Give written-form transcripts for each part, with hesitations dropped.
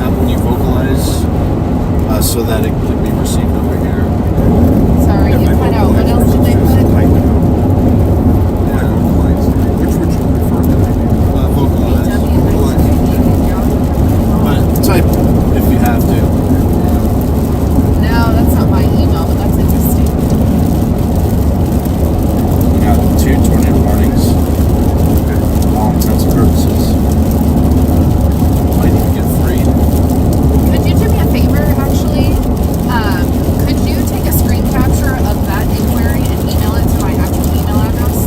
up when you vocalize so that it can be received over here. Sorry, you cut out. What else did they put? Which would you prefer that I do? Vocalize. But type if you have to. No, that's not my email, but that's interesting. We got 2 tornado warnings. All intents and purposes. Might even get 3. Could you do me a favor, actually? Could you take a screen capture of that inquiry and email it to my actual email address?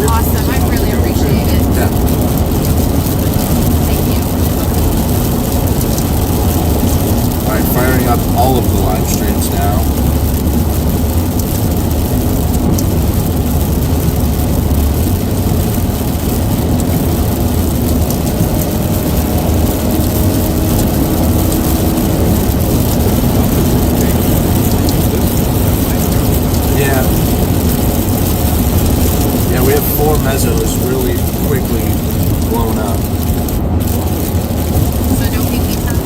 Awesome. I really appreciate it. Yeah. Thank you. Alright, firing up all of the live streams now. Yeah, we have 4 mezzos really quickly blown up. So no pinky time?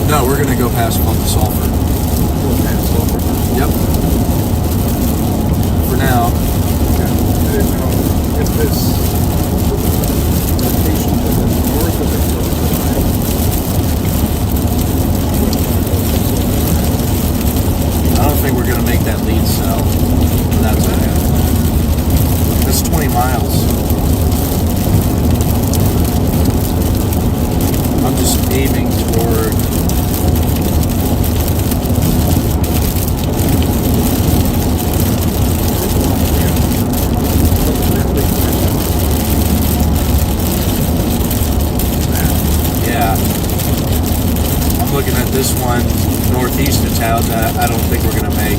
No, we're gonna go past Pump the Sulphur. Yep. For now. I didn't know if this location to the north of it goes I don't think we're gonna make that lead cell. But that's okay. That's 20 miles. I'm just aiming toward. Yeah. I'm looking at this one northeast of town that I don't think we're gonna make.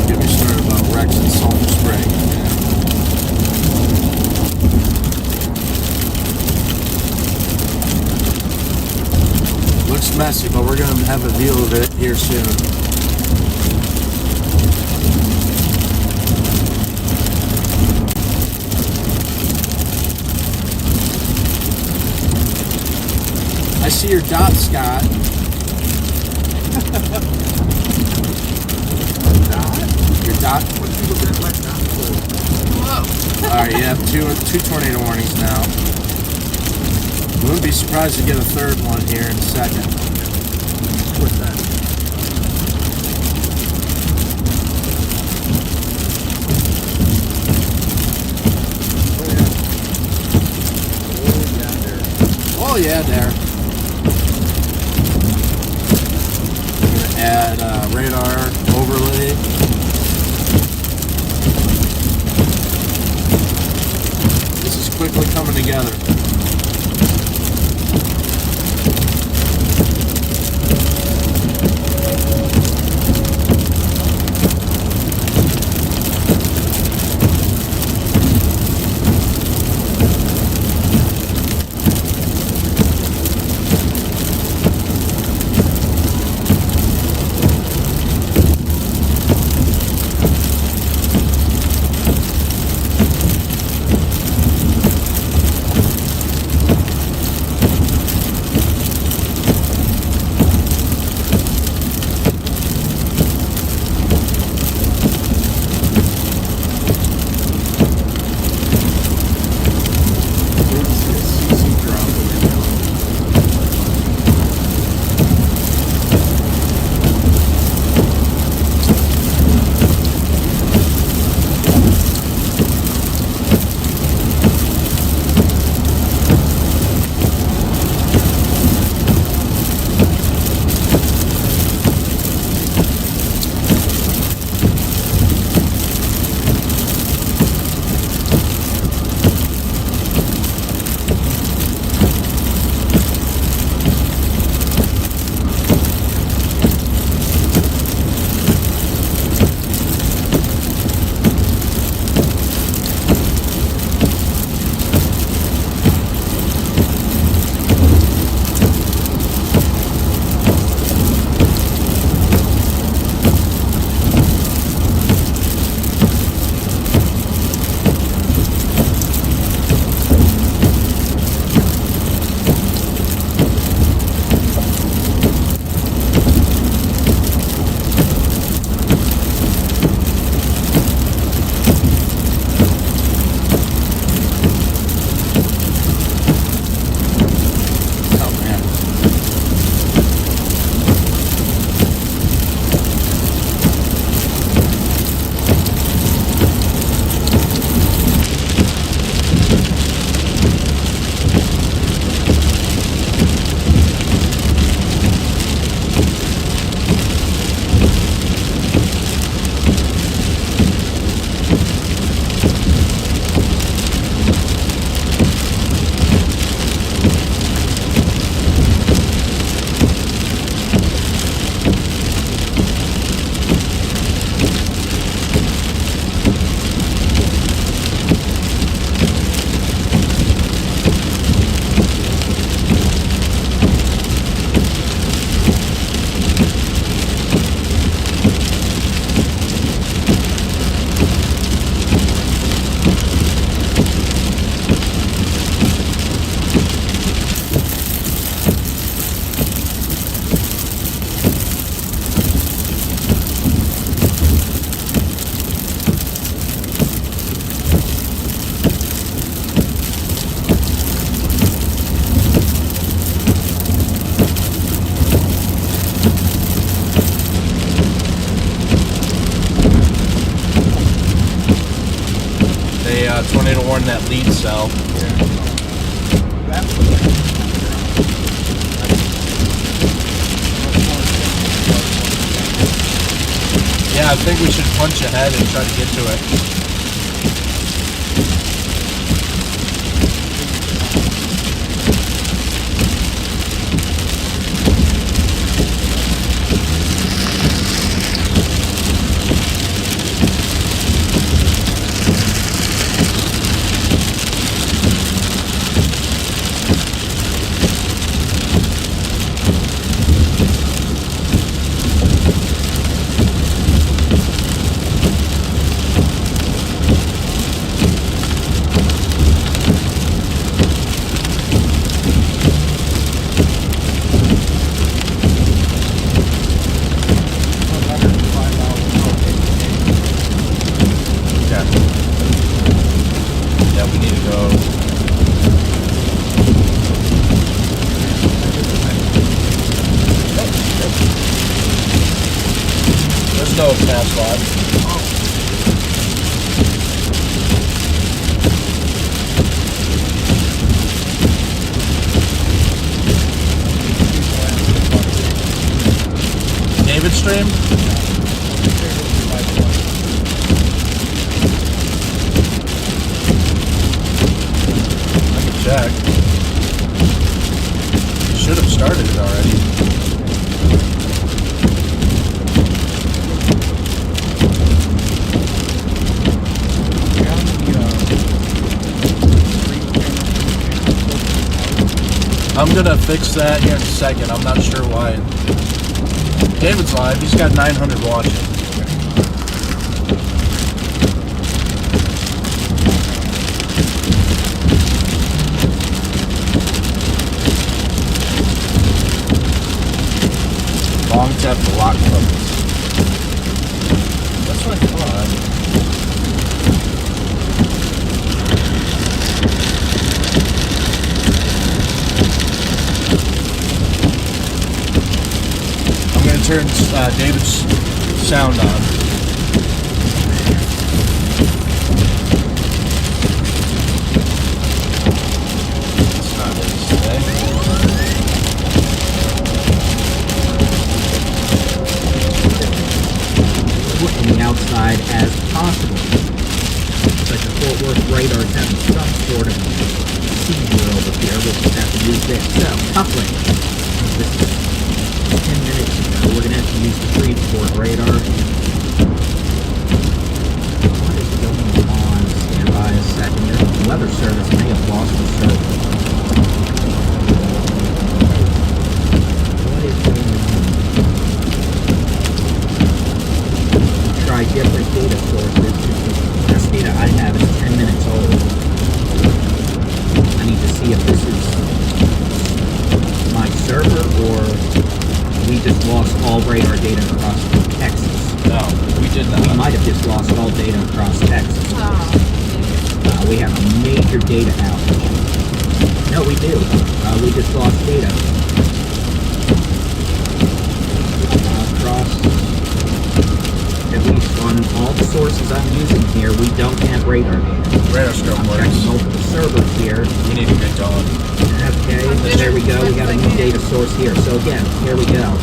Get me started about Rex and Sulphur Spring. Looks messy, but we're gonna have a view of it here soon. I see your dot, Scott. Your dot? What do you look at like that? Whoa. Alright, you have two tornado warnings now. Wouldn't be surprised to get a third one here in a second. What's that? Oh yeah, there. I'm gonna add radar overlay. This is quickly coming together. tornado warning that lead cell. That's Yeah, I think we should punch ahead and try to get to it. No pass lot. David stream? I can check. Should have started it already. I'm gonna fix that here in a second. I'm not sure why. David's live. He's got 900 watching. Long tap to lock focus. That's what I thought. Turn David's sound on. It's not his today. On the outside as possible. But the Fort Worth radar is having some sort of seizure over here. We'll just have to use this. So, coupling. This is 10 minutes ago. We're going to have to use the Freeport radar. What is going on? Stand by a second here. The weather service may have lost the service. What is going on? Try different data sources. The last data I have is 10 minutes old. I need to see if this is my server or we just lost all radar data across Texas. No, we did not. We might have just lost all data across Texas. We have a major data outage. No, we do. We just lost data. Across, at least on all the sources I'm using here, we don't have radar data. Radar scope I'm works. checking multiple servers here. We need to get going. Okay, there we go. We got a new data source here. So again, here we go.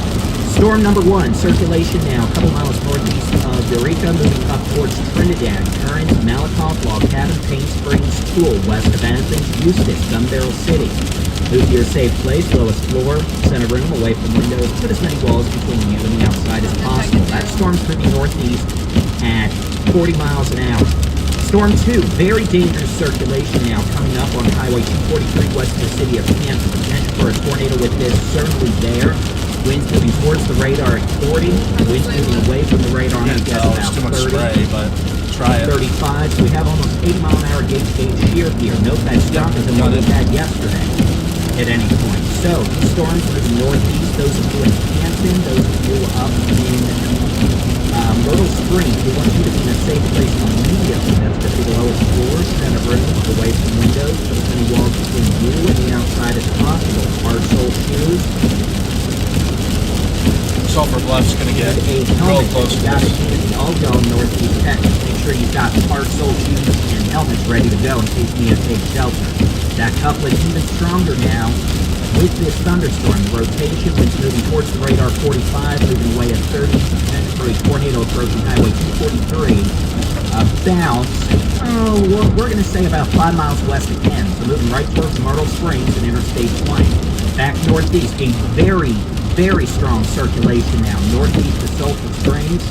Storm number 1, circulation now, a couple miles northeast of Eureka, moving up towards Trinidad, Current, Malakoff, Log Cabin, Paint Springs, Tool, west of Athens, Eustis, Gun Barrel City. Move to your safe place, lowest floor, center room, away from windows, put as many walls between you and the outside as possible. That storm's moving northeast at 40 miles an hour. Storm 2, very dangerous circulation now, coming up on Highway 243 west of the city of Kansas. Potential for a tornado with this certainly there. Winds moving towards the radar at 40. Winds moving away from the radar at about It's too much 30. spray, but try it. 35. So we have almost 80 mile an hour gauge shear here. Note that's stronger than what we had yesterday at any point. So these storms moving northeast. Those of you in Canton, those of you up in Myrtle Springs, we want you to be in a safe place immediately. That's going to be the lowest floor, center room, away from windows, put as many walls between you and the outside as possible. Hard sole shoes. Sulfur Bluff's going to get real close to got this. it. All going northeast Texas. Make sure you've got hard sole shoes and helmets ready to go in case we need to take shelter. That couplet even stronger now with this thunderstorm. The rotation is moving towards the radar 45, moving away at 30, potential for a tornado approaching Highway 243. About, we're going to say about 5 miles west of Ken, so moving right towards Myrtle Springs and Interstate 20. Back northeast, a very, very strong circulation now. Northeast of Sulphur Springs,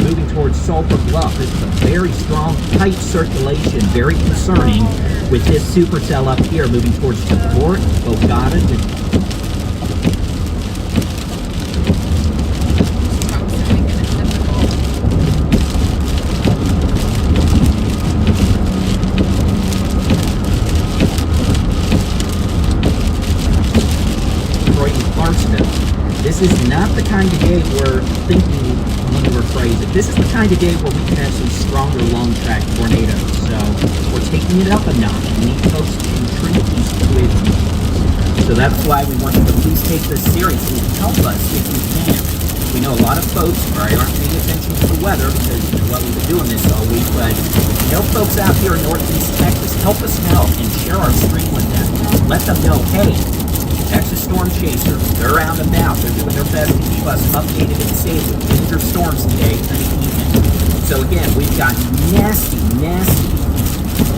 moving towards Sulphur Bluff. This is a very strong, tight circulation, very concerning with this supercell up here moving towards DePort, Bogota, Detroit, and Clarksville. This is not the kind of day we're thinking, let me rephrase it. This is the kind of day where we can have some stronger long-track tornadoes. So we're taking it up a notch. We need folks to contribute with me. So that's why we want you to please take this seriously. Help us if you can. We know a lot of folks aren't paying attention to the weather because, well, we've been doing this all week, but folks out here in Northeast Texas, help us out and share our stream with them. Let them know, hey, Texas Storm Chaser, they're out and about. They're doing their best to keep us updated and safe with winter storms today and evening. So again, we've got nasty,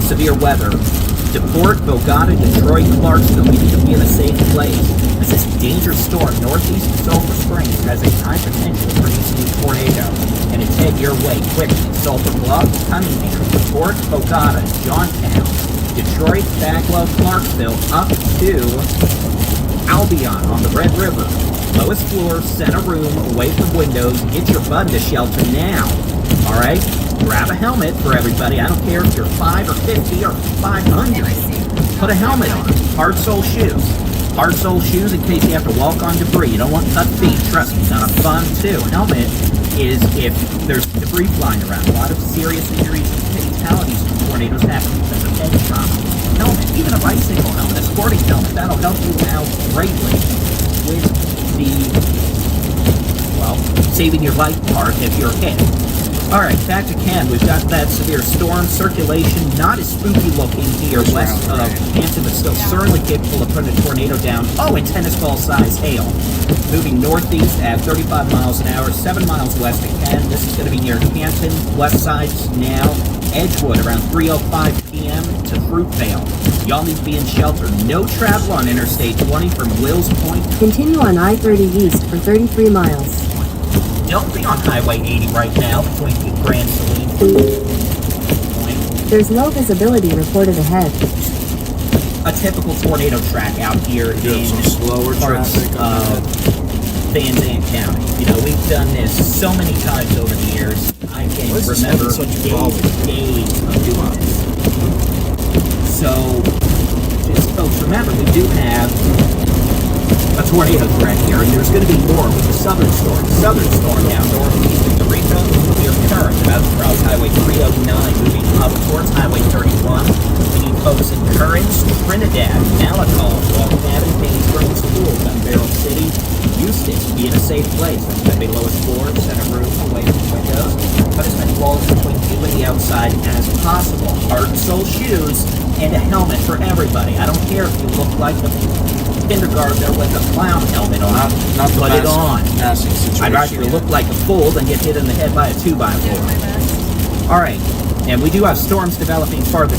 severe weather. DePort, Bogota, Detroit, Clarksville, we need to be in a safe place. This is a dangerous storm. Northeast of Sulphur Springs has a high potential for producing a tornado. And it's head your way quickly. Sulphur Bluff, Cunningham, DePort, Bogota, Johntown, Detroit, Baglow, Clarksville, up to Albion on the Red River. Lowest floor, center room, away from windows. Get your butt to shelter now. All right? Grab a helmet for everybody. I don't care if you're 5 or 50 or 500. Put a helmet on. Hard sole shoes. Hard sole shoes in case you have to walk on debris. You don't want cut feet. Trust me, it's not fun too. A helmet is if there's debris flying around. A lot of serious injuries and fatalities from tornadoes happen because of head trauma. Helmet, even a bicycle helmet, a sporting helmet, that'll help you out greatly with the, saving your life part if you're hit. All right, back to Ken. We've got that severe storm circulation, not as spooky looking here west of Canton, but still certainly capable of putting a tornado down. Oh, and tennis ball size hail. Moving northeast at 35 miles an hour, 7 miles west of Ken. This is going to be near Canton, west sides now. Edgewood around 3:05 p.m. to Fruitvale. Y'all need to be in shelter. No travel on Interstate 20 from Wills Point. Continue on I-30 east for 33 miles. Don't be on Highway 80 right now between Grand Saline Point. There's low visibility reported ahead. A typical tornado track out here in some slower parts traffic of Van Zandt County. We've done this so many times over the years. I can't even remember days of doing this. So, just folks, remember, we do have a tornado threat here, and there's going to be more with the southern storm. Southern storm now northeast of Eureka. We are current about to cross Highway 309, moving up towards Highway 31. We need folks in Currens, Trinidad, Malacol, Wall Cabin, Paine Springs, Schools, Gun Barrel City, Houston. Be in a safe place. That's going to be lowest floor, center room, away from windows. Put as many walls between you and the outside as possible. Hard sole shoes and a helmet for everybody. I don't care if you look like the kindergartner with a clown helmet on. Not the put it on. Passing situation. I'd rather look like a fool than get hit in the head by a 2x4. All right, and we do have storms developing farther.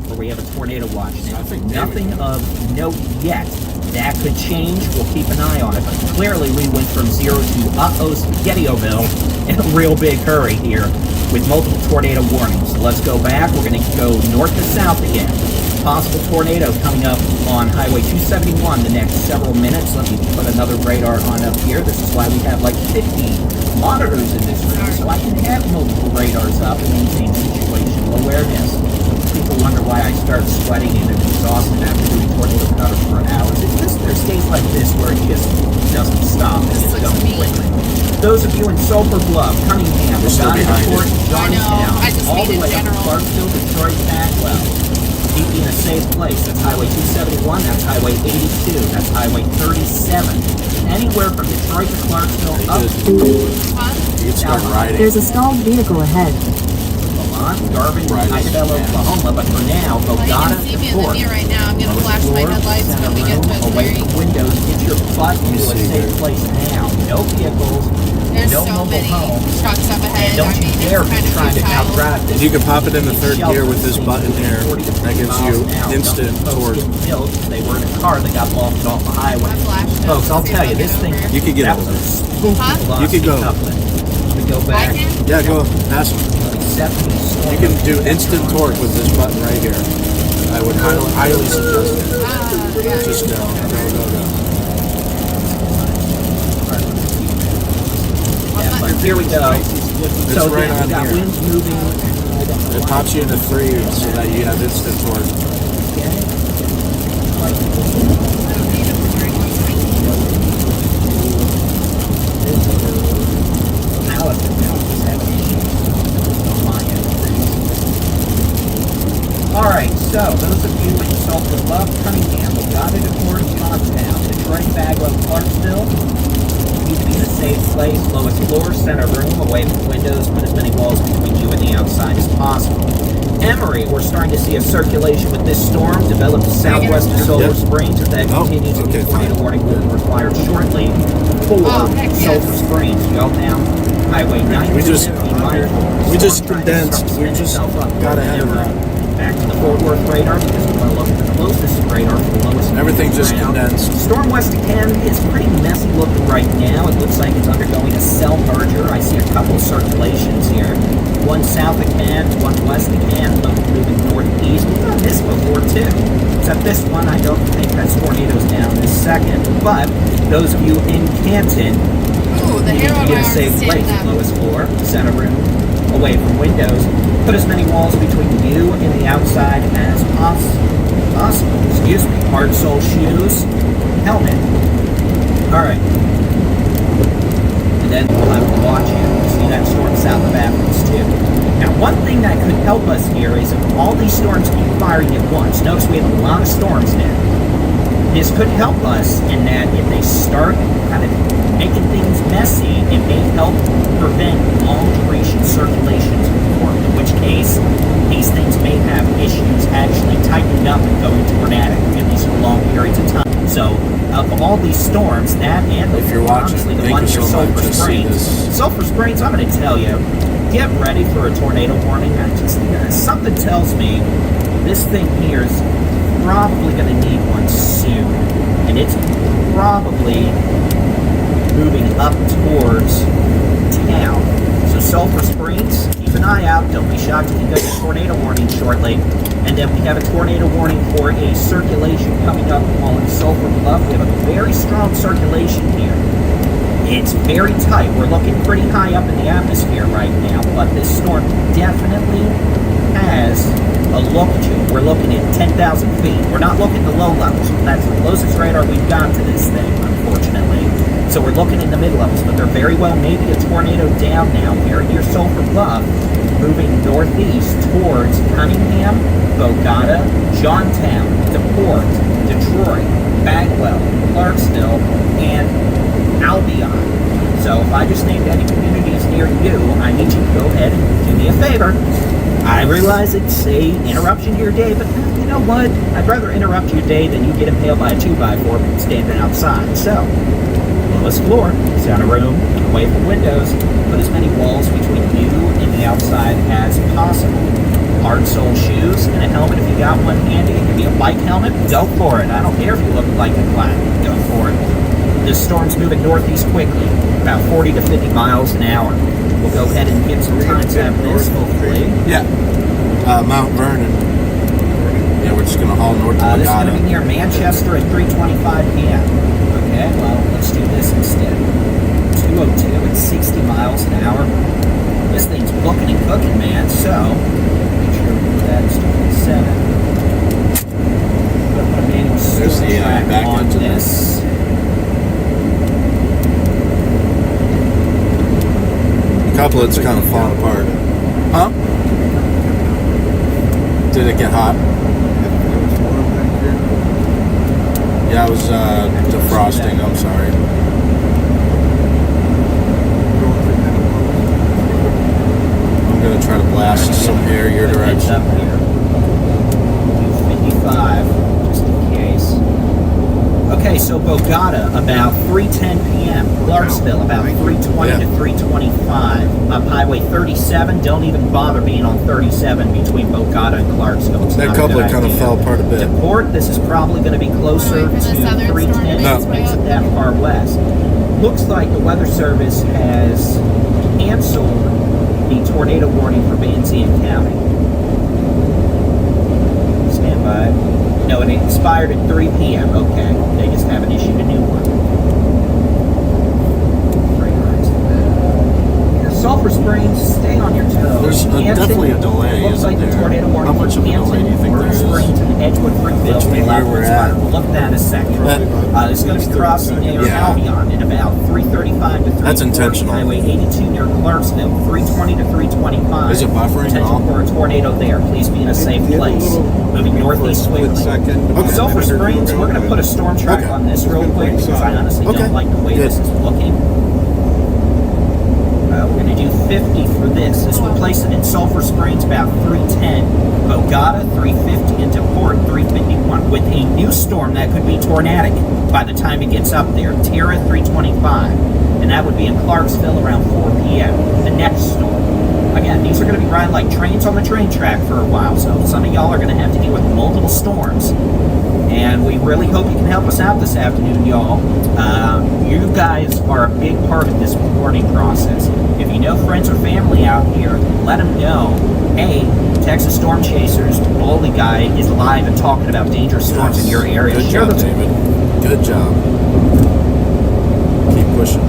Where we have a tornado watch now. Nothing of note yet. That could change. We'll keep an eye on it. But clearly, we went from 0 to Spaghetti-O-ville in a real big hurry here with multiple tornado warnings. So let's go back. We're going to go north to south again. Possible tornado coming up on Highway 271 the next several minutes. Let me put another radar on up here. This is why we have like 50 monitors in this room, so I can have multiple radars up and maintain situational awareness. People wonder why I start sweating and exhausted after doing tornado coverage for hours. It's just there's days like this where it just doesn't stop and it's going quickly. Those of you in Sulphur Bluff, Cunningham, Port, Johnstown, all the way up to Clarksville, Detroit, Bagwell. Keep you in a safe place. That's Highway 271, that's Highway 82, that's Highway 37. anywhere from Detroit to Clarksville up Just- to Huh? You can start riding. There's a stalled vehicle ahead. Lamont, Garvin, Right. Idabel, Oklahoma, but for now, Well, you Bogota can see to me in the Fort. mirror right now. I'm gonna Lowest flash my floor, headlights center when we get room, to away Missouri. from windows, get your butt me into a see safe here. place now. No vehicles, There's no so mobile many home. trucks up ahead. And don't I you mean, dare it's be kind of trying to futile. outdrive this. And you can pop it in the third gear with this Shelter button here. 40 to 50 That gives miles you an hour. instant Folks torque. getting killed because they were in a car that got lofted off the highway. I flashed it. Folks, I'll See if tell I you, get this thing, over. You could get that over was a it. spooky Huh? velocity You could go. coupling. Let me go I back. can? Yeah, go past them. 70 storm. You can do instant torque with this button right here. I would highly suggest it. Yeah. Just go, go, go, go. Yeah, but here we go. It's So right again, on we got here. winds moving. It pops you into 3 so that you have instant torque. Alright, so those of you in Sulphur Bluff, Cunningham, Bogota, DePort, Johnstown, Detroit, Bagwell, Clarksville, need to be in a safe place, lowest floor, center room, away from windows, put as many walls between you and the outside as possible. Emory, we're starting to see a circulation with this storm develop southwest of Silver Yep. Springs. If that Oh, continues, okay, a tornado fine. warning will be required shortly for Oh, heck yes. Sulphur Springs. You go down Highway 90. We just condensed. We just got ahead of that. Back to the Fort Worth radar because we want to look at the closest radar for the lowest. Everything's just ground. condensed. Storm west of Canada is pretty messy looking right now. It looks like it's undergoing a cell merger. I see a couple circulations here. One south of Cannes, one west of Cannes, both moving northeast. We've done this before too. Except this one I don't think has tornadoes down this second. But those of you in Canton, Ooh, the you hair need on to my get a arm safe is place. standing up. Lowest floor, center room, away from windows. Put as many walls between you and the outside as possible. Excuse me. Hard sole shoes, helmet. Alright. And then we'll have to watch you. See that storm south of Athens too. Now one thing that could help us here is if all these storms keep firing at once. Notice we have a lot of storms now. This could help us in that if they start kind of making things messy, it may help prevent long duration circulations before, in which case these things may have issues actually tightening up and going tornadic, at least for long periods of time. So of all these storms, that and If you're watching, honestly, the thank one you near so much Sulphur to see Springs. this. Sulphur Springs, I'm going to tell you, get ready for a tornado warning. Something tells me this thing here is probably going to need one soon, and it's probably moving up towards town. So Sulphur Springs, keep an eye out. Don't be shocked if you get a tornado warning shortly. And then we have a tornado warning for a circulation coming up while in Sulphur Bluff. We have a very strong circulation here. It's very tight. We're looking pretty high up in the atmosphere right now, but this storm definitely has a look to it. We're looking at 10,000 feet. We're not looking at the low levels. That's the closest radar we've got to this thing, unfortunately. So we're looking in the mid levels, but there very well may be a tornado down now here near Sulphur Bluff, moving northeast towards Cunningham, Bogota, Johnstown, DePort, Detroit, Bagwell, Clarksville, and Albion. So if I just named any communities near you, I need you to go ahead and do me a favor. I realize it's a interruption to your day, but you know what? I'd rather interrupt your day than you get impaled by a 2x4 standing outside. So, lowest floor, center room, away from windows, put as many walls between you and the outside as possible. Hard sole shoes and a helmet if you got one handy. It could be a bike helmet. Go for it. I don't care if you look like a black. Go for it. This storm's moving northeast quickly, about 40 to 50 miles an hour. We'll go ahead and get some times after this, hopefully. Yeah. Mount Vernon. Yeah, we're just going to haul north to This is going to be Bogota. near Manchester at 3:25 p.m. Okay, well, let's do this instead. 202 at 60 miles an hour. This thing's booking and cooking, man, so make sure that's 27. Put a manual There's the, track back on into this. The couplet's kind of falling apart. Huh? Did it get hot? Yeah, I was defrosting. I'm sorry. going to try to blast some air your Heads direction. up here. 55, just in case. Okay, so Bogota, about 3:10 p.m. Clarksville, about 3:20 to 3:25. Up Highway 37, don't even bother being on 37 between Bogota and Clarksville. It's That not a coupler good kind of idea. fell apart a bit. To port, this is probably going to be closer Wait to for the southern 310. storm to Makes it that far west. Looks like the Weather Service has canceled the tornado warning for Van Zandt County. Stand by. No, it expired at 3 p.m. Okay, they just haven't issued a new one. Sulphur Springs, stay on your toes. There's definitely a delay, Looks isn't like the there? tornado warning How much for of a delay do you think there is? Springs and Edgewood, Freeville, Between where we're at? We'll look at that in a second. It's going to be crossing near Yeah. Albion in about 3:35 to 3:40. That's intentional. Highway 82 near Clarksville, 3:20 to 3:25. Is it buffering at Potential all? for a tornado there. Please be in a safe place. Moving northeast swiftly. Okay. Sulphur Springs, we're going to put a storm track Okay. on this real quick because I honestly Okay. don't like the way Good. this is looking. We're going to do 50 for this. This will place it in Sulphur Springs about 310. Bogota 350 into port 351 with a new storm that could be tornadic by the time it gets up there. Tara 325, and that would be in Clarksville around 4 p.m. The next storm. Again, these are going to be riding like trains on the train track for a while, so some of y'all are going to have to deal with multiple storms. And we really hope you can help us out this afternoon, y'all. You guys are a big part of this warning process. If you know friends or family out here, let them know, hey, Texas Storm Chasers, the Bully guy, is live and talking about dangerous storms in your area. Good Share job, the David. Good job. Keep pushing.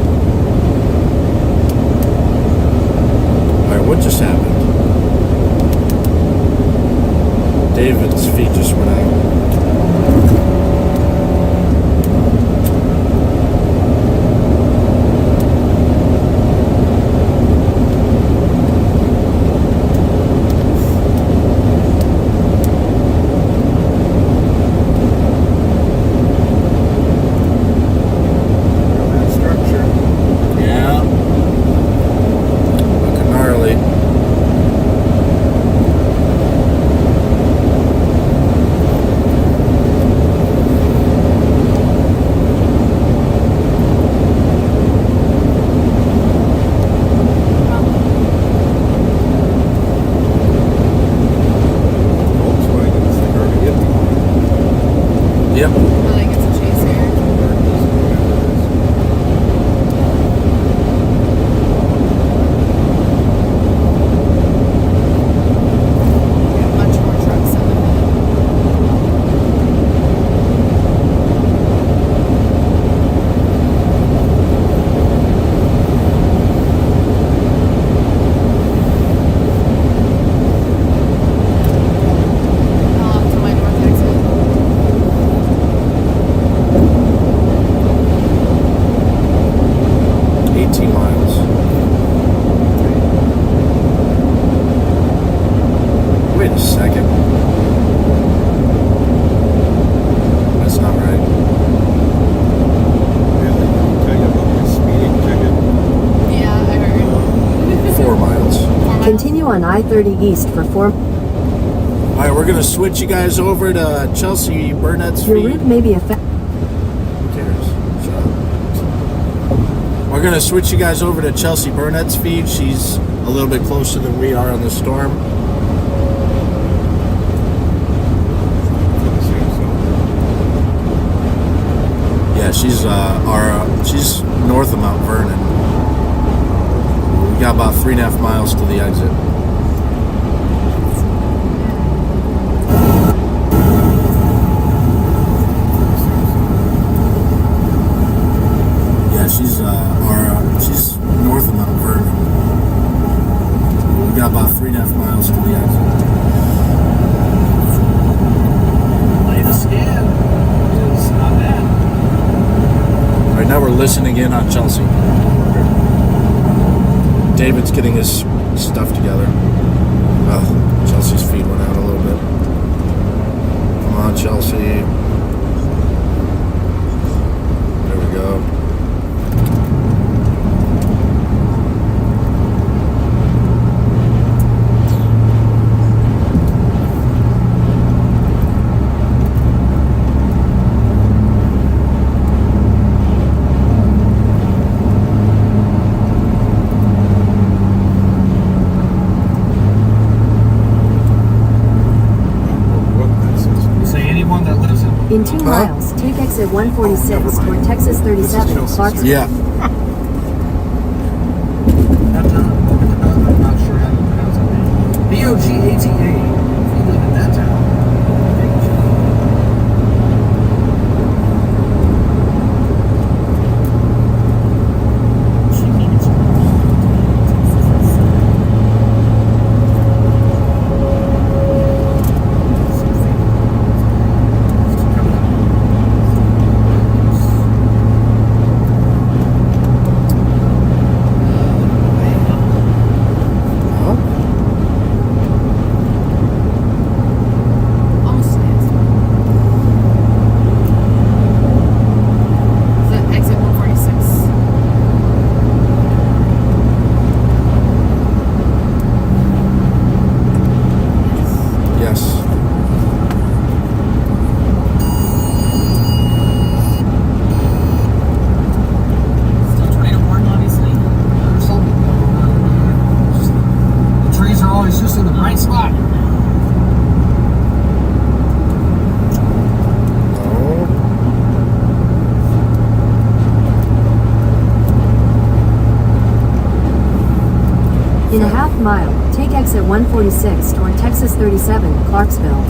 Alright, what just happened? David's feet just went out. Yeah. Looking gnarly. Yep. I think it's a chaser. Much more trucks in the middle. To my north exit. Miles. Wait a second. That's not right. Yeah, I heard. 4 miles. 4 miles. Continue on I-30 East for 4. Alright, we're gonna switch you guys over to Chelsea Burnett's Your feed. route may be affected. Who cares? Shut up. We're gonna switch you guys over to Chelsea Burnett's feed. She's a little bit closer than we are on the storm. Yeah, she's she's north of Mount Vernon. We got about 3.5 miles to the exit. Yeah, she's she's north of Mount Vernon. We got about 3.5 miles to the exit. Latest scan is not bad. Right now we're listening in on Chelsea. David's getting his stuff together. Oh, Chelsea's feet went out a little bit. Come on, Chelsea. There we go. In 2 miles, take exit 146 toward Texas 37, Clarksville. Yeah. I'm not sure how to pronounce it. BOGATA. If you live in that town. Almost stands. The exit 146. Yes. Still tornado warned, obviously. The trees are always just in the right spot. No. In a half mile, take exit 146 toward Texas 37, Clarksville.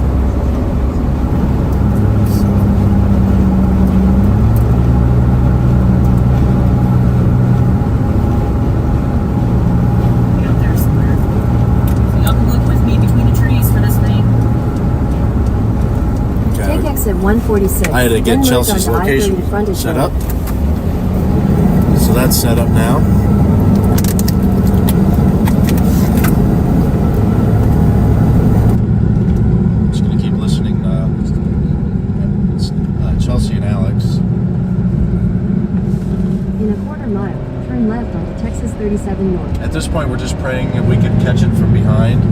Be out there somewhere. So y'all can look with me between the trees for this thing. Take Okay. exit 146. I had to get then merge Chelsea's onto I-30 location frontage set road. up. So that's set up now. Just gonna keep listening. It's, Chelsea and Alex. In a quarter mile, turn left onto Texas 37 North. At this point, we're just praying if we can catch it from behind,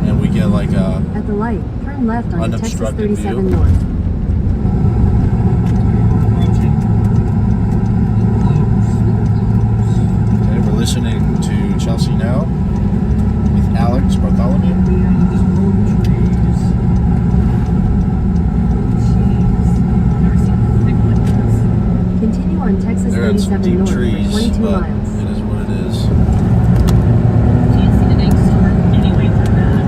and we get like a. At the light, turn left onto Texas Unobstructed 37 view. North. Okay, we're listening to Chelsea now with Alex Bartholomew. Continue on Texas They're in some 37 deep North trees, for 22 but miles. it is what it is. Can't see the next storm anyway from that.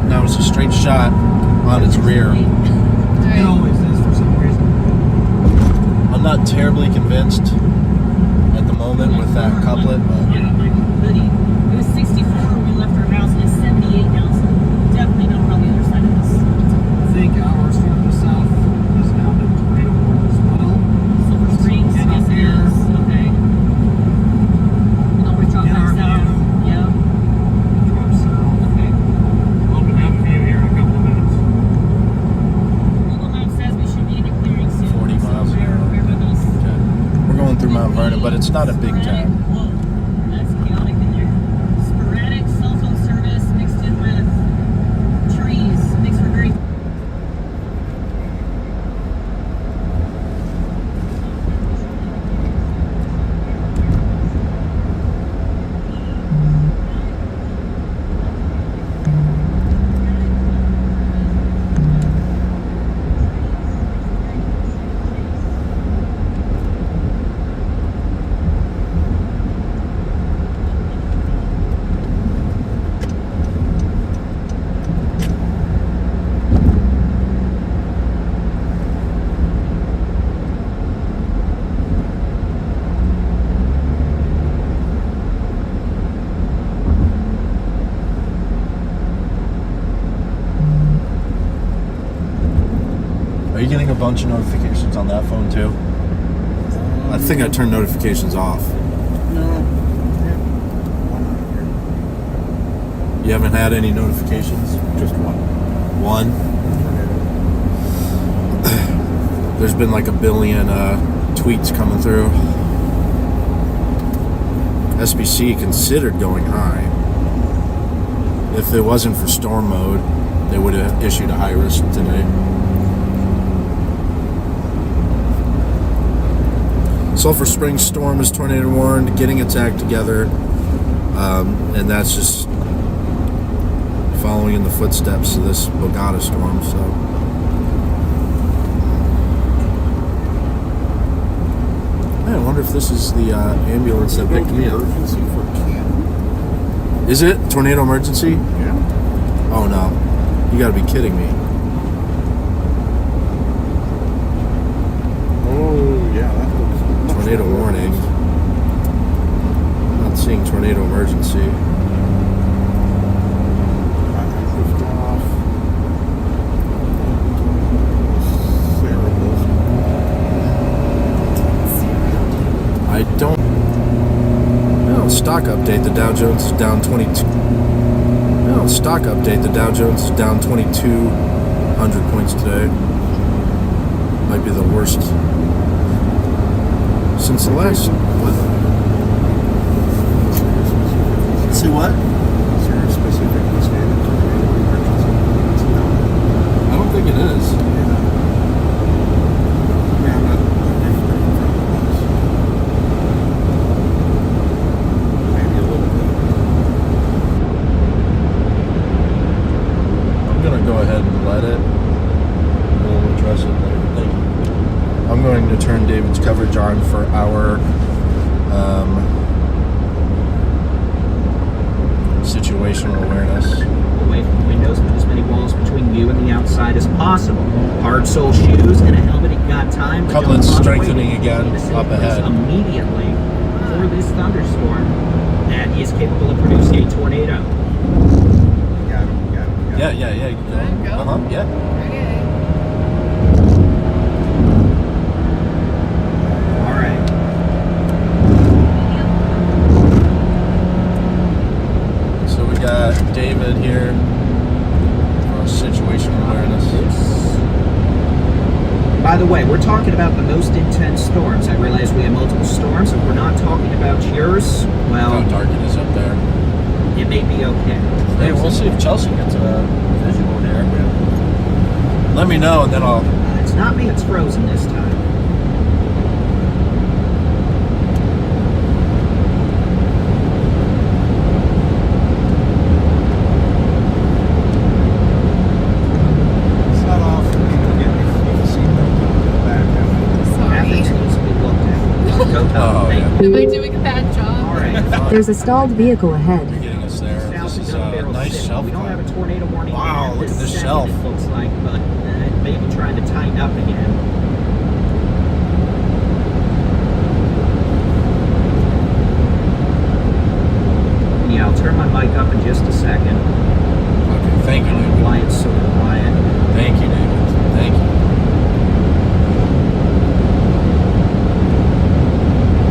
Now it's a straight shot on its rear. It always is for some reason. I'm not terribly convinced at the moment with that couplet, but Yeah, my hoodie. It was 64 when we left our house, and it's 78 now, so definitely not on the other side of this. I think ours from the south is now the tornado warning as well. Silver Springs, And yes up it here. is. Okay. And over top In our south. view. Yeah. Drop south. Okay. Hoping to have a view here in a couple of minutes. Google Maps says we should be in a clearing soon. 40 miles so an hour. bear with us. we're going through Mount Vernon, but it's not a big Sporadic- town. Whoa, that's chaotic in there. Sporadic cell phone service mixed in with trees makes for very. Are you getting a bunch of notifications on that phone too? I think I turned notifications off. No. You haven't had any notifications? Just one. One? There's been like a billion tweets coming through. SBC considered going high. If it wasn't for storm mode, they would have issued a high risk today. Sulphur Springs storm is tornado warned, getting its act together, and that's just following following in the footsteps of this Bogota storm. So I wonder if this is the ambulance that picked me up. Emergency for Canton. Is it tornado emergency? Yeah. Oh no, you got to be kidding me. Oh, yeah, that looks much Tornado more warning. worse. Not seeing tornado emergency. Lift off. Cereals. I don't. No, stock update. The Dow Jones is down 22. No, stock update. The Dow Jones is down 2,200 points today. Might be the worst since the last. See what? Is there a specifically stated tornado emergency? It's not. I don't think it is. Yeah. I mean, I'm not different from us. Maybe a little bit. I'm gonna go ahead and let it. We'll address it later. Thank you. I'm going to turn David's coverage on for our situational awareness. Away from the windows and put as many walls between you and the outside as possible. Hard sole shoes and a helmet at got time. but Couplets don't bother strengthening waiting. again, You need to set up place ahead. Immediately for this thunderstorm that is capable of producing a tornado. Got him. Yeah. You Go. Yeah. Okay. All right. So we got David here for situational awareness. By the way, we're talking about the most intense storms. I realize we have multiple storms. If we're not talking about yours, How well, dark it is up there. it may be okay. Hey, we'll see if Chelsea gets a visual here. Let me know, and then I'll. It's not me that's frozen this time. It's not often you can get your seatbelt on the back. Sorry. Athens needs to be looked at. Go Oh, Thank yeah. you. Am I doing a bad job? All right. There's a stalled vehicle ahead. Getting us there. South This is of Gun a Barrel nice City. shelf. We don't have a tornado warning. Wow, yet. look at this second, shelf. It looks like, but maybe trying to tighten up again. Yeah, I'll turn my mic up in just a second. Okay, thank you, David. Why it's so quiet. Thank you, David. Thank you.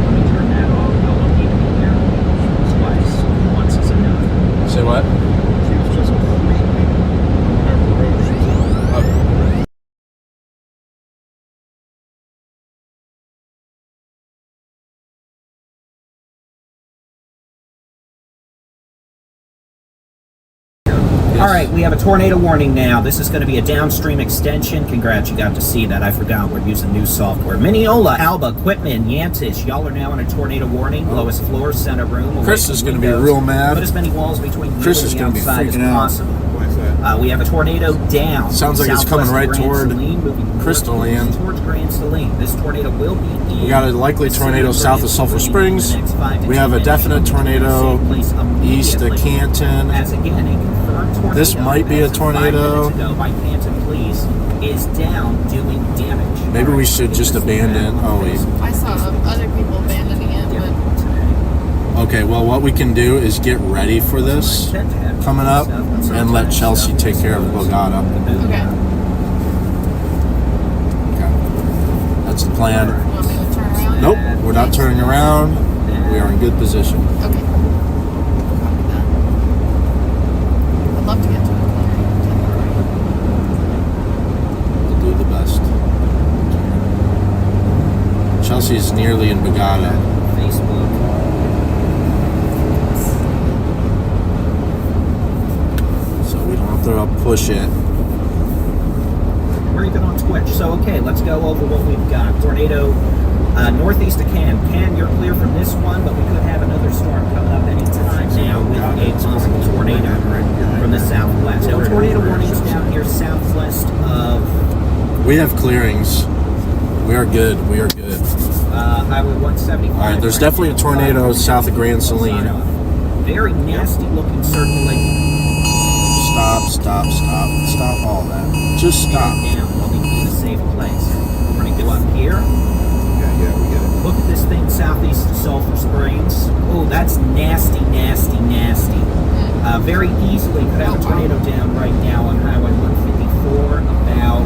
Let me turn that off. I don't need to be here twice. Once is enough. Say what? She was just meeting me on whatever road she's on. All right, we have a tornado warning now. This is going to be a downstream extension. Congrats, you got to see that. I forgot we're using new software. Mineola, Alba, Quitman, Yantis. Y'all are now in a tornado warning. Lowest floor, center room. away Chris from is gonna be windows. real mad. Put as many walls between you Chris and is the gonna be outside as freaking out. possible. Why is that? We have a tornado down. Sounds like it's coming southwest right of Grand toward Saline, moving Crystal northeast Land. Towards Grand Saline. This tornado will be in. We got a likely the tornado city south of Grand Sulphur Saline in Springs. the next 5 to We 10 have a minutes. definite tornado Take place east of immediately. Canton. As again, a confirmed tornado. This might be a as of 5 tornado. minutes ago by Canton Police is down doing damage. Maybe we should just abandon. Oh, wait. I saw other people abandoning it, but Okay, well, what we can do is get ready for this coming up and let Chelsea take care of the Bogota. okay. Okay. That's the plan. You want me to turn around? Nope, we're not turning around. We are in good position. Okay. Copy that. I'd love to get to it. We'll do the best. Chelsea is nearly in Bogota. Facebook. So we don't have to push it. We're even on Twitch. So, okay, let's go over what we've got. Tornado northeast of Canton. Canton, you're clear from this one, but we could have another storm coming up any time now with a possible tornado. From from the southwest. No tornado warnings down here southwest of We have clearings. We are good. We are good. Highway 175. All right, there's definitely a tornado south of Grand Saline. Very nasty looking circulation. Stop all that. Just stop. Down, looking for a safe place. We're going to go up here. Yeah, we get it. Look at this thing southeast of Sulphur Springs. Oh, that's nasty. Very easily could have a tornado down right now on Highway 154, about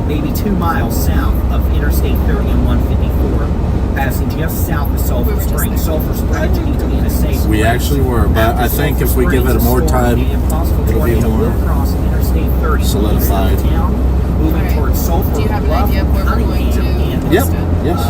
maybe 2 miles south of Interstate 30 and 154, passing just south of Sulphur Springs. Sulphur Springs, you need to be in a safe place. We actually were, but I think if we give it more time, it'll be more solidified. Moving towards Sulphur. Do you have an idea of where we're going to? Yep. Yes.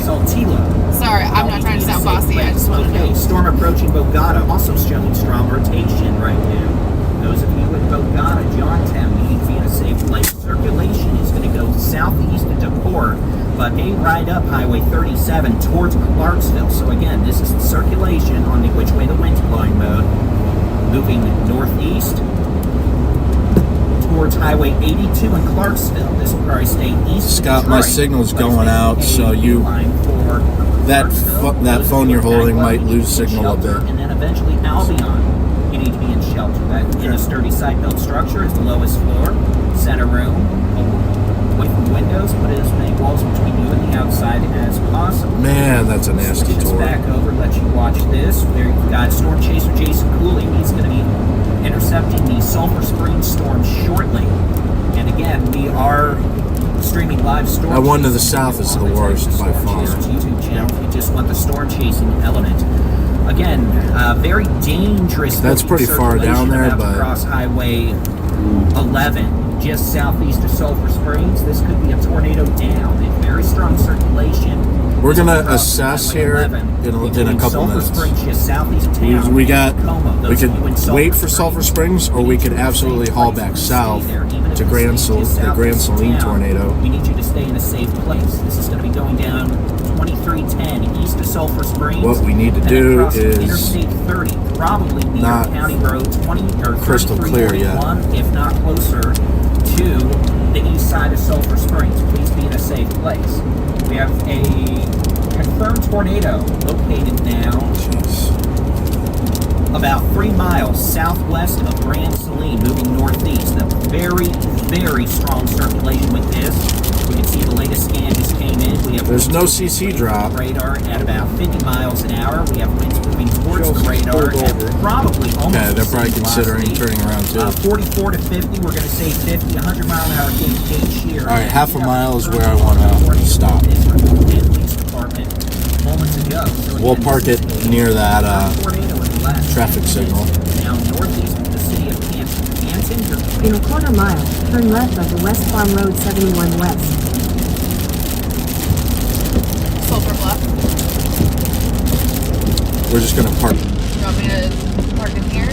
Saltillo. Sorry, I'm not trying to sound bossy. I just want to know. Storm approaching Bogota, also showing strong rotation right now. Those of you in Bogota, Johntown, you need to be in a safe place. Circulation is going to go southeast into Port, but a right up Highway 37 towards Clarksville. So again, this is the circulation on the which way the wind's blowing mode. Moving northeast towards Highway 82 in Clarksville. This will probably stay east. Scott, my signal's going out, so that phone you're holding might lose signal a bit. And then eventually Albion, you need to be in shelter. That in a sturdy site-built structure is the lowest floor, center room, away from windows, put as many walls between you and the outside as possible. Man, that's a nasty Switch this tour. back over, let you watch this. There you've got Storm Chaser Jason Cooley. He's going to be intercepting the Sulphur Springs storm shortly. And again, we are streaming live storm. That one to the chasing south is the on worst by Storm far. Chasers YouTube channel if you just want the storm chasing element. Again, very dangerous. That's looking pretty far down there, circulation about to but- cross Highway 11, just southeast of Sulphur Springs. This could be a tornado down. It's very strong circulation. We're gonna Across assess Highway here 11, in a including couple Sulphur minutes. Springs, just southeast of town. We got. Como. We Those of you in could Sulphur wait for Sulphur Springs, or we could absolutely haul back south to the Grand Saline tornado. We need you to stay in a safe place. This is going to be going down 2310 east of Sulphur Springs. What we need to and do across is Interstate 30, probably near not County Road 20 or crystal clear yet. 3341, if not closer to the east side of Sulphur Springs. Please be in a safe place. We have a confirmed tornado located now Jeez. about 3 miles southwest of Grand Saline, moving northeast. A very, very strong circulation with this. We can see the latest scan just came in. We have There's no CC drop. radar at about 50 miles an hour. We have winds moving towards the radar at probably almost Okay, they're the probably same considering velocity. turning around too. 44 to 50, we're going to say 50, 100 mile an hour gauge here. All right, half a mile is where I wanna stop. Police department moments ago. So We'll again, park this it is a near that tornado in the last traffic signal. now northeast of the city of Canton. Canton, you're In a quarter mile, turn left onto West Farm Road 71 West. Sulphur Bluff. We're just gonna park. You want me to park in here?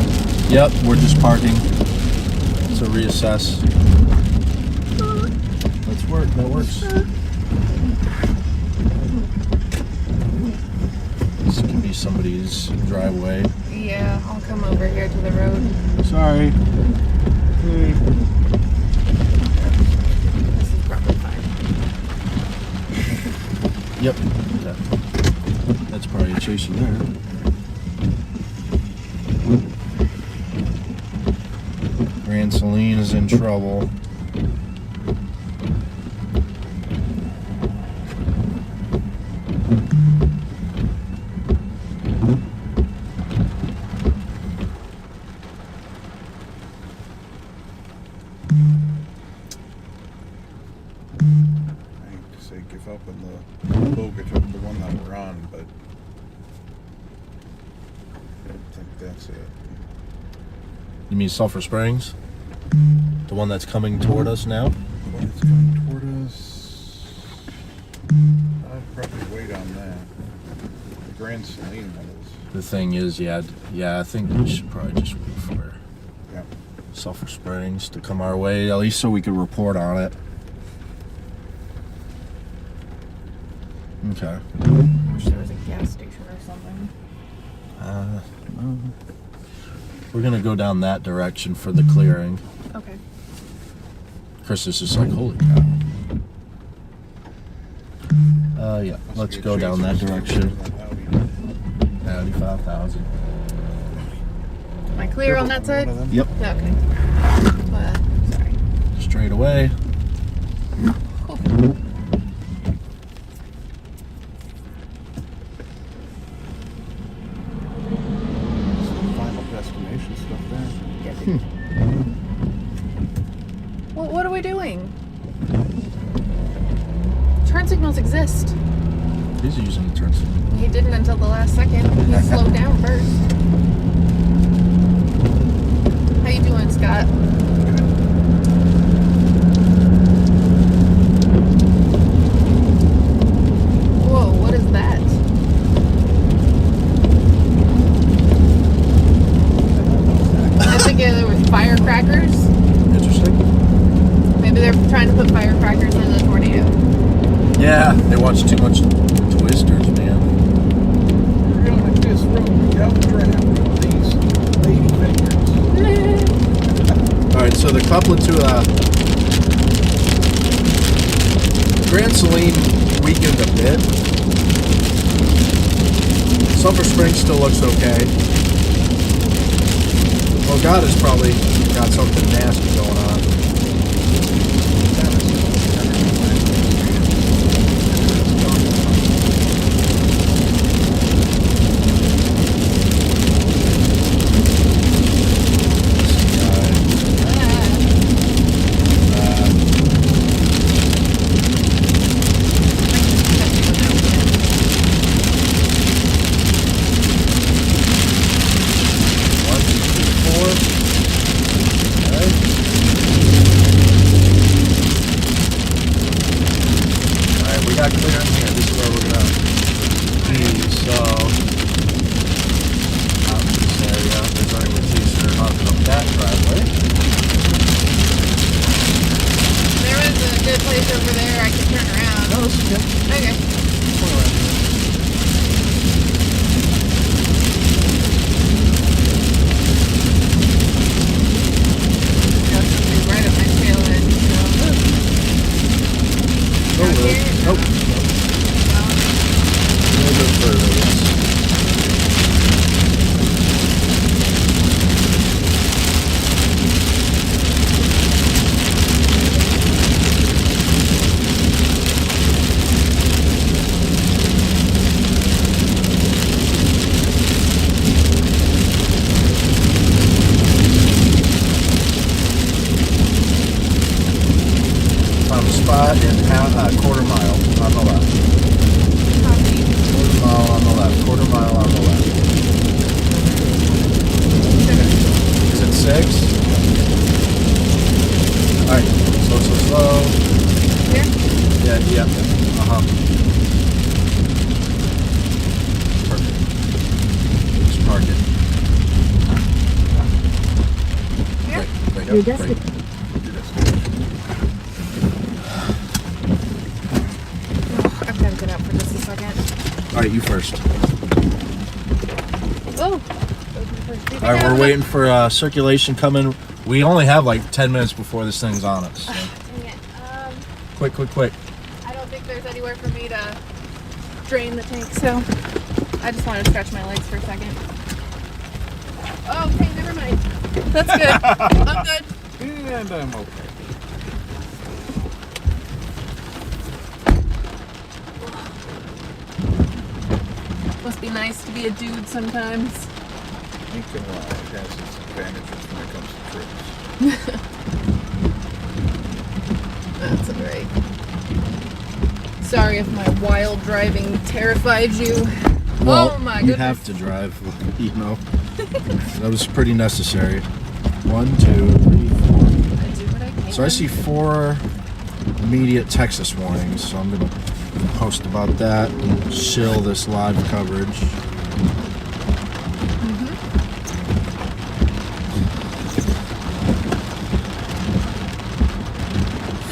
Yep, we're just parking. So reassess. Let's work. That works. This can be somebody's driveway. Yeah, I'll come over here to the road. Sorry. This is probably fine. Yep. That's probably a chaser there. Grand Saline is in trouble. I hate to say give up on the Bogut of the one that we're on, but I don't think that's it. You mean Sulphur Springs? The one that's coming toward us now? When it's coming toward us, I'd probably wait on that. The Grand Saline one is, The thing is, yeah, I think we should probably just wait for yeah. Sulphur Springs to come our way, at least so we could report on it. Okay. Wish there was a gas station or something. We're gonna go down that direction for the clearing. Okay. Chris is just like, holy cow. Yeah, let's go down that direction. Audi 5000. Am I clear on that side? Yep. Okay. Sorry. Straight away. Final destination stuff there. What are we doing? Turn signals exist. He's using the turn signal. He didn't until the last second. He slowed down first. How you doing, Scott? Whoa, what is that? I think there was firecrackers. Interesting. Maybe they're trying to put firecrackers in the tornado. Yeah, they watch too much Twisters, man. We're gonna this road updraft with these lady fingers. Alright, so the couplet to Grand Saline weakened a bit. Sulphur Springs still looks okay. Well, God has probably got something nasty going on. Spot in quarter mile on the left. Quarter mile on the left. Quarter mile on the left. Is it 6? Alright, slow. Here? Yeah. Perfect. Just park it. Here? Right Your up. destination. I've got to get out for just a second. Alright, you first. Oh. Alright, we're waiting for circulation coming. We only have like 10 minutes before this thing's on us. So. Dang it. Quick. I don't think there's anywhere for me to drain the tank, so I just want to stretch my legs for a second. Oh, okay, never mind. That's good. I'm good. And I'm okay. Must be nice to be a dude sometimes. You can lie. It has its advantages when it comes to trips. That's alright. Sorry if my wild driving terrified you. Well, oh my you goodness. have to drive, you know. That was pretty necessary. 1, 2, 3, 4. I do what I can. So I see 4 immediate Texas warnings, so I'm going to post about that and shill this live coverage.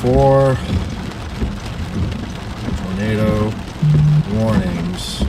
Four tornado warnings.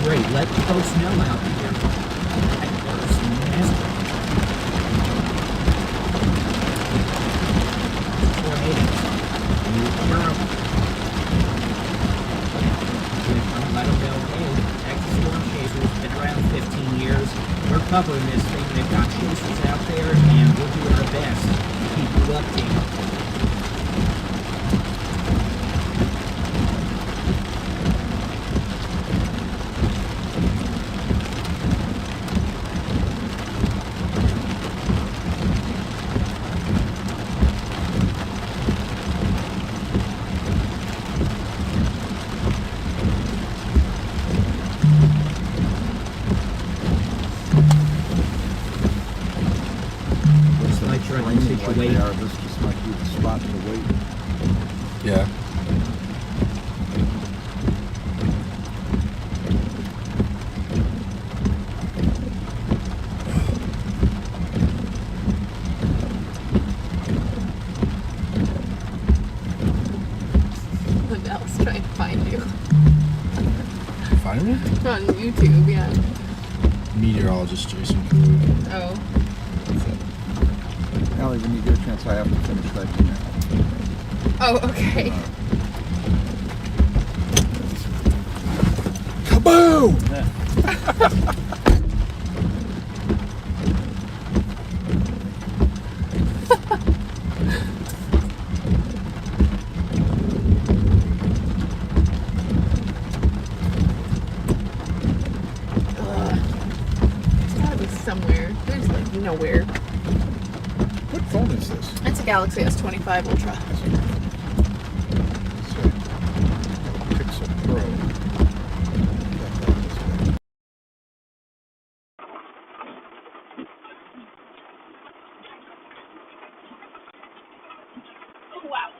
great. Let folks know out here. Tornadoes. You hear them. I don't know. Hey, Texas Storm Chasers been around 15 years. We're covering this thing. They've got chasers out there, and we're doing our best to keep you updated. Like they are, this just might be the spot to wait. Yeah. Liddell's trying to find you. Find me? On YouTube, yeah. Meteorologist Jason Krug. Oh. Allie, when you get a chance, I have to finish that email. Oh, okay. Kaboom! It's gotta be somewhere. There's like nowhere. What phone is this? It's a Galaxy S25 Ultra. Pixel Pro. Wow.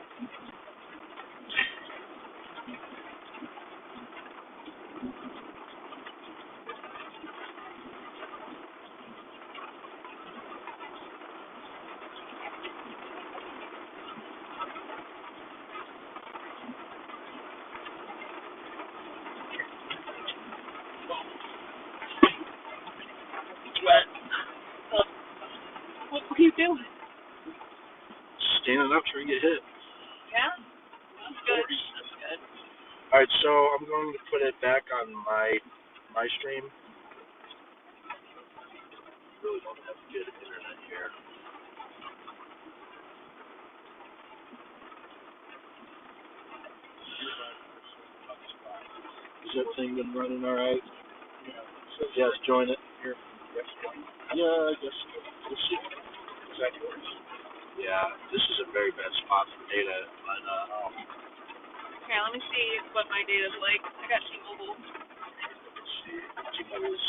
What are you doing? Standing up trying to get hit. Yeah? That's good. That's good. Alright, so I'm going to put it back on my stream. Really don't have good internet here. Has that thing been running alright? Yeah. So yes, join it. Here. Yes, join. Yeah, I guess so. We'll see. Is that yours? Yeah, this is a very bad spot for data, but Okay, let me see what my data's like. I got T-Mobile. let's see. T-Mobile's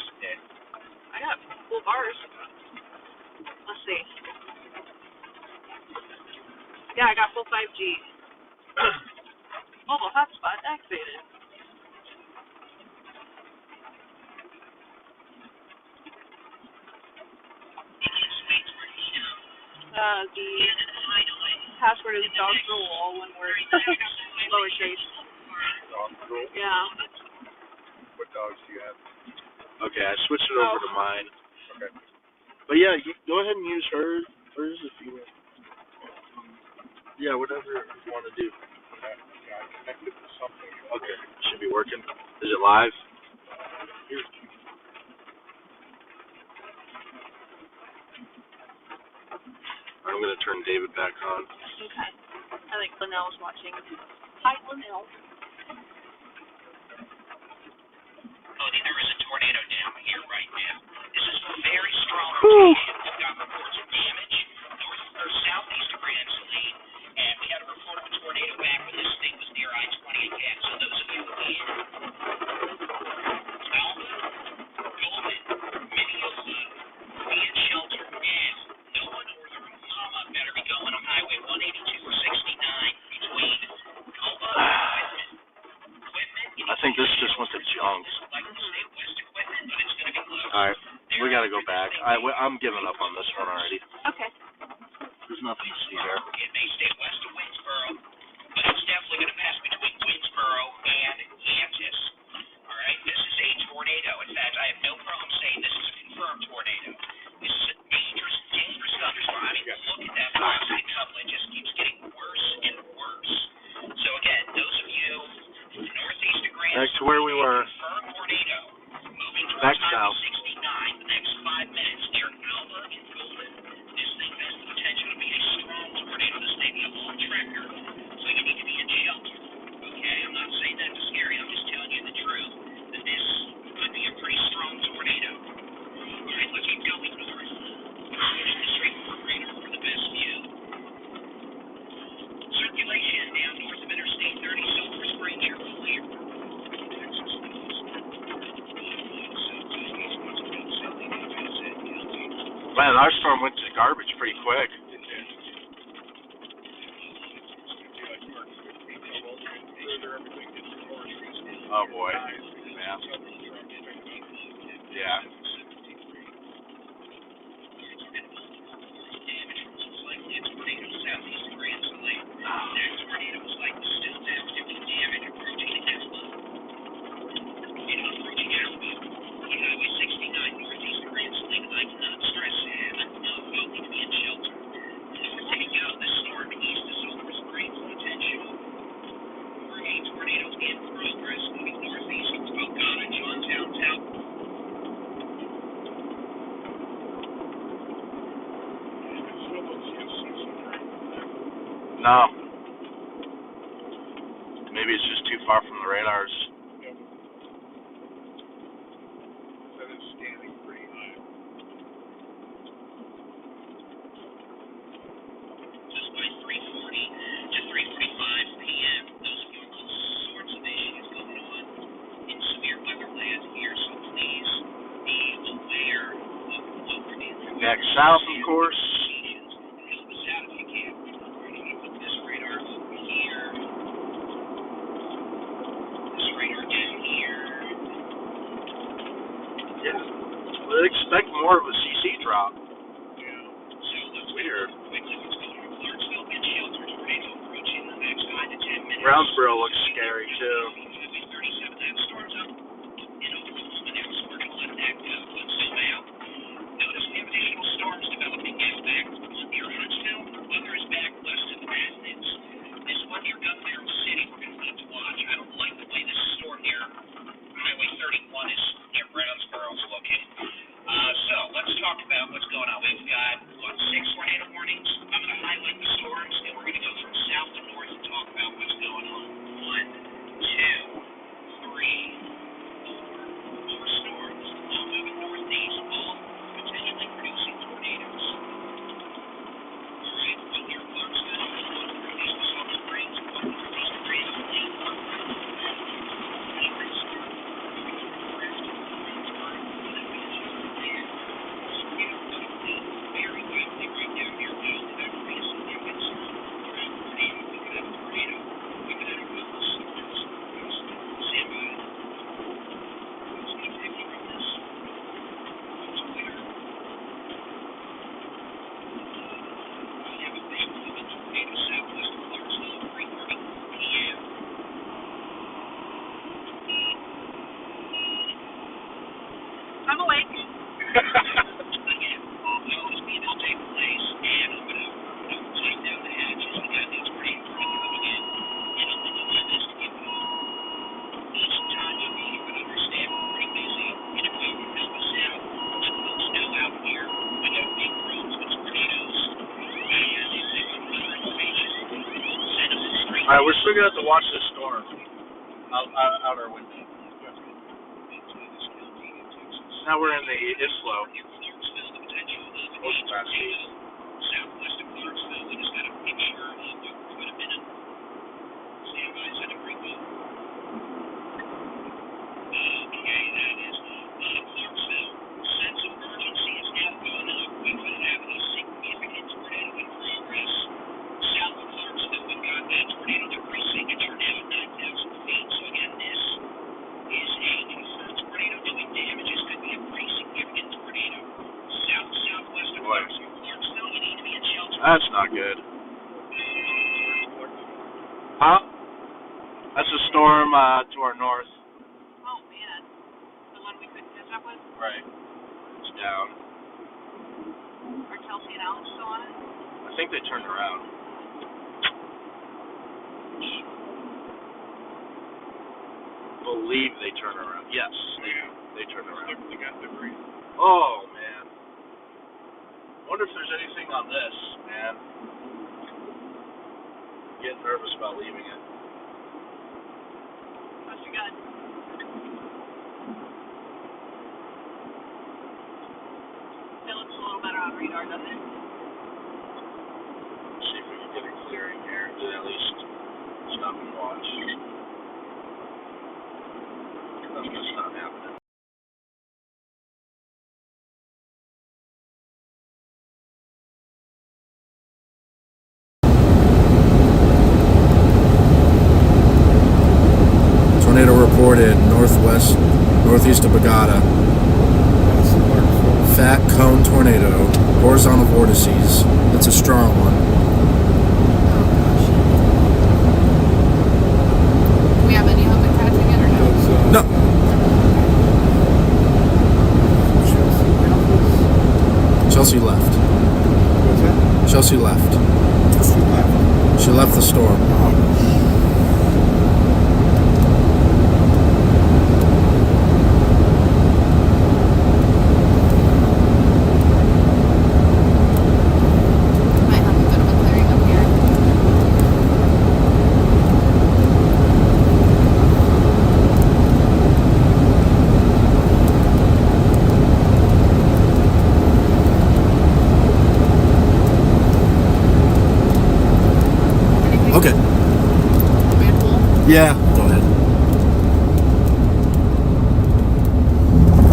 I got full bars. Let's see. Yeah, I got full 5G. Mobile hotspot activated. The password is dog for wall, one word. Lowercase. dog rule. Yeah. What dogs do you have? Okay, I switched it over to mine. Okay. But yeah, you go ahead and use hers if you want. Yeah, whatever you want to do. I connected to something. Okay, should be working. Is it live? Here. I'm going to turn David back on. Okay. I think Linnell's watching. Hi, Linnell. There is a tornado down here right now. This is a very strong rotation. We've got reports of damage north or southeast of Grand Saline, and we had a report of a tornado back when this thing was near I-20 again. So those of you in Alma, Golden, Minneola, be in shelter, and no one or their mama better be going on Highway 182 or 69 between Alma and Quitman. I think this just went to junk. Alright, we got to go back. I'm giving up on this one already. Okay. There's nothing to see there. It may stay west of Winsboro, but it's definitely going to pass between Winsboro and Kansas. All right, this is a tornado tornado. In fact, I have no problem saying this is a confirmed tornado. This is a dangerous, dangerous thunderstorm. I mean, look at that velocity tunnel. It just keeps getting worse and worse. So again, those of you northeast of Grand, Back to where we were. confirmed tornado moving Back towards south. Highway 69 the next 5 minutes near Alva and Golden. This thing has the potential to be a strong tornado. This may be a long tractor, so you need to be in shelter. Okay, I'm not saying that to scare you. I'm just telling you the truth. That this could be a pretty strong tornado. All right, let's keep going north. Pushing the straight radar for the best view. Circulation down north of Interstate 30, Silver Springs, you're clear. Man, our storm went to garbage pretty quick. Oh boy. Yeah. No. Maybe it's just too far from the radars. Just by 3:40 to 3:45 p.m. Those are all sorts of issues going on in severe weatherland here, so please be aware of what we're dealing with. Back south, of course. Help us out if you can. We're going to put this radar over here. This radar down here. Yeah. We'd expect more of a CC drop. So let's Weird. quickly what's going on. Clarksville, get shelter. Tornado approaching the next 5 to 10 minutes. Brownsboro looks scary too. Highway 37, that storm's up in Oklahoma now, so we're going to let that go. Let's zoom out. Notice we have additional storms developing now back. One near Huntsville, other is back west of Athens. This one near Gun Barrel City, we're going to need to watch. I don't like the way this storm near Highway 31 is near Brownsboro is looking. So let's talk about what's going on. We've got, 6 tornado warnings. I'm going to highlight the storms, and we're going to go from south to north and talk about what's going on. 1, 2, 3, 4 storms, all moving northeast, all potentially producing tornadoes. All right, one near Clarksville, one northeast of Silver Springs, one northeast of Grand Lake. Very likely right down here, Will, that would be a significant storm. We could have a tornado. We could have a couple of storms. Stand by. Let's see if you run this. It's clear. We have a big moving tornado southwest of Clarksville at 3:30 p.m. I'm awake. Again, always be this take place, and I'm going to wind down the hatches. We got new tornado warning coming in, and I'm going to allow this to get going. Each time you leave, but understand we're pretty busy, and if you can help us out, let folks know out here. We got big rooms with tornadoes, and if they want further information, send us a straight. Alright, we're still gonna have to watch this storm out our window. Now we're in the inflow. Clarksville, the potential of a tornado southwest of Clarksville. We just got a picture of what could have been a standby. Is that a remote? Okay, that is Clarksville. Sense of urgency is now going up. We could have a significant tornado in progress. South of Clarksville, we've got a tornado debris signature now at 9,000 feet. So again, this is a confirmed tornado doing damages. Could be a pretty significant tornado. Southwest of Clarksville, you need to be in shelter. That's not good. Huh? That's a storm to our north. Oh man, the one we catching up with? Right. It's down. Are Chelsea and Alex still on it? I think they turned around. Believe they turned around. Yes, they turned around. They got debris. Oh man. Wonder if there's anything on this, man. Getting nervous about leaving it. What you got? It looks a little better on radar, doesn't it? See if we can get a clearing here. To at least stop and watch. That's not happening. Tornado reported northeast of Bagada. Fat cone tornado, horizontal vortices. That's a strong one. Do we have any hope of catching it or no? No. Chelsea left. What's that? Chelsea left. Chelsea left. She left the storm. Might have a bit of a clearing up here. Anything? Okay. Want me to pull? Yeah. Go ahead.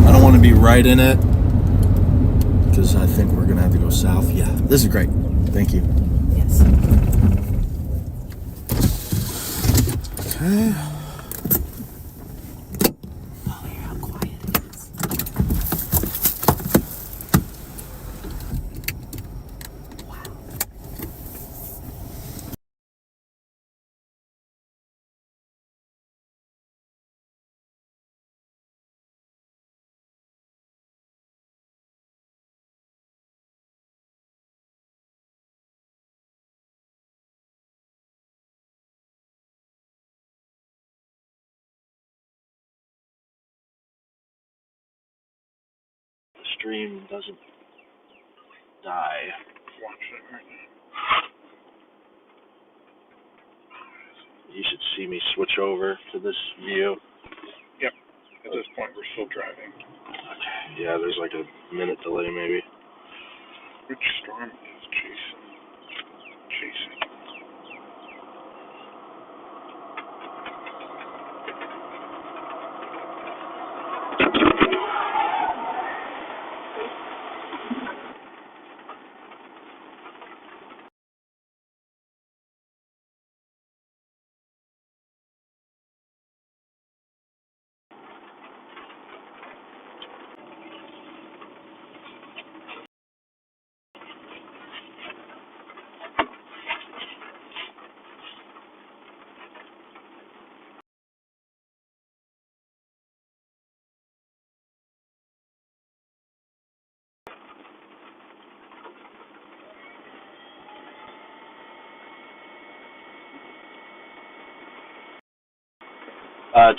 I don't want to be right in it because I think we're gonna have to go south. Yeah, this is great. Thank you. Yes. Okay. Oh, hear how quiet it is. The stream doesn't die. Watch it right now. You should see me switch over to this view. Yep. At this point, we're still driving. Yeah, there's like a minute delay maybe. Which storm is chasing?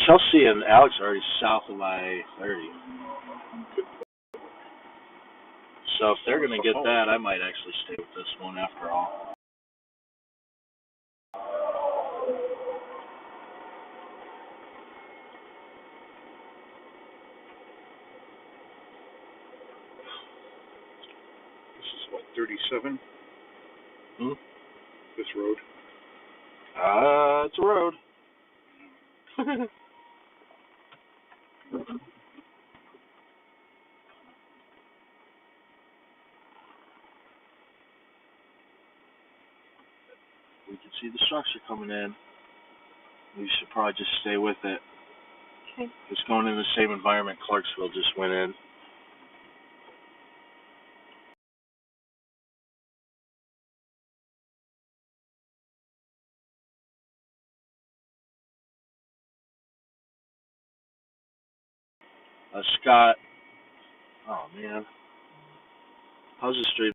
Chelsea and Alex are already south of I-30. So if they're going to get that, I might actually stay with this one after all. This is what, 37? Hmm? This road? It's a road. We can see the structure coming in. We should probably just stay with it. Okay. It's going in the same environment Clarksville just went in. Scott Oh man, how's the street?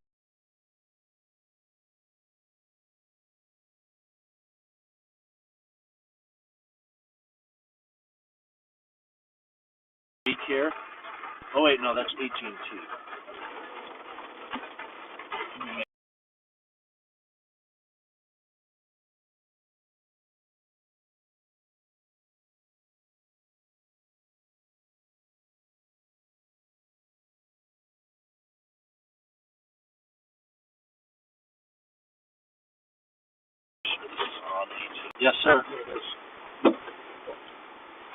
Here? Oh wait, no, that's AT&T. Yes, sir.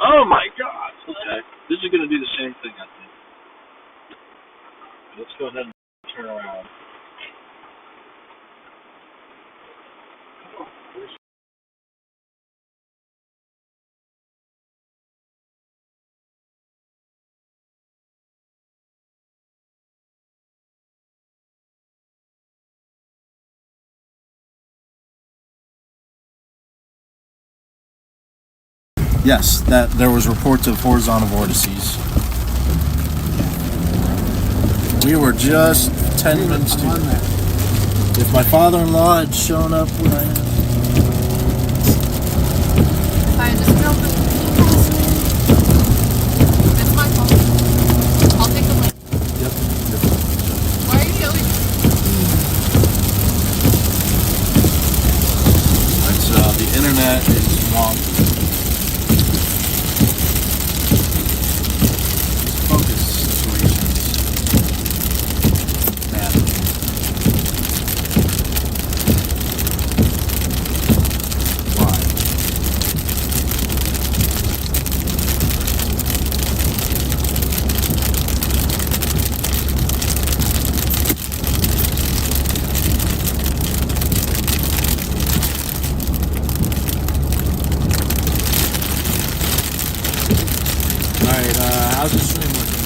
Oh my God. Okay, this is gonna do the same thing, I think. Let's go ahead and turn around. Yes, that there was reports of horizontal vortices. We were just 10 minutes too. If my father-in-law had shown up when I had. I just filled the It's my fault. I'll take the link. Yep. Why are you yelling? It's, the internet is wonky. Focus situations. Bad. Why? Alright, how's the stream working?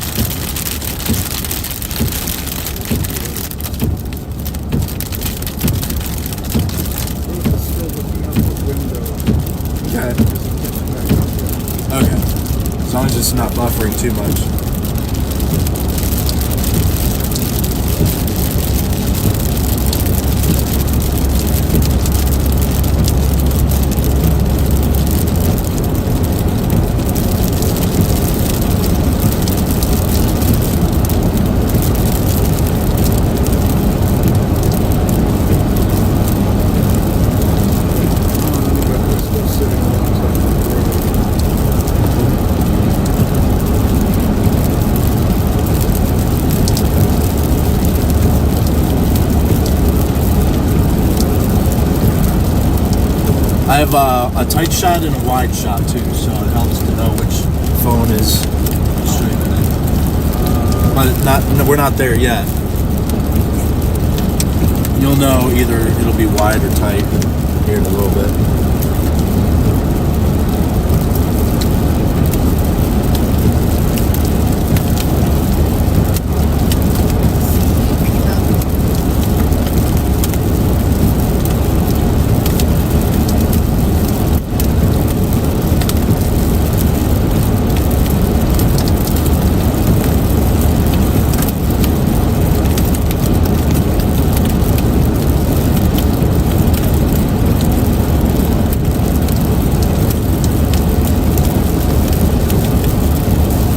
Okay. Okay. As long as it's not buffering too much. I have a tight shot and a wide shot too, so it helps to know which phone is streaming it. But we're not there yet. You'll know either it'll be wide or tight here in a little bit.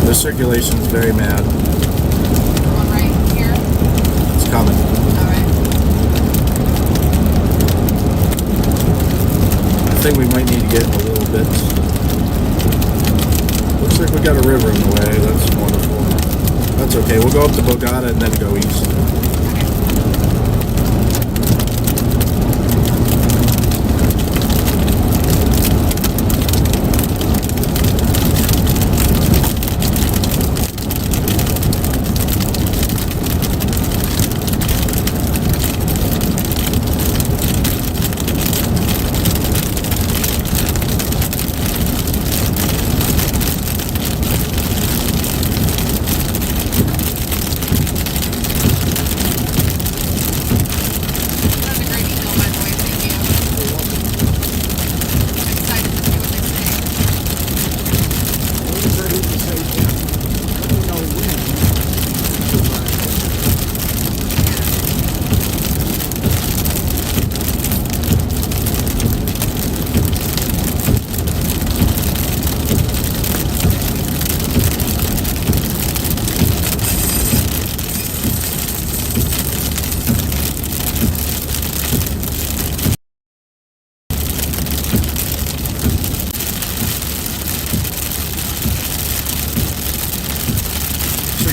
The circulation's very mad. One right here. It's coming. Alright. I think we might need to get a little bit. Looks like we got a river in the way. That's wonderful. That's okay. We'll go up to Bogota and then go east.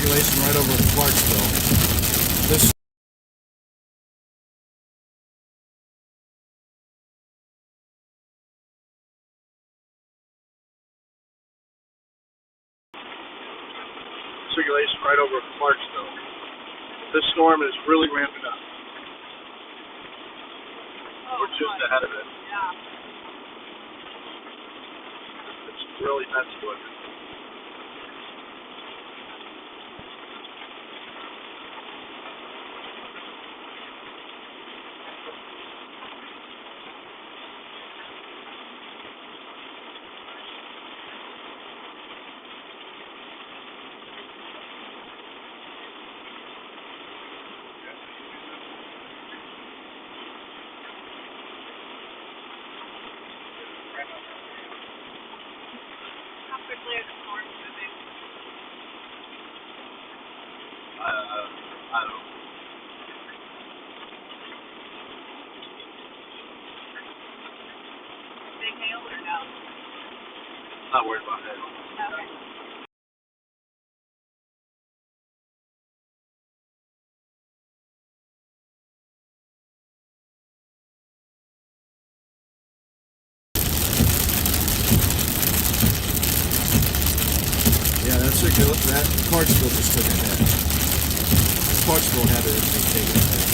circulation right over Clarksville. This circulation right over Clarksville. This storm is really ramping up. We're just ahead of it. Yeah. It's really messy looking. How quickly are the storms moving? I don't know. Big hail or no? Not worried about that. Okay. Yeah, that Clarksville just took a hit. Clarksville had it taken a hit.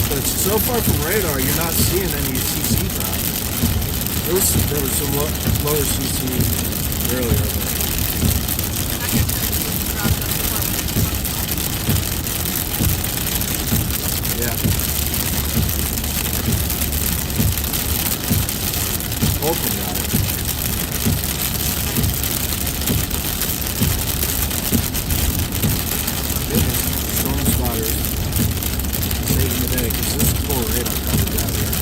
But so far from radar, you're not seeing any CC drop. There was some lower CC earlier. Yeah. Holcomb got it. Storm spotters saving the day because this is full radar coverage out here.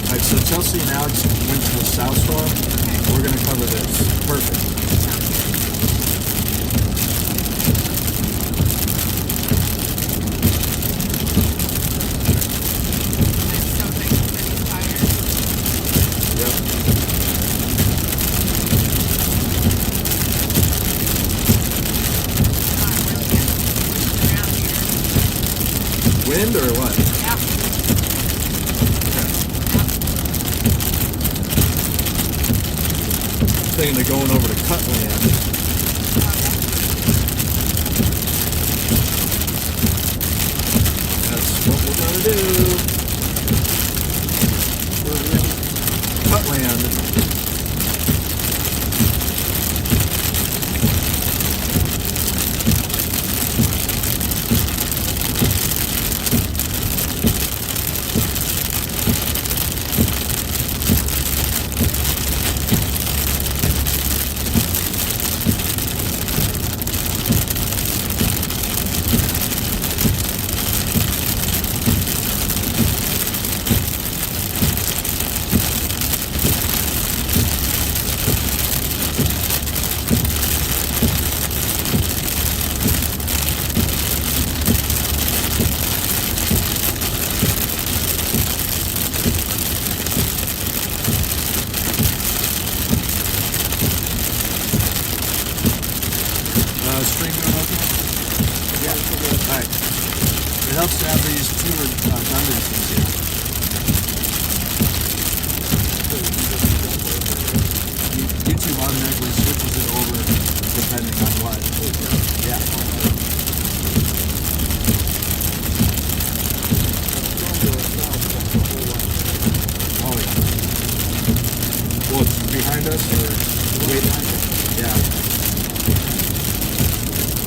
Alright, so Chelsea and Alex went to the south storm. We're going to cover this. Perfect. Wind or what? Yeah. Thinking of going over to Cutland. That's what we're gonna do. Cutland. Stream doing okay? Yeah. Alright. It helps to have these two redundancies here. YouTube automatically switches it over depending on what. Yeah. Oh yeah. Well, behind us or way behind us? Yeah.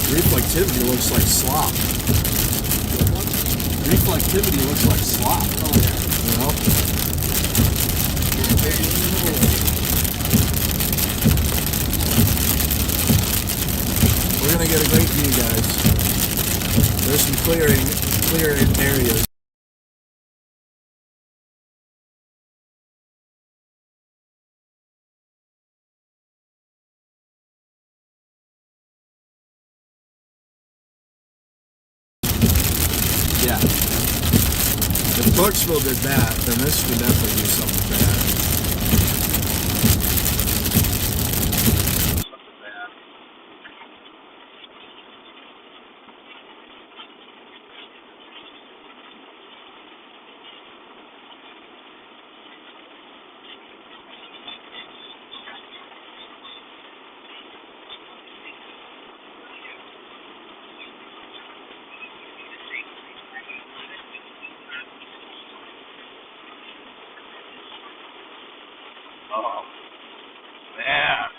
Reflectivity looks like slop. Reflectivity looks like slop. Oh yeah. You know? We're gonna get a great view, guys. There's some clearing clear areas. Yeah. If Clarksville did that, then this would definitely be something bad. Oh, man.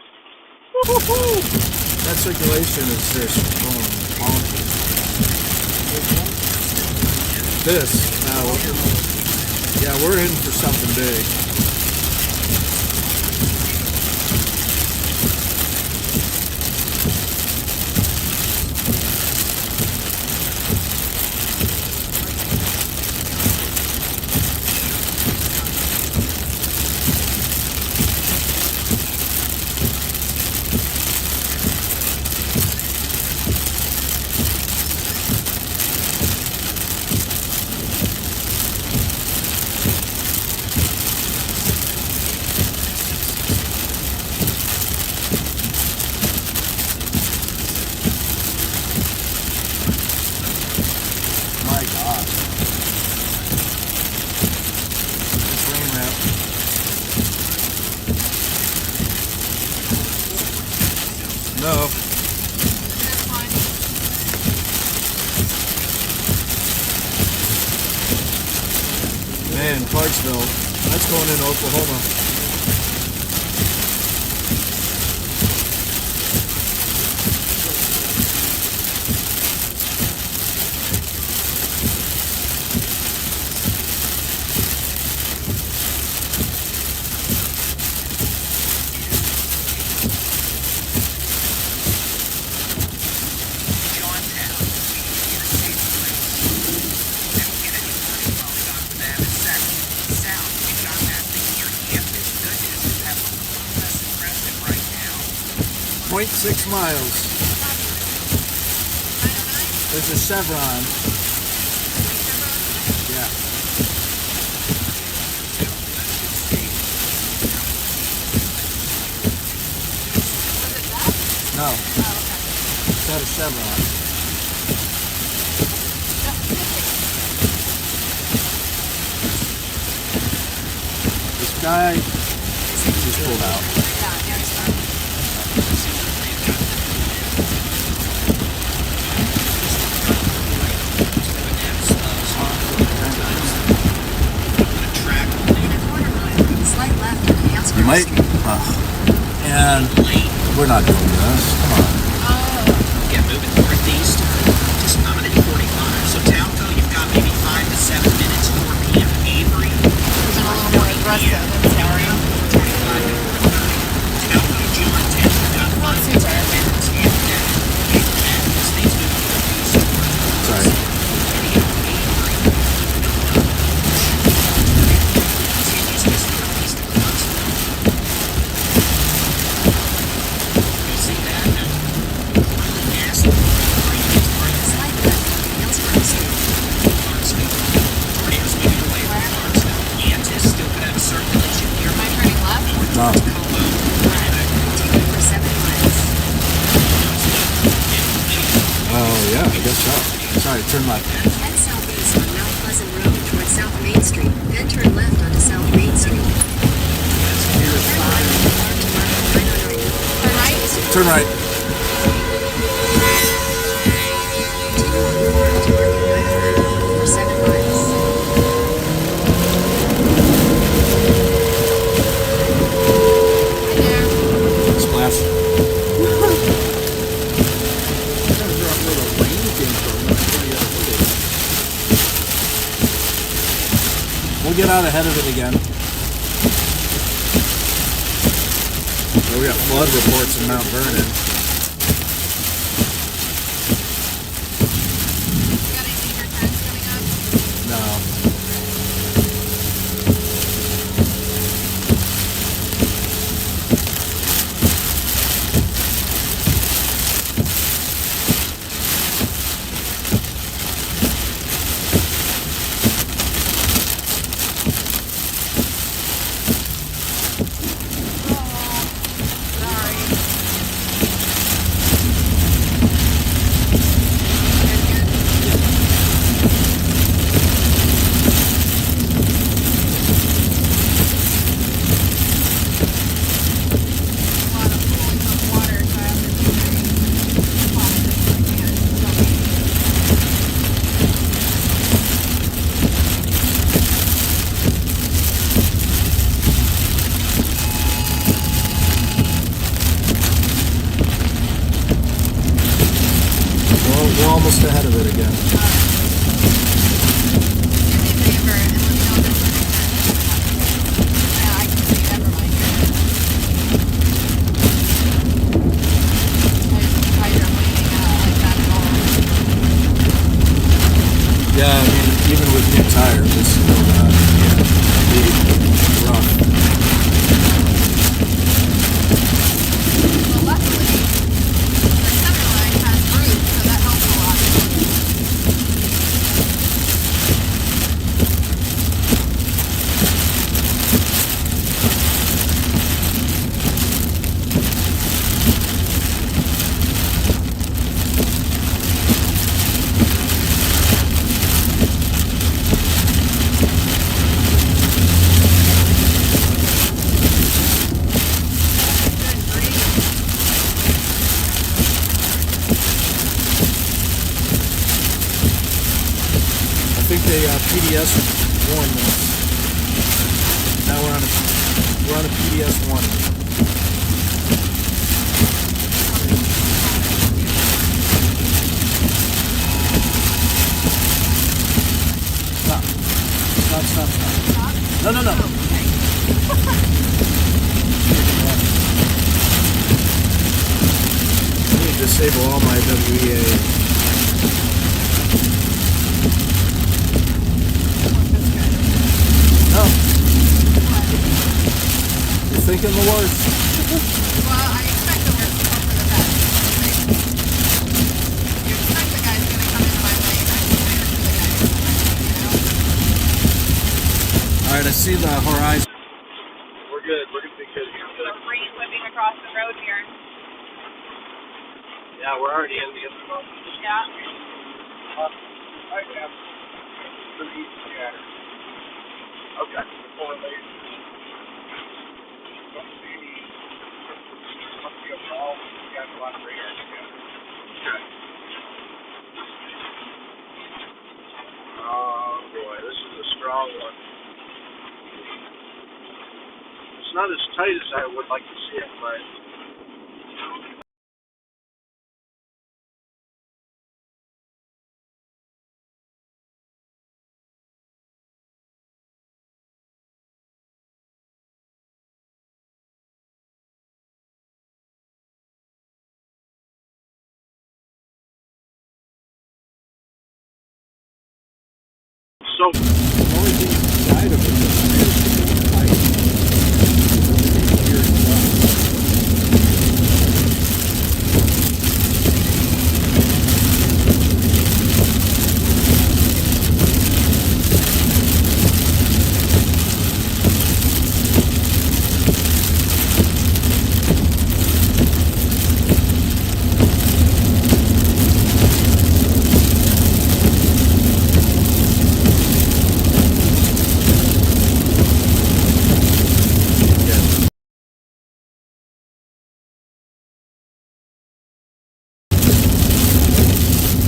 That circulation is just bonkers. This, yeah, we're in for something big. My God. This rain map. No. That's fine. Man, Clarksville. That's going into Oklahoma. Point 6 miles. There's a chevron. Yeah. No. It's got a chevron. This guy just pulled out. Slight left on the outskirts. You might. And we're not doing this. Come on. Get moving northeast. Just nominate 45. So Talco, you've got maybe 5 to 7 minutes. 4 p.m. Avery. There's a little more aggressive. I'm sorry. 25 to 4:30. Talco, John 10. You've got 5 to 10 minutes. And then stays moving northeast. Sorry. No. Oh, yeah, I guess so. Sorry, turn left. Head southeast on Mount Pleasant Road towards South Main Street, then turn left onto South Main Street. Turn right. Turn right. For 7 miles. Hi there. Splash. We'll get out ahead of it again. We got flood reports in Mount Vernon. You got any major trends coming Yeah, I mean, even with new tires, it's still be rough. Well, luckily, the center line has roof, so that helps a lot. I think they PDS one once. Now we're on a PDS one. Stop. No. I need to disable all my WEA. No. You're thinking the worst. Well, I expect the worst, hope for the best. You expect the guy's gonna come into my lane. I'm prepared for the guy to come into my lane, Alright, I see the horizon. We're good. We're gonna be good here. The breeze whipping across the road here. Yeah, we're already in the info. Yeah. I have pretty easy scatter. Okay. Before they don't see any, must be a ball. We got a lot of radar scatter. Okay. Oh boy, this is a strong one. It's not as tight as I would like to see it, but so The only thing inside of it that's really tight. Everything here is done. Yeah.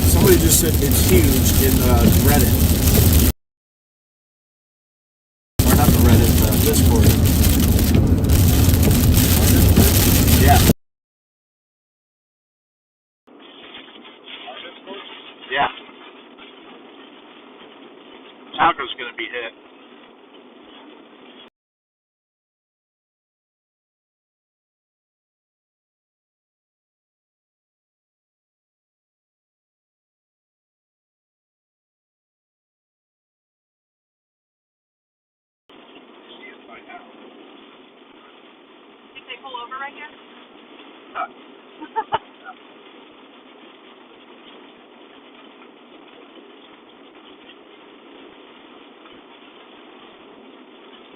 Somebody just said it's huge in Reddit. Or not the Reddit, Discord. Yeah. yeah. Taco's gonna be hit. Think they pull over right here?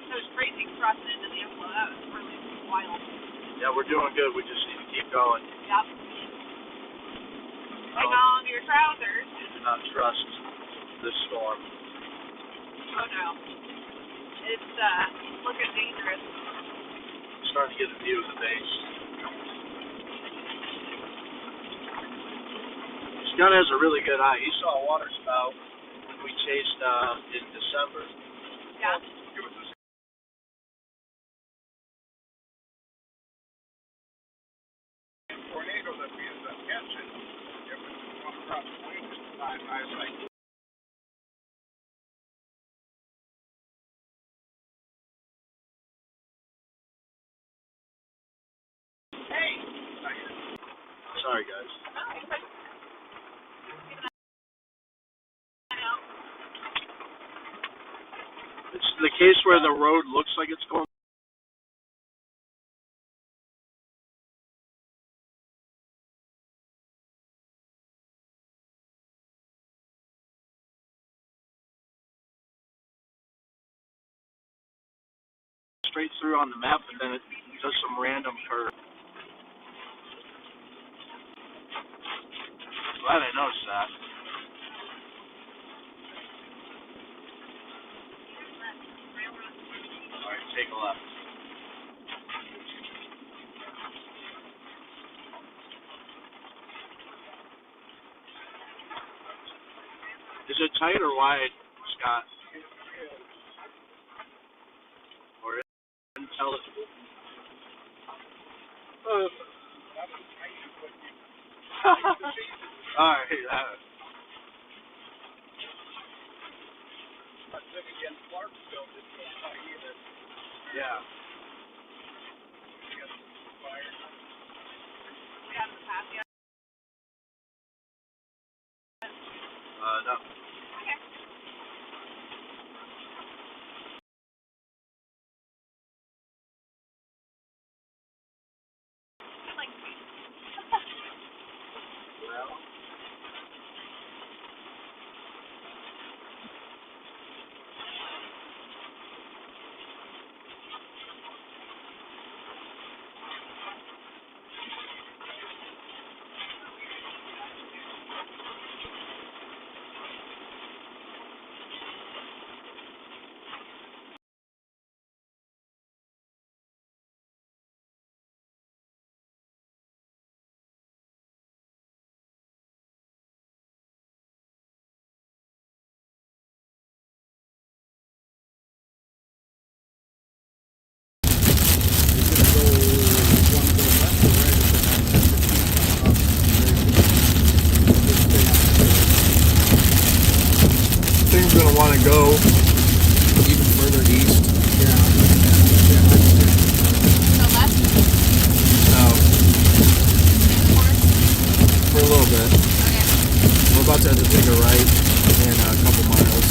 It was crazy crossing into the inflow. That was really wild. Yeah, we're doing good. We just need to keep going. Yep. Hang on to your trousers. Not trust this storm. Oh no. It's looking dangerous. Starting to get a view of the base. Scott has a really good eye. He saw a water spout when we chased in December. Yeah. Tornado that we ended up catching, it was going across the wing at the time. I was like, hey! Sorry, guys. I know. It's the case where the road looks like it's going straight through on the map, but then it does some random curve. Glad I noticed that. Alright, take a left. Is it tight or wide, Scott? Or intelligible? Alright, yeah. No. Thing's gonna want to go even further east. So left? No, And forward? for a little bit. Okay. We're about to have to take a right in a couple miles.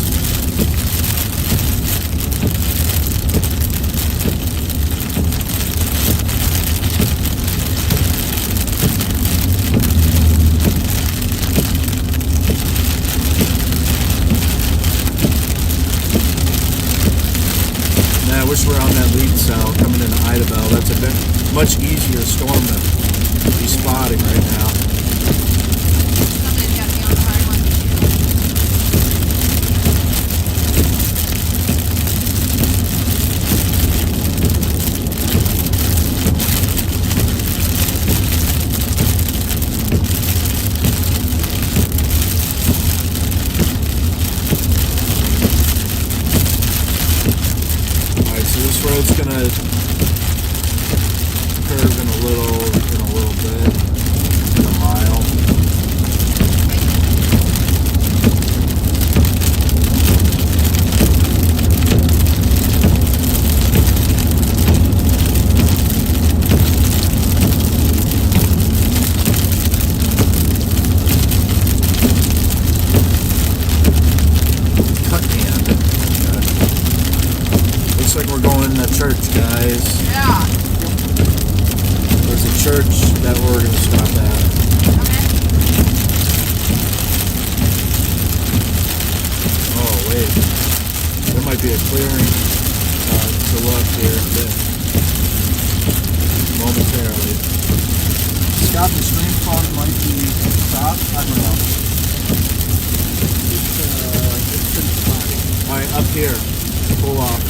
Man, I wish we were on that lead cell coming into Idabel. That's a bit much easier storm to be spotting right now. Somebody's got me on the hard one. Alright, so this road's gonna curve in a little bit, in a mile. Cut hand. Okay. Looks like we're going to church, guys. Yeah. There's a church that we're going to stop at. Okay. Oh, wait. There might be a clearing to look here momentarily. Scott, the stream fog might be stopped. I don't know. It's been spotty. Alright, up here. Pull off.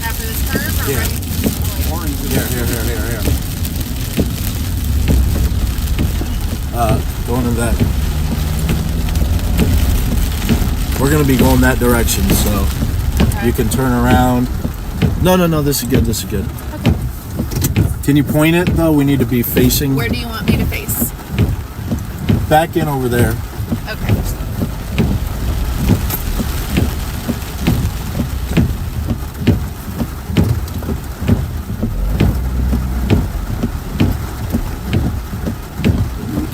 After this curve or Yeah. right? Orange is Here. Going to that. We're going to be going that direction, so Okay. you can turn around. No, this is good. Okay. Can you point it, though? We need to be facing Where do you want me to face? back in over there. Okay.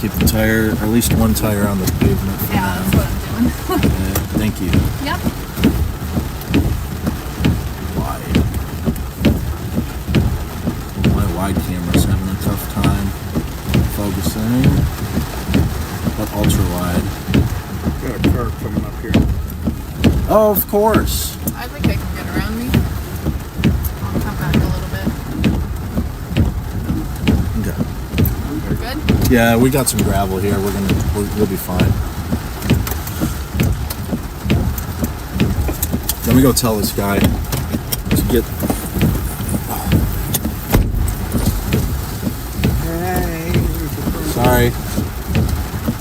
Keep the tire, at least one tire on the pavement for Yeah, now. that's what I'm doing. Okay, thank you. Yep. Wide. My wide camera's having a tough time focusing. But ultra wide. Got a car coming up here. Oh, of course. I think I can get around me. I'll come back a little bit. Okay. We're good? Yeah, we got some gravel here. We'll be fine. Let me go tell this guy to get. Hey. Sorry.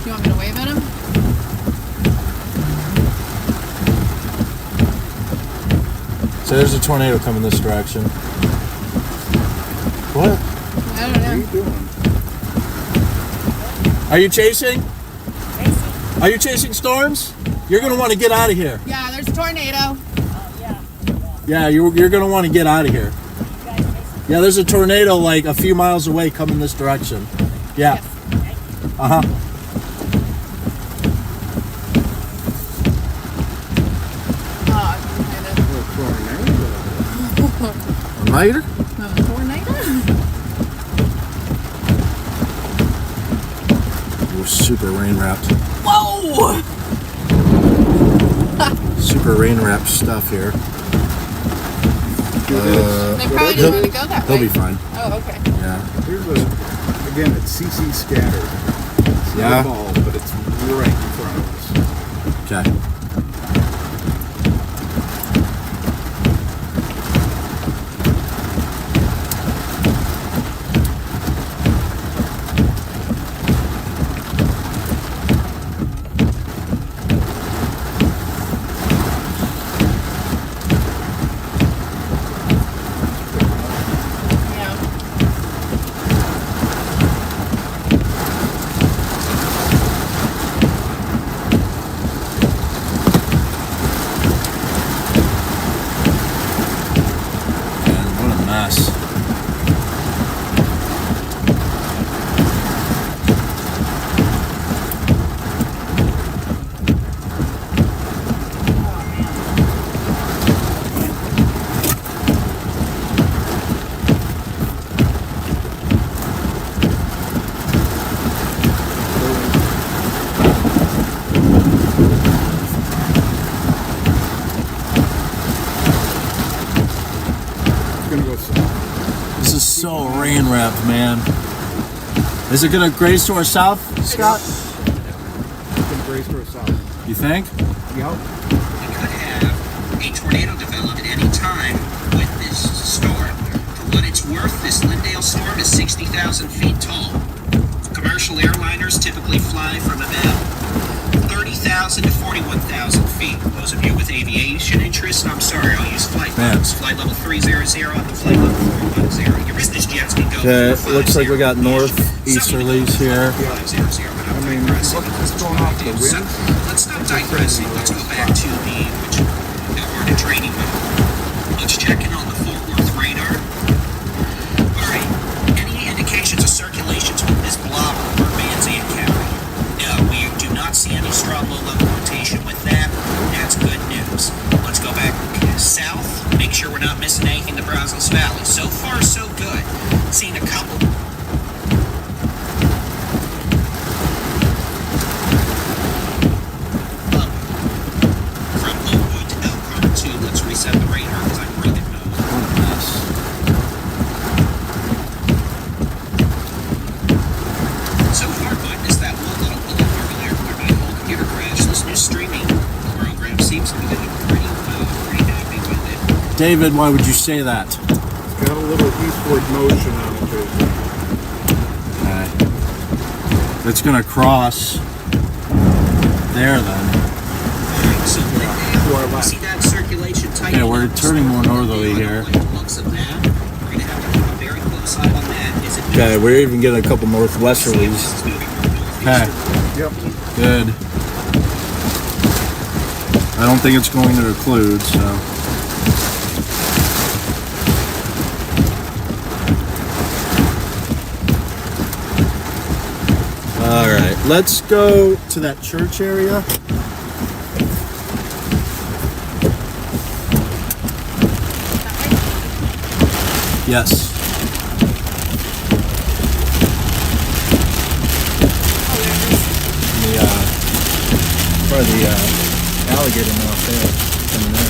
You want me to wave at him? So there's a tornado coming this direction. What? I don't What are you know. doing? Are you chasing? Are you chasing storms? You're gonna want to get out of here. Yeah, there's a tornado. Yeah, you're gonna want to get out of here. Yeah, there's a tornado like a few miles away coming this direction. Yeah. Uh-huh. Oh, A tornado. A lighter? tornado? We're super rain wrapped. Whoa! Super rain wrapped stuff here. They probably didn't want to go that way. He'll be fine. Oh, okay. Yeah. Here's again, it's CC scattered. It's not Yeah. a ball, but it's right in front of us. Okay. Yeah. Man, what a mess. It's gonna go south. This is so rain wrapped, man. Is it gonna graze to our south, Scott? It's gonna graze to our south. You think? Yep. We could have a tornado develop at any time with this storm. For what it's worth, this Lindale storm is 60,000 feet tall. Commercial airliners typically fly from about 30,000 to 41,000 feet. Those of you with aviation interest, I'm sorry, I'll use flight Man. levels. Flight level 300 up to flight level 410. Your business jets can go Okay, from looks like we got 50 northeasterlies here. 500, but I'm I mean, digressing. what's going on with the So, winds? let's stop digressing. Let's go back to the training mode. Let's check in on the Fort Worth radar. All right. Any indications of circulations from this blob over Van Zandt County? No, we do not see any strong low-level rotation with that. That's good news. Let's go back south. Make sure we're not missing anything to Brazos Valley. So far, so good. Seen a couple. From Oakwood to Elkhart 2, let's reset the radar because I'm bringing no. What a mess. So far, good. Missed that one little bullet earlier where my whole computer crashed. This new streaming program seems to be doing pretty happy with it. David, why would you say that? It's got a little eastward motion on it, Jason. Okay. It's gonna cross there then. Alright, so To our left. see that circulation tightening Yeah, we're up? turning more northerly here. By the looks of that, we're gonna have to keep a very close eye on that. Is it Okay, we're even getting a couple northwesterlies. It's moving more Okay, northeastern. Yep. good. I don't think it's going to occlude, so. Alright. Let's go to that church area. Yes. The alligator mouth there coming in.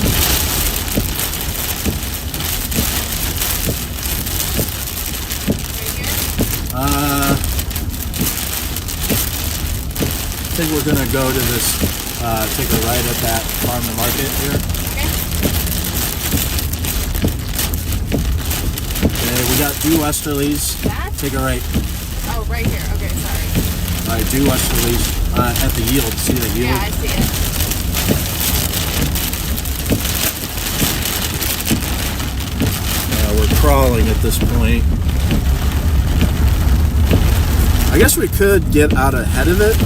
I think we're gonna go to this, take a right at that farm to market here. Okay, we got due westerlies. That? Take a right. Oh, right here. Okay, sorry. Alright, due westerlies. At the yield. See the yield? Yeah, I see it. We're crawling at this point. I guess we could get out ahead of it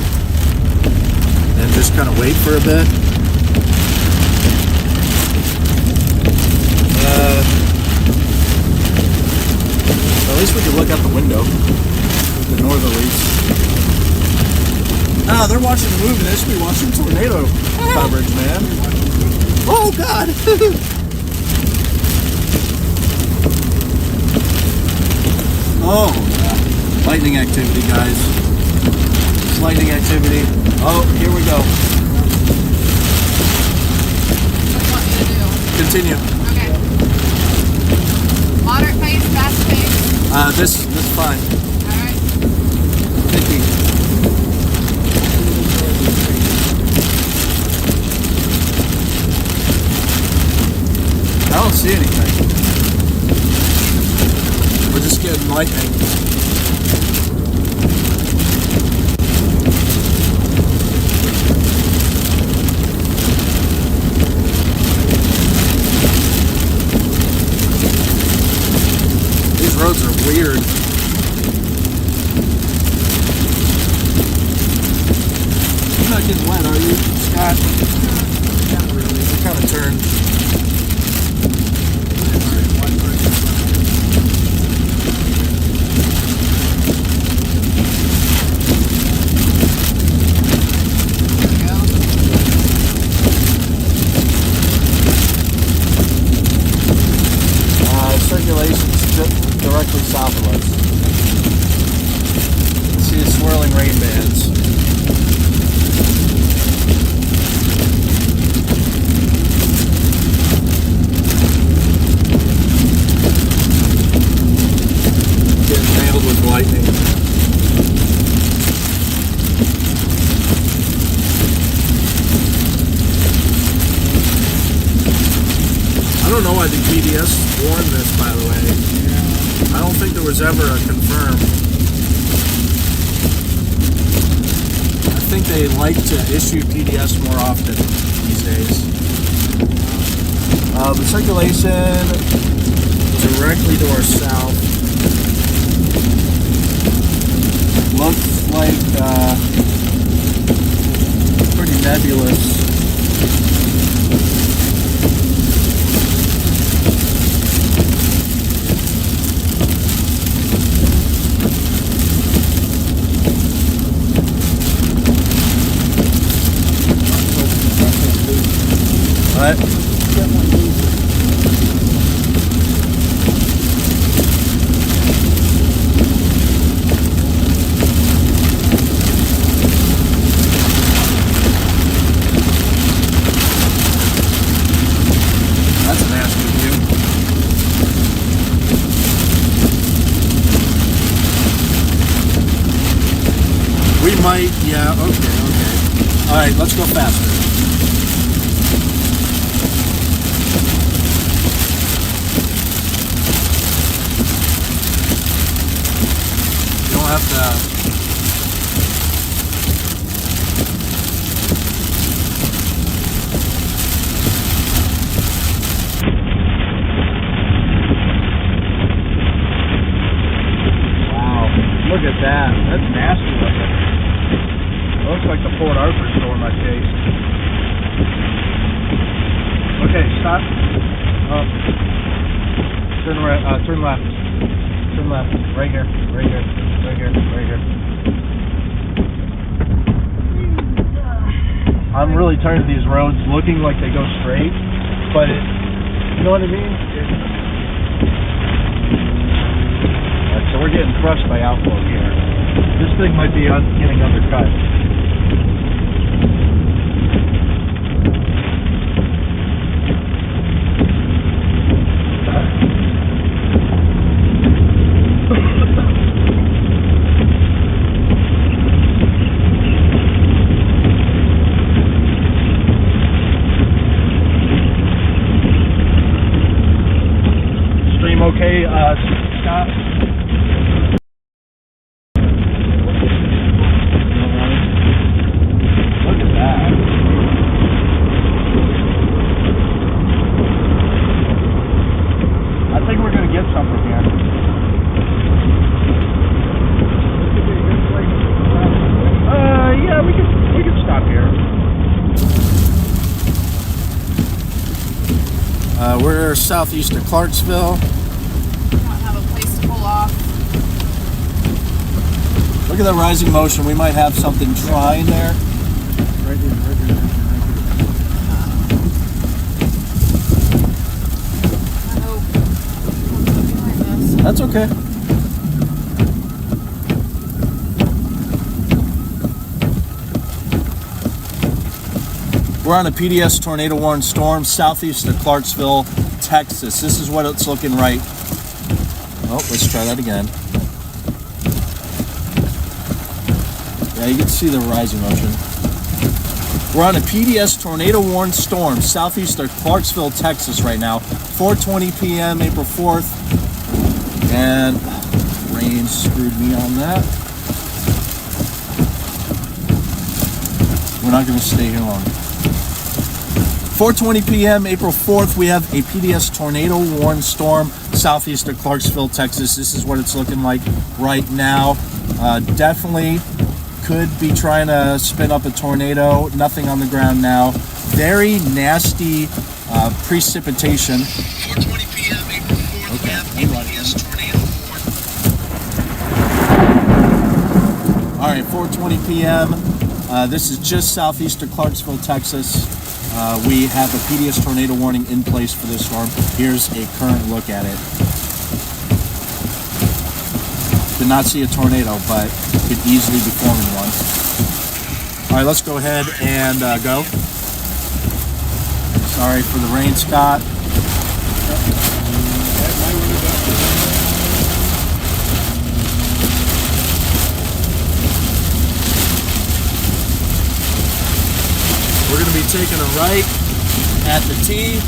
and just kind of wait for a bit. At least we could look out the window. The northerlies. Ah, they're watching the movie. They should be watching tornado coverage, man. Oh, God! Oh, lightning activity, guys. It's lightning activity. Oh, here we go. What do you want me to do? Continue. Okay. Moderate pace, fast pace. This is fine. Alright. 50. I don't see anything. We're just getting lightning. These roads are weird. You're not getting wet, are you, Scott? Not really. We kind of turned. Circulation's directly south of us. See the swirling rain bands. Getting nailed with lightning. I don't know why the PDS warned this, by the way. I don't think there was ever a confirm. I think they like to issue PDS more often these days. The circulation directly to our south looks like pretty nebulous. What? That's a nasty view. We might, yeah, okay. Alright, let's go faster. Have to wow, look at that. That's nasty looking. It looks like the Port Arthur storm I chased. Okay, stop. Turn right, turn left. Turn left. Right here. Right here. Right here. Right here. I'm really tired of these roads looking like they go straight, but you know what I mean? So we're getting crushed by outflow here. This thing might be getting undercut. Stream okay, Scott? Look at that. I think we're gonna get something here. Yeah, we could stop here. We're southeast of Clarksville. Don't have a place to pull off. Look at that rising motion. We might have something trying there. Right here, right here, I hope. Behind this. That's okay. We're on a PDS tornado warning storm southeast of Clarksville, Texas. This is what it's looking right. Oh, let's try that again. Yeah, you can see the rising motion. We're on a PDS tornado warning storm southeast of Clarksville, Texas right now. 4:20 p.m. April 4th. And rain screwed me on that. We're not going to stay here long. 4:20 p.m. April 4th, we have a PDS tornado warning storm southeast of Clarksville, Texas. This is what it's looking like right now. Definitely could be trying to spin up a tornado. Nothing on the ground now. Very nasty precipitation. 4:20 p.m. April 4th, we have a PDS tornado warning. All right, 4:20 p.m. This is just southeast of Clarksville, Texas. We have a PDS tornado warning in place for this storm. Here's a current look at it. Did not see a tornado, but could easily be forming one. All right, let's go ahead and go. Sorry for the rain, Scott. We're going to be taking a right at the T.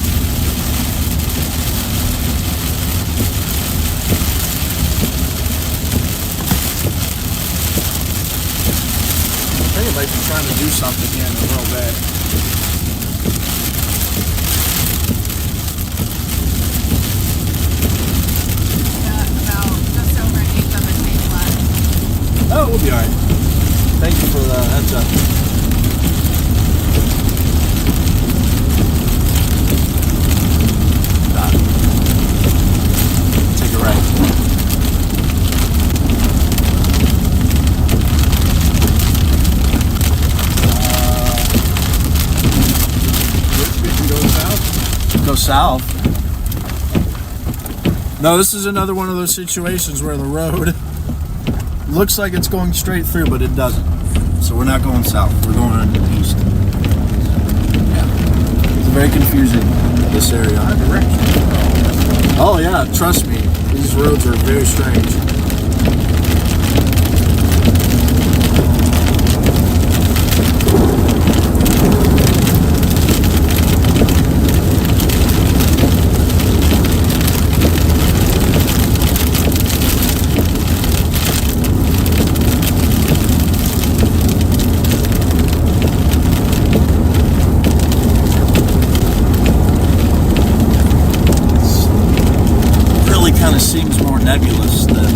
I think it might be trying to do something here in a little bit. Got about just over an eighth of a tank left. Oh, we'll be all right. Thank you for the heads up. Take a right. Go south. No, this is another one of those situations where the road looks like it's going straight through, but it doesn't. So we're not going south. We're going east. Yeah. It's very confusing, this area. Oh yeah, trust me. These roads are very strange. Kind of seems more nebulous than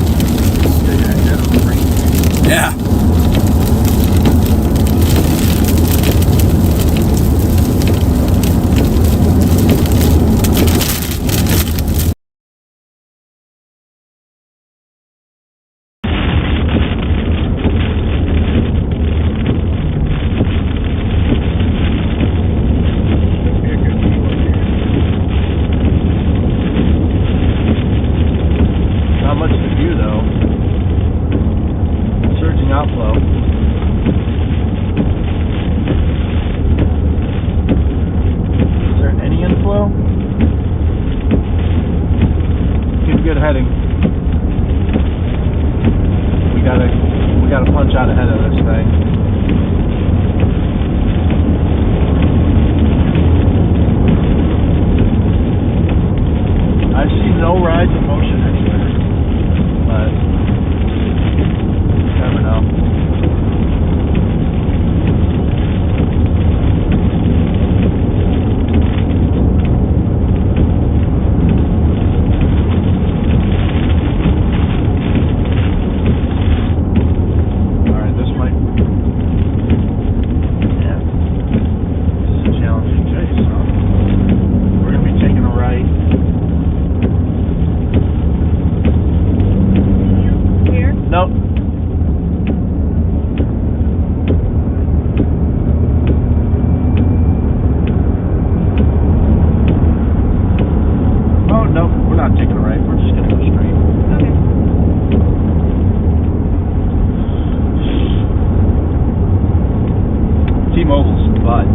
T-Mobile's butt.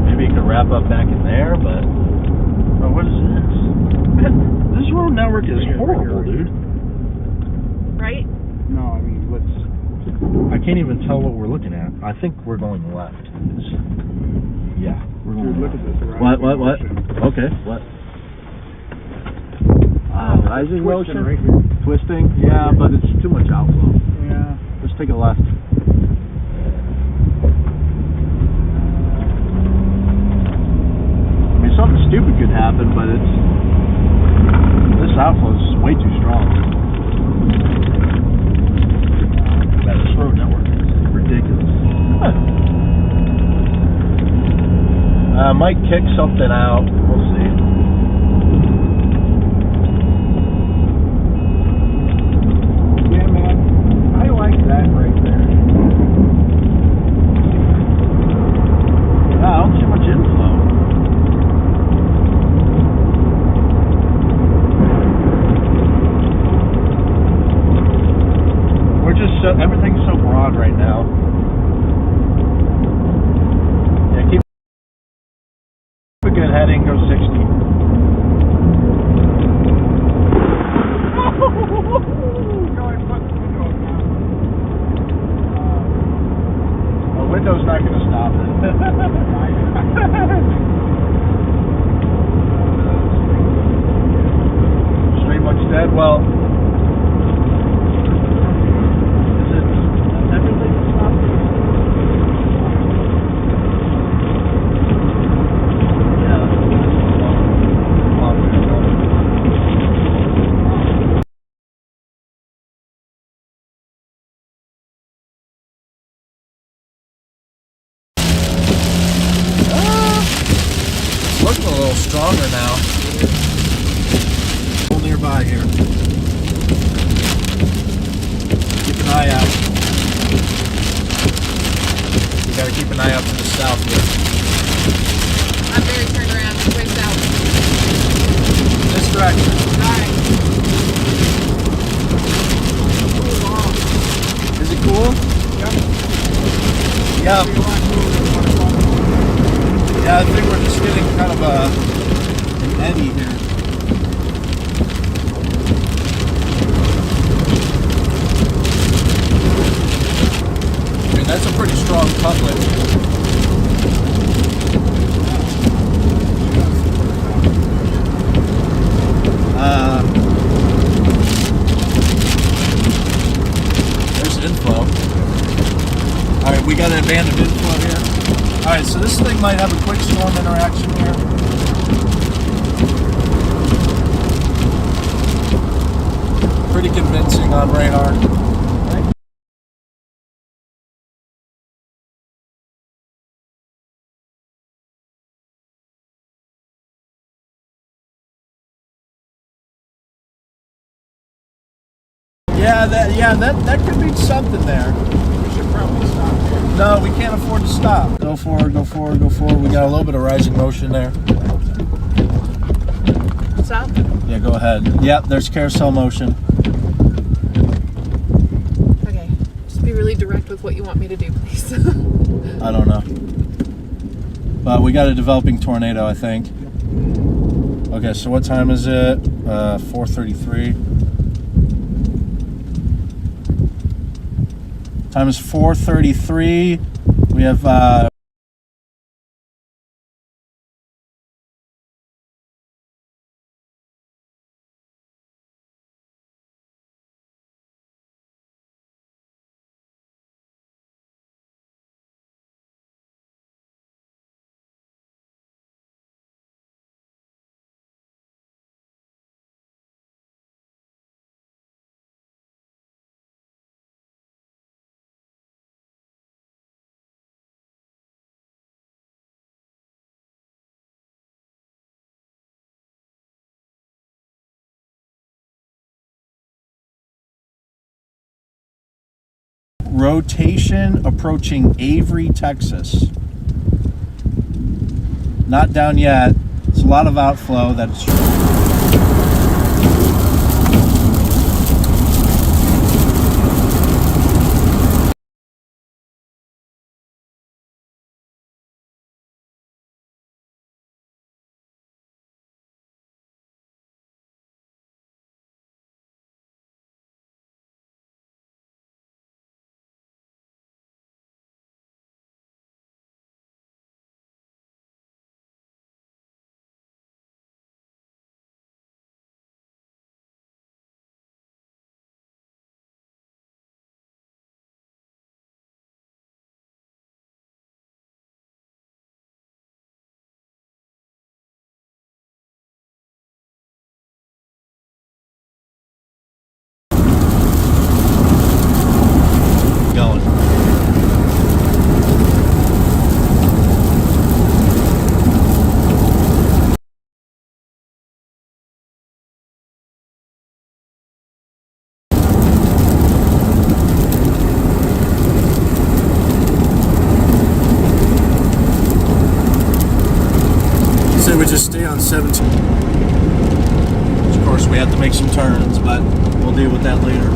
Maybe it could wrap up back in there, but oh, what is this? This road network is horrible, dude. Right? No, I mean, let's. I can't even tell what we're looking at. I think we're going left. Yeah, we're going Dude, look left. at this. What? Okay, what? Rising motion? Right here. Twisting? Yeah, but it's too much outflow. Yeah. Let's take a left. I mean, something stupid could happen, but this outflow is way too strong. Man, this road network is ridiculous. Might kick something out. We'll see. Yeah, man. I like that right there. I don't see much inflow. We're just everything's so broad right now. Yeah, keep a good heading, go 60. The window's not going to stop it. Straight much dead. Well, is it everything stopped? Looking a little stronger now. A little nearby here. Keep an eye out. You gotta keep an eye out to the south here. I'm very turned around. Way south. This direction. Alright. Is it cool? Yeah. Yeah, I think we're just getting kind of an eddy here. I mean, that's a pretty strong couplet. There's inflow. Alright, we got an abandoned inflow here. Alright, so this thing might have a quick storm interaction here. Pretty convincing on radar. Yeah, that could be something there. We should probably stop here. No, we can't afford to stop. Go forward, go forward, go forward. We got a little bit of rising motion there. Stop. Yeah, go ahead. Yep, there's carousel motion. Okay. Just be really direct with what you want me to do, please. I don't know. But we got a developing tornado, I think. Okay, so what time is it? 4:33. Time is 4:33. We have rotation approaching Avery, Texas. Not down yet. It's a lot of outflow. That's we just stay on 17? Of course, we have to make some turns, but we'll deal with that later.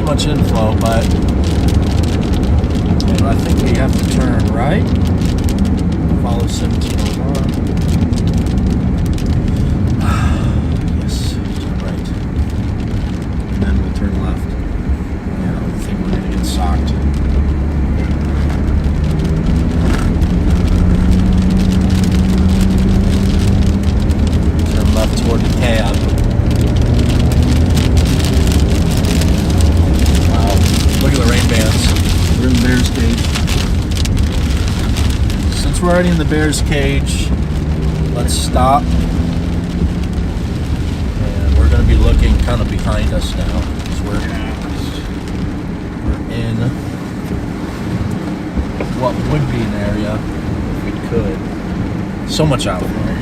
Much inflow, but I think we have to turn right, follow 1701. Yes, turn right, and then we'll turn left. Yeah, I think we're gonna get socked. Turn left toward the cab. Look at the rain bands. We're in the bear's cage. Since we're already in the bear's cage, let's stop. And we're going to be looking kind of behind us now. Because we're in what would be an area if we could. So much outflow.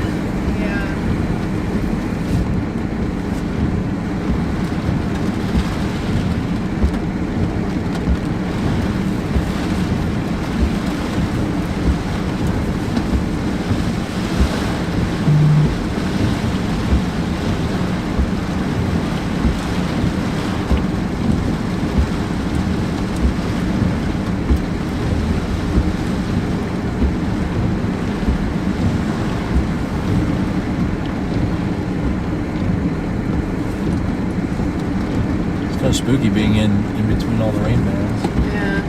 Kind of spooky being in between all the rain bands. Yeah.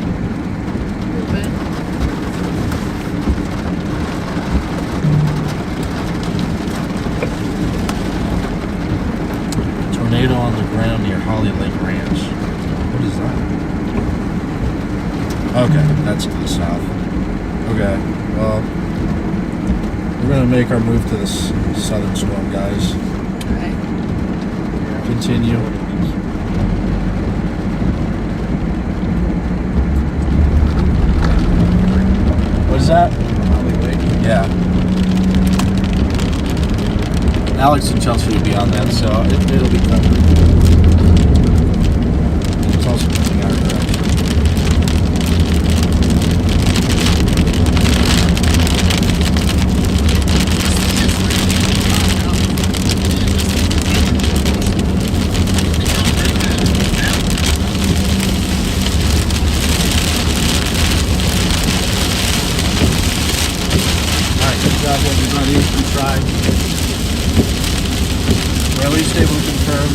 A little bit. Tornado on the ground near Holly Lake Ranch. What is that? Okay, that's to the south. Okay, well, we're gonna make our move to the southern storm, guys. Alright. Continue. What is that? Yeah. Alex and Chelsea will be on that, so it'll be covered. It's also coming our direction. Good job, everybody. We tried. We're at least able to confirm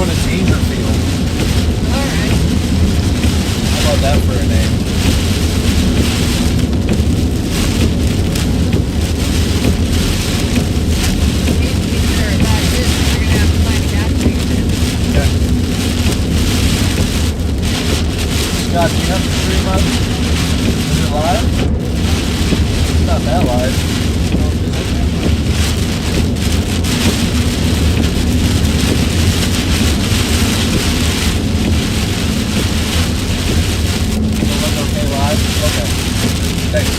going to Dangerfield. Alright. How about that for a name? Need to be sure that is, you're gonna have to find a gas station. Okay. Scott, do you have the stream up? Is it live? It's not that live. Okay, live? Okay. Thanks.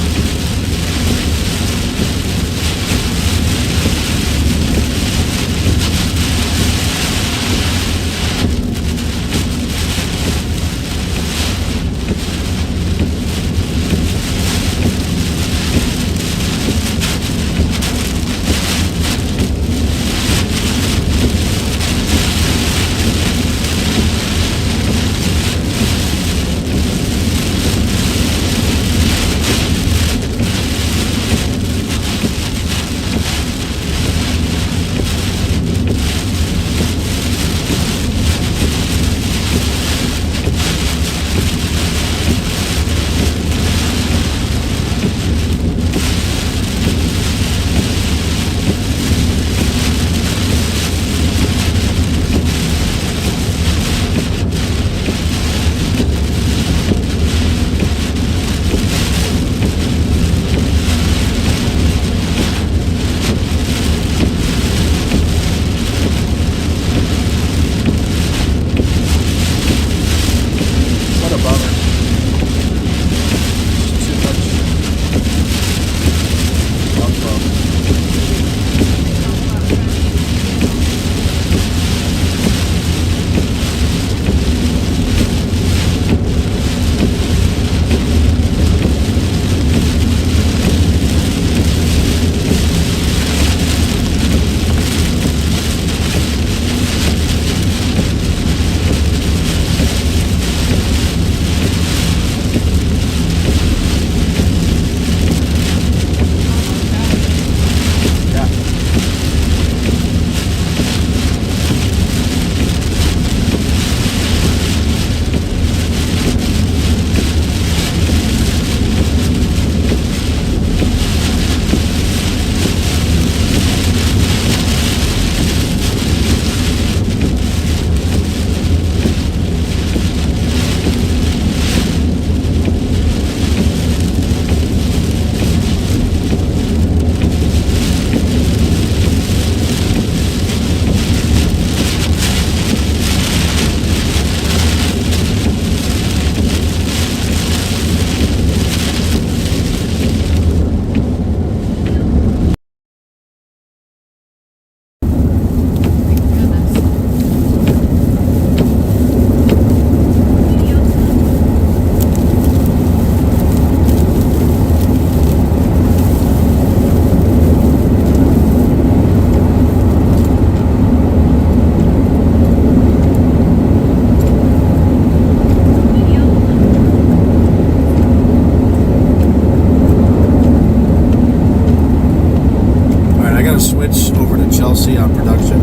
Chelsea on production.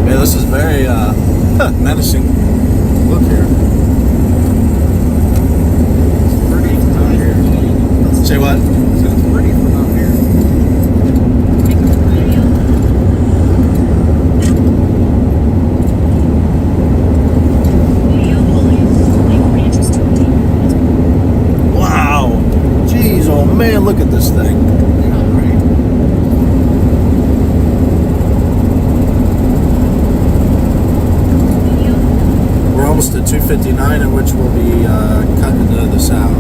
Yeah, this is very menacing look here. Say what? It's pretty from out here. Wow. Jeez, oh man, look at this thing. We're almost at 259, in which we'll be cutting into the south.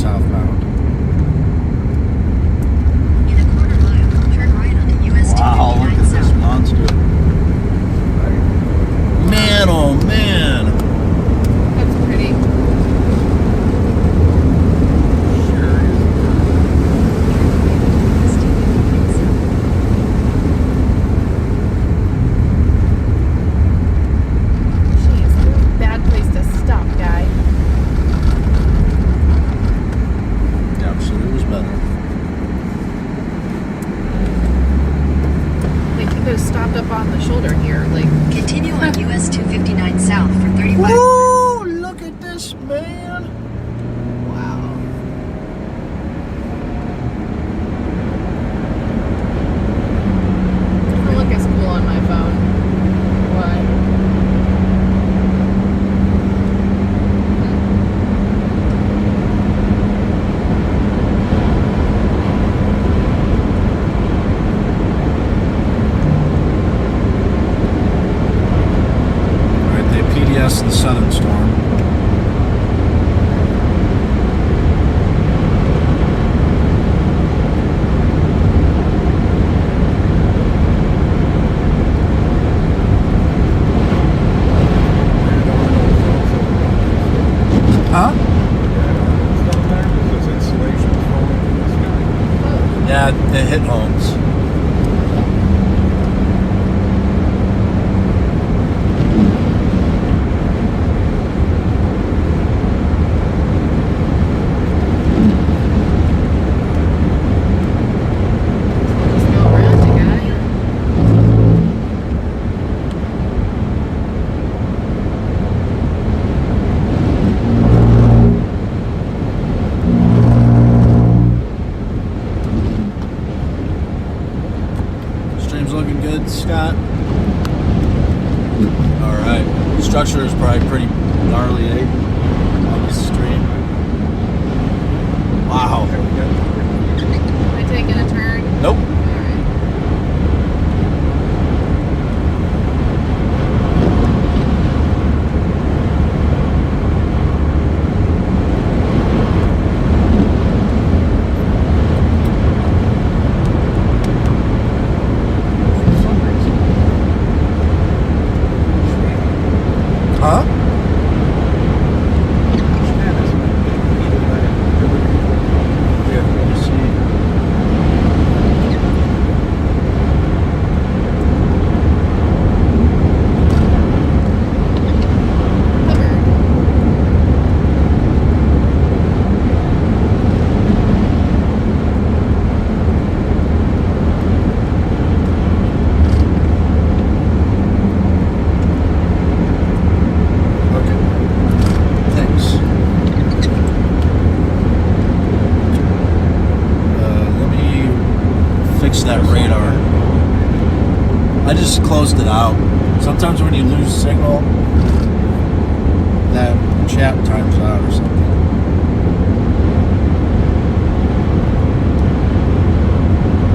southbound. In a quarter mile, turn right on the US Wow, look 259 at this south. monster. Man, oh man. That's pretty. Sure is. Jeez, bad place to stop, guy. Yeah, I'm sure it was better. They could have stopped up on the shoulder here, like. Continue on US 259 south for 35. Woo! Look at this, man. Wow. Doesn't look as cool on my phone. Why? All right, they PDS the Southern Storm. Huh? This insulation is falling from the sky. Yeah, it hit homes. Just go around the guy. Stream's looking good, Scott. All right, structure is probably pretty gnarly, eh? On the stream. Wow. Am I taking a turn? Nope. Alright. Huh? Let me see. Covered. Okay. Thanks. Let me fix that radar. I just closed it out. Sometimes when you lose signal, that chat times out or something.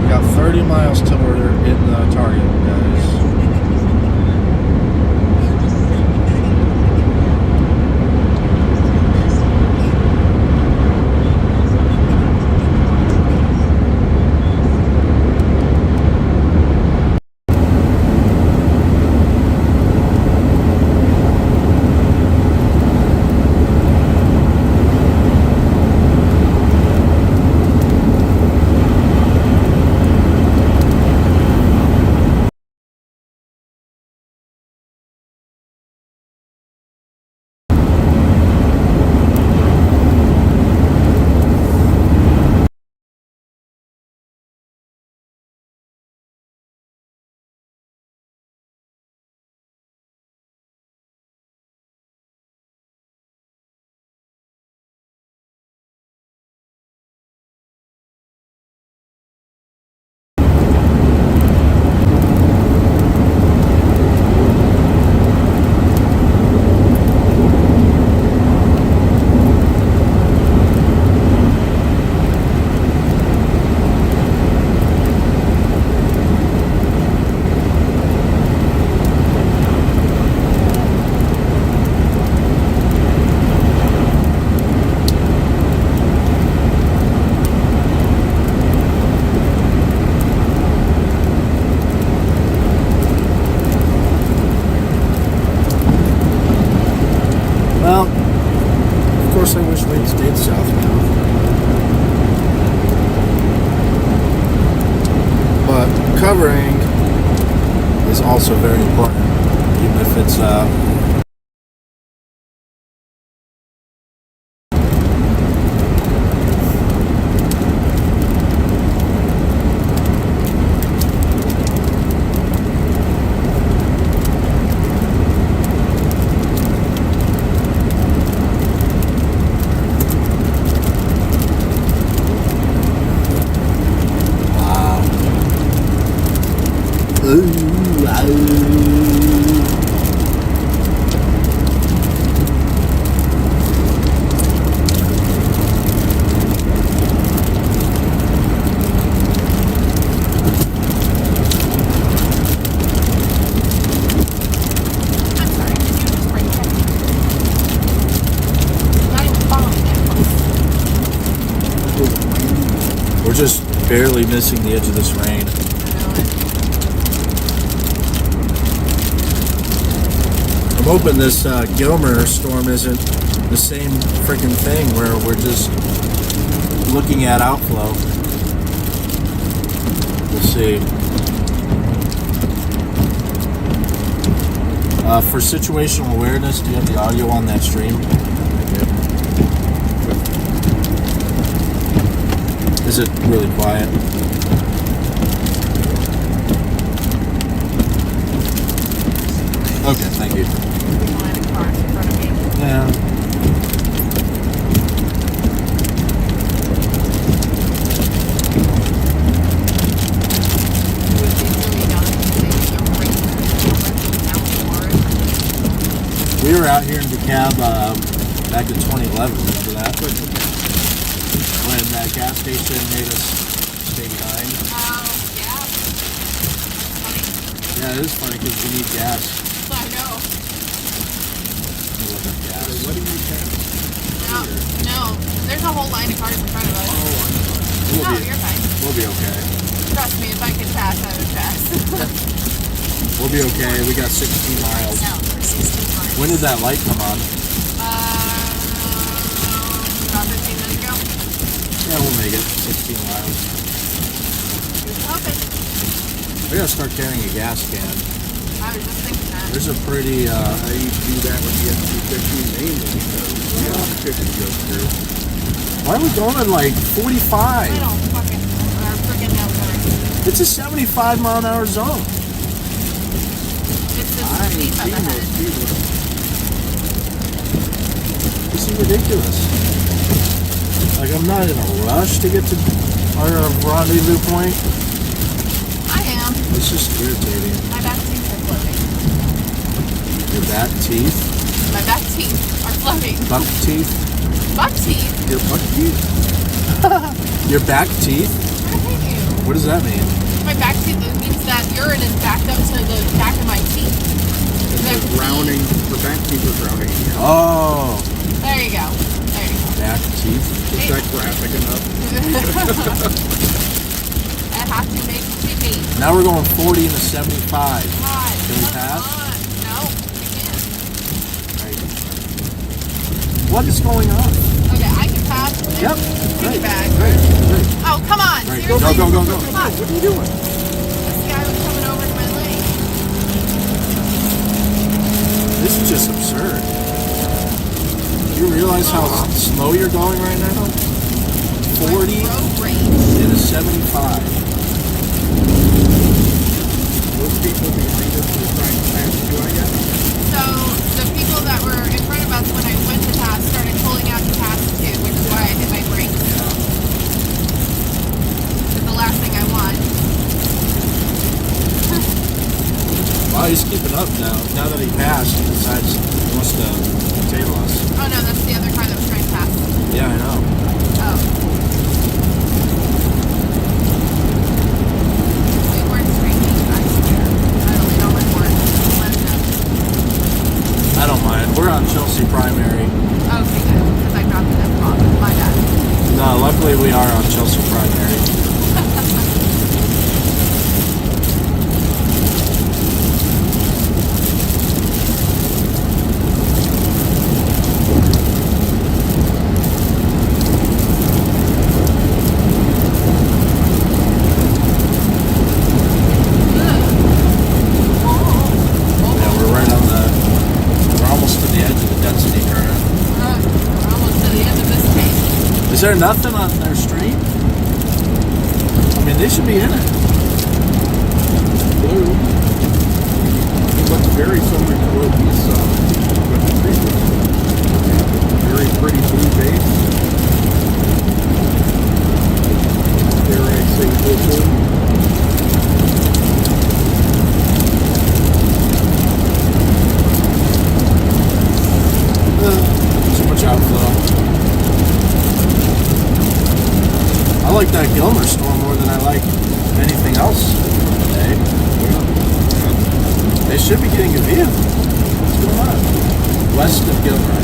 We got 30 miles till we're in the target, guys. covering is also very important, even if it's I'm sorry, did you just brake check? Not even following that close. we're just barely missing the edge of this rain. I'm hoping this Gilmer storm isn't the same freaking thing where we're just looking at outflow. We'll see. For situational awareness, do you have the audio on that stream? Is it really quiet? Okay, thank you. Line of cars in front of me. Yeah. It would be really nice if they were racing down for it. We were out here in DeKalb back in 2011. Remember that? When that gas station made us stay behind. Oh, yeah. Funny. Yeah, it is funny because we need gas. I know. We look up gas. What do you think? No. There's a whole line of cars in front of us. We'll No, be, you're fine. we'll be okay. Trust me, if I could pass, I would pass. We'll be okay. We got 16 miles. No, 16 miles. When did that light come on? About 15 minutes ago. Yeah, we'll make it. 16 miles. Okay. We gotta start carrying a gas can. I was just thinking that. There's a pretty, How you do that with the F-250 mainly because the F-250 goes through. why are we going at like 45? I don't fucking know, sorry. It's a 75 mile an hour zone. It's just I ain't deep up seen ahead. those people. This is ridiculous. Like, I'm not in a rush to get to our rendezvous point. I am. It's just irritating. My back teeth are floating. Your back teeth, My back teeth are floating. buck teeth, Buck teeth? Your butt teeth? your back teeth. I hate you. What does that mean? My back teeth, it means that urine is backed up to the back of my teeth. It's drowning. The back teeth are drowning. Oh, There you go. There you go. back teeth. Is that graphic enough? I have to make TV. Now we're going 40 into 75. God, Can we come pass? on. No, we can't. What is going on? Okay, I can pass. Yep. Take it back. Great. Oh, come on. Right. Seriously? Go. Come on. What are you doing? This guy was coming over to my lane. This is just absurd. Do you realize how slow you're going right now? 40 Road rage. into 75. Those people behind us were trying to pass you, I guess. So the people that were in front of us when I went to pass started pulling out to pass too, which is why I hit my brakes. It's the last thing I want. Wow, he's keeping up now. Now that he passed, he decides he wants to tail us. Oh no, that's the other car that was trying to pass. Yeah, I know. Oh. We weren't screaming, I swear. I don't know my word. Let us know. I don't mind. We're on Chelsea Primary. Okay, good. Because I dropped an F-bomb. My bad. No, luckily we are on Chelsea Primary. there nothing on their stream? I mean, they should be in it. Blue. It looks very similar to what we saw with the previous one. Very pretty blue base. Dare I say blue? Too much outflow. I like that Gilmer storm more than I like anything else today. They should be getting a view. What's going on? West of Gilmer.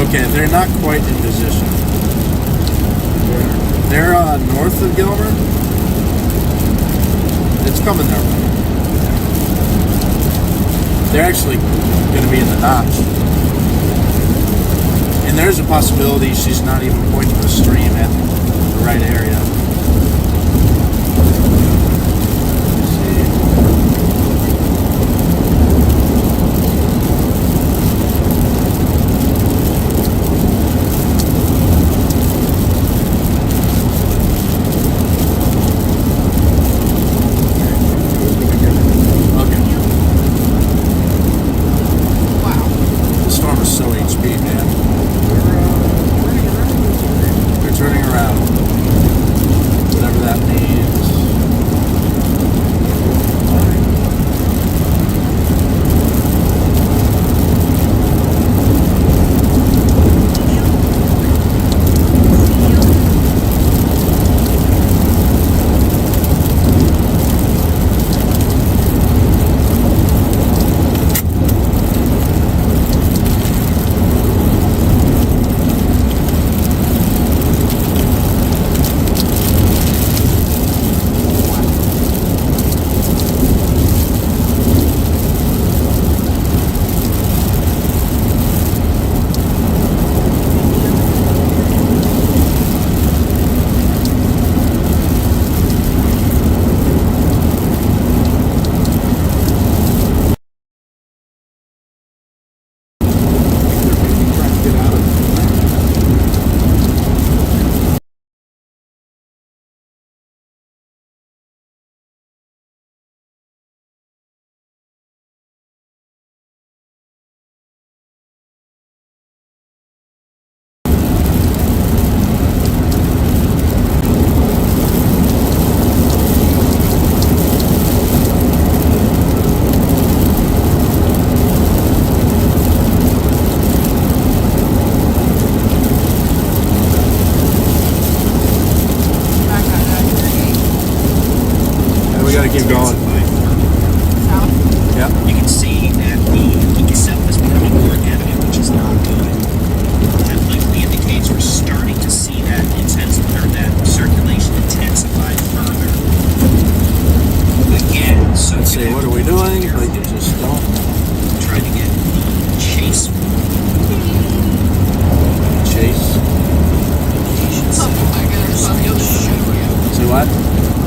Okay, they're not quite in position. They're north of Gilmer. It's coming their way. They're actually going to be in the notch. And there's a possibility she's not even pointing the stream at the right area. Let's see. Okay. Wow. The storm is so HP, man. They're turning around. Whatever that means. We gotta keep going. South. Yep. You can see that the itself is becoming more evident, which is not good. That likely indicates we're starting to see that that circulation intensify further. Again, so Let's see, what are we doing? Like, you just don't. trying to get the chase Chase. Oh my goodness. Oh, you'll just show you. See what?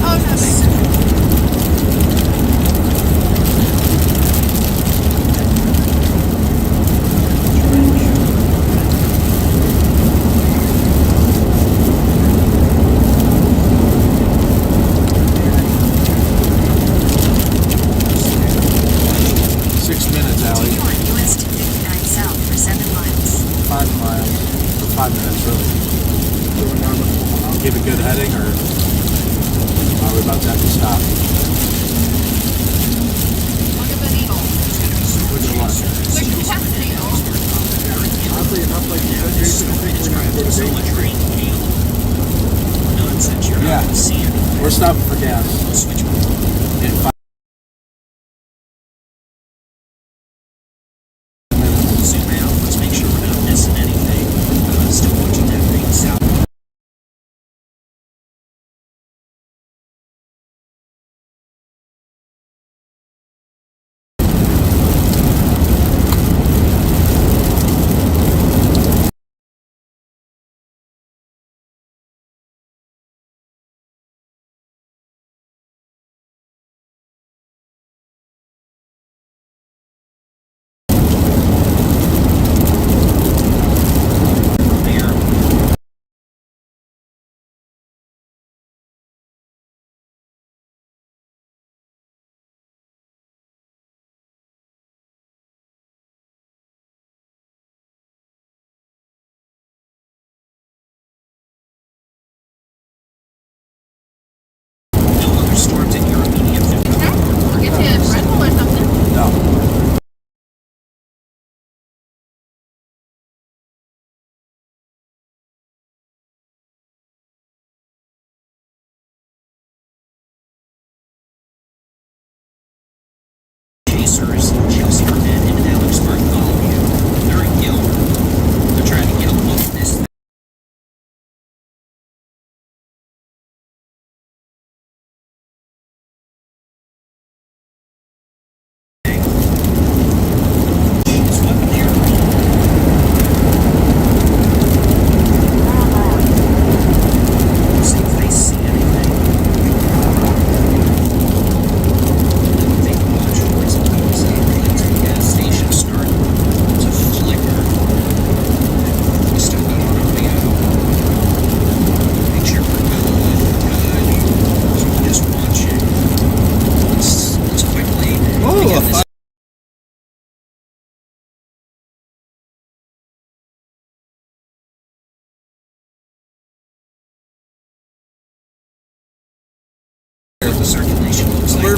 Oh, nothing. Continue on US 259 south for 7 miles. 5 miles. For 5 minutes, really. Keep a good heading, or are we about to have to stop? Look at the needle. Look at what? The contest needle. Oddly enough, like you said, Jason, I think we're not going to so much rain field. Nonsense, you're not going to see anything. We're stopping for gas. Switch In 5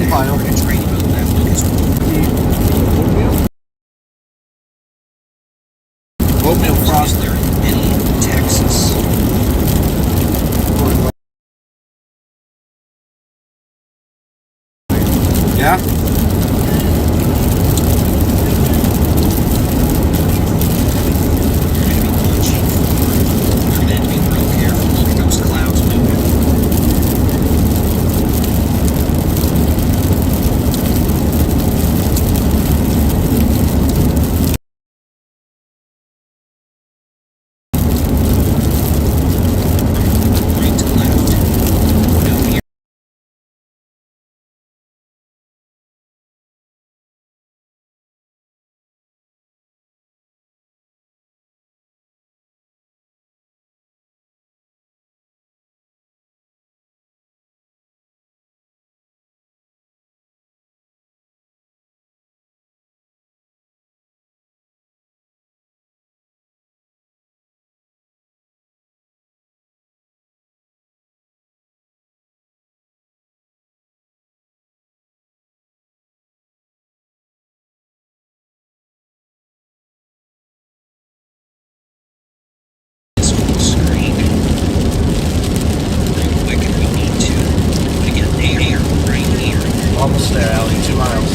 pile. Training mode left, Lucas. Oatmeal frost. Is there any in Texas? Yeah? We're gonna be real careful. Look at those clouds moving. Right to left. No here. This full screen. Real quick if we need to. But again, they are right here. Almost there, Allie. 2 miles.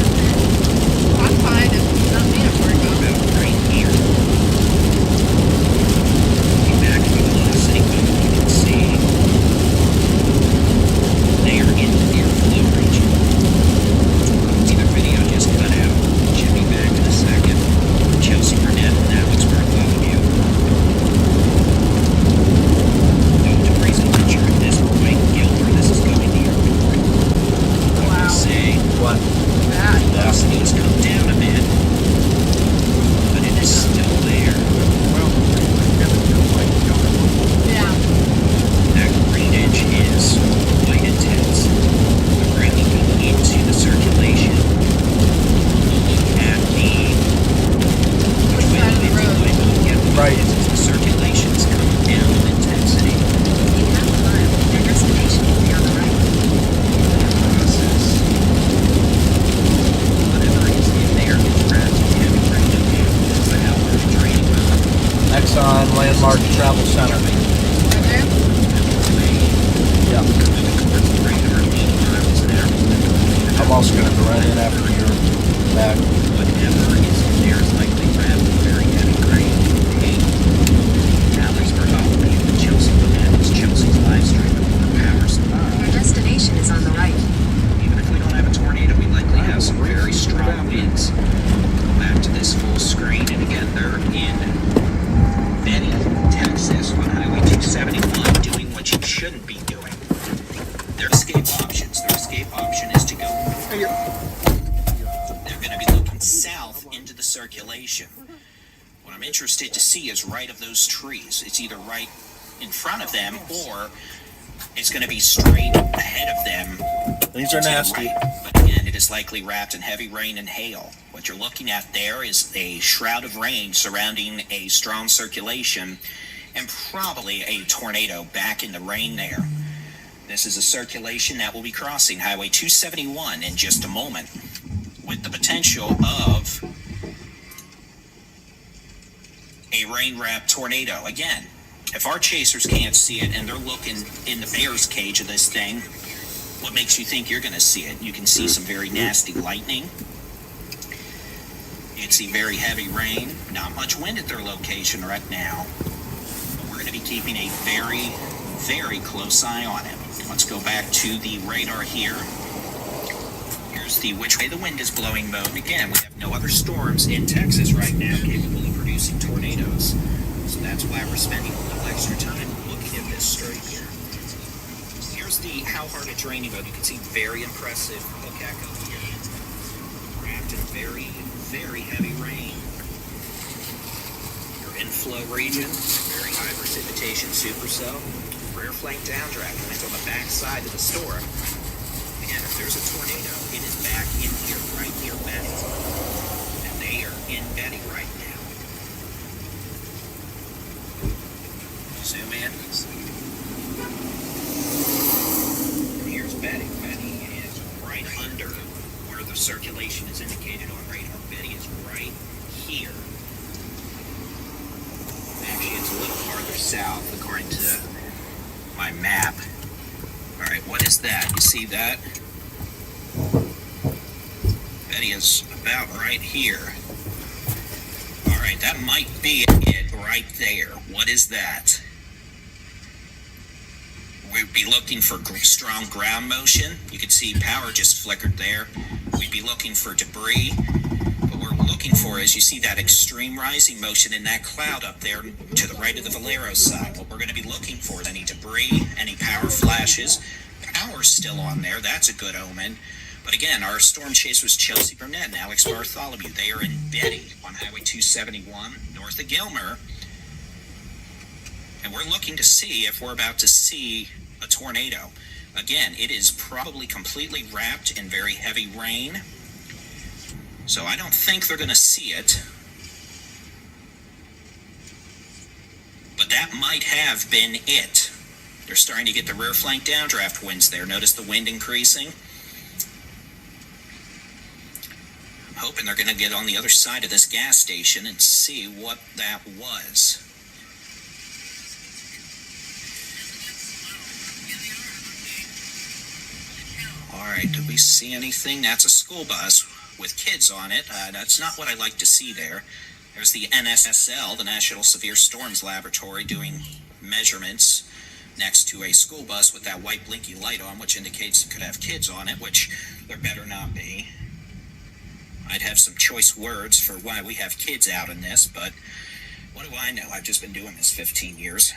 I'm fine if it's not me at work. About right here. Looking back at the velocity mode, you can see they are in the near flow region. See their video just cut out. Should be back in a second. Chelsea Burnett, now it's Bartholomew. No degrees of temperature at this point. Gilbert, this is going to your airport. I will say, What? Bad. velocity has come down a bit, but it is still there. Yeah. That green edge is quite intense. But we're looking into the circulation. Look at the Which side of the road? Right. The circulation's coming down in intensity. In half a mile, your destination will be on the right. Process. Whatever is in there is wrapped in heavy rain. That's the Howard draining mode. Exxon Landmark Travel Center. Right there? Yeah. I'm also going to go right in after you're back. Whatever is in there is likely wrapped in very heavy rain. Hey, Alex Bartholomew and Chelsea Burnett. It's Chelsea's live stream at 4 hours. Your destination is on the right. Even if we don't have a tornado, we likely have some very strong winds. Go back to this full screen, and again, they're in Benny, Texas, on Highway 271, doing what you shouldn't be doing. Their escape options. Their escape option is to go. They're going to be looking south into the circulation. What I'm interested to see is right of those trees. It's either right in front of them, or it's going to be straight ahead of them. These are to the nasty. right. But again, it is likely wrapped in heavy rain and hail. What you're looking at there is a shroud of rain surrounding a strong circulation, and probably a tornado back in the rain there. This is a circulation that will be crossing Highway 271 in just a moment, with the potential of a rain-wrapped tornado. Again, if our chasers can't see it and they're looking in the bear's cage of this thing, what makes you think you're going to see it? You can see some very nasty lightning. You can see very heavy rain. Not much wind at their location right now. But we're going to be keeping a very, very close eye on it. Let's go back to the radar here. Here's the which way the wind is blowing mode. Again, we have no other storms in Texas right now capable of producing tornadoes. So that's why we're spending a little extra time looking at this straight here. Here's the how hard it's raining mode. You can see very impressive hook echo here. Wrapped in very, very heavy rain. Your inflow region, very high precipitation supercell. Rear flank downdraft lands on the back side of the storm. Again, if there's a tornado, it is back in here, right near Betty. And they are in Betty right now. Zoom in. And here's Betty. Betty is right under south, according to my map. All right, what is that? You see that? Betty is about right here. All right, that might be it right there. What is that? We'd be looking for strong ground motion. You can see power just flickered there. We'd be looking for debris. What we're looking for is, you see that extreme rising motion in that cloud up there to the right of the Valero side. What we're going to be looking for is any debris, any power flashes. Power's still on there. That's a good omen. But again, our storm chaser was Chelsea Burnett and Alex Bartholomew. They are in Betty on Highway 271, north of Gilmer. And we're looking to see if we're about to see a tornado. Again, it is probably completely wrapped in very heavy rain. So I don't think they're going to see it. But that might have been it. They're starting to get the rear flank downdraft winds there. Notice the wind increasing. I'm hoping they're going to get on the other side of this gas station and see what that was. All right, did we see anything? That's a school bus with kids on it. That's not what I like to see there. There's the NSSL, the National Severe Storms Laboratory, doing measurements next to a school bus with that white blinky light on, which indicates it could have kids on it, which there better not be. I'd have some choice words for why we have kids out in this, but what do I know? I've just been doing this 15 years.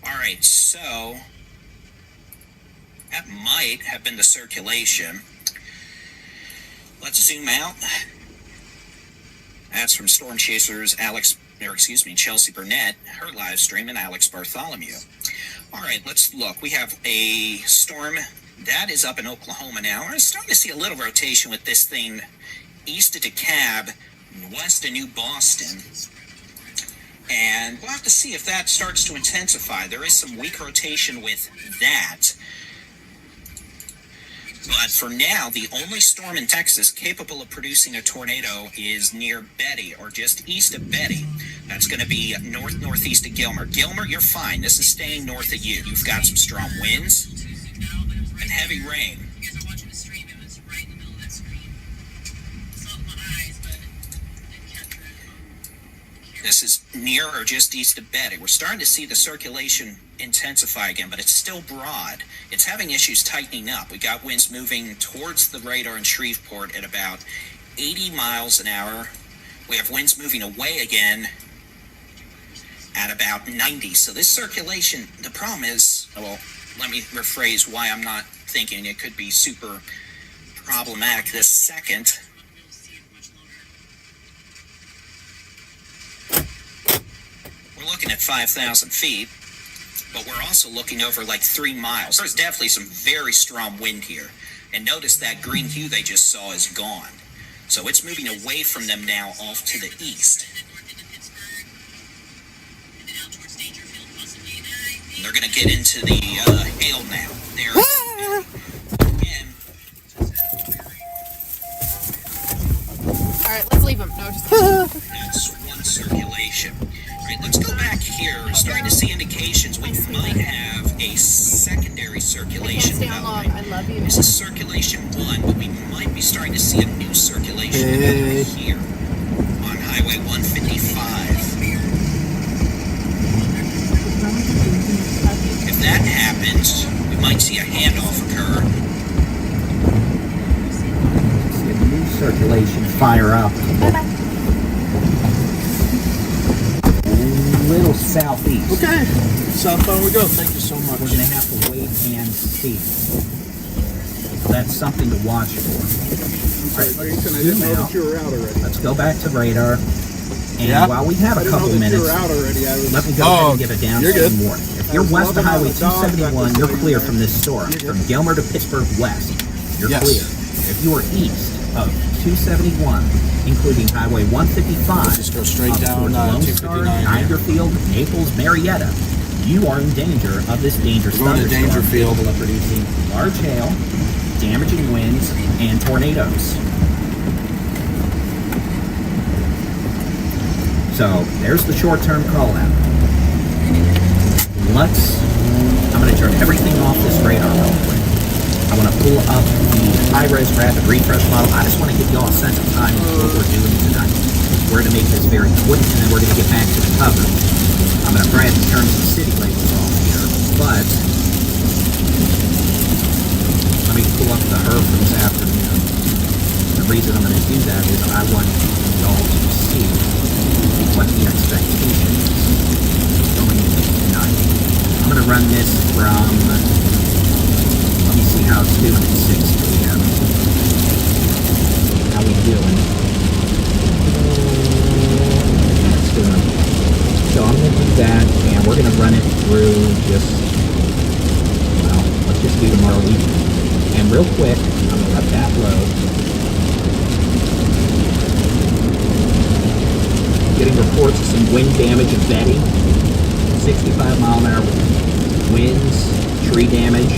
All right, so that might have been the circulation. Let's zoom out. That's from Storm Chasers Chelsea Burnett, her live stream, and Alex Bartholomew. All right, let's look. We have a storm that is up in Oklahoma now. We're starting to see a little rotation with this thing east of DeKalb, west of New Boston. And we'll have to see if that starts to intensify. There is some weak rotation with that. But for now, the only storm in Texas capable of producing a tornado is near Betty, or just east of Betty. That's going to be northeast of Gilmer. Gilmer, you're fine. This is staying north of you. You've got some strong winds and heavy rain. This is near or just east of Betty. We're starting to see the circulation intensify again, but it's still broad. It's having issues tightening up. We got winds moving towards the radar in Shreveport at about 80 miles an hour. We have winds moving away again at about 90. So this circulation, the problem is, well, let me rephrase why I'm not thinking it could be super problematic this second. We're looking at 5,000 feet, but we're also looking over like 3 miles. There's definitely some very strong wind here. And notice that green hue they just saw is gone. So it's moving away from them now off to the east. And they're going to get into the hail now. Again. All right, let's leave them. No, just kidding. That's one circulation. All right, let's go back here. We're starting to see indications we might have a secondary circulation developing. I love you. This is circulation 1, but we might be starting to see a new circulation developing here on Highway 155. If that happens, we might see a handoff occur. See a new circulation fire up. Little southeast. Okay, southbound we go. Thank you so much. We're going to have to wait and see. That's something to watch for. All right, like I said, I didn't know that you were out already. Let's go back to radar. And while we have a couple minutes, let me go ahead and give a downside warning. If you're west of Highway 271, you're clear from this storm. From Gilmer to Pittsburgh west, you're clear. If you are east of 271, including Highway 155, just go straight down Lone Star, 259. Dangerfield, Naples, Marietta, you are in danger of this dangerous thunderstorm Dangerfield. capable of producing large hail, damaging winds, and tornadoes. So there's the short-term call out. I'm going to turn everything off this radar real quick. I want to pull up the high-res rapid refresh model. I just want to give you all a sense of time of what we're doing tonight. We're going to make this very quick, and then we're going to get back to the cover. I'm going to try to turn some city labels off here, but let me pull up the HERF from this afternoon. The reason I'm going to do that is I want you all to see what the expectation is going into tonight. I'm going to run this from, let me see how it's doing at 6 p.m. How we doing? That's doing. So I'm going to do that, and we're going to run it through just, well, let's just do tomorrow evening. And real quick, I'm going to let that load. Getting reports of some wind damage of Betty. 65 mile an hour winds, tree damage.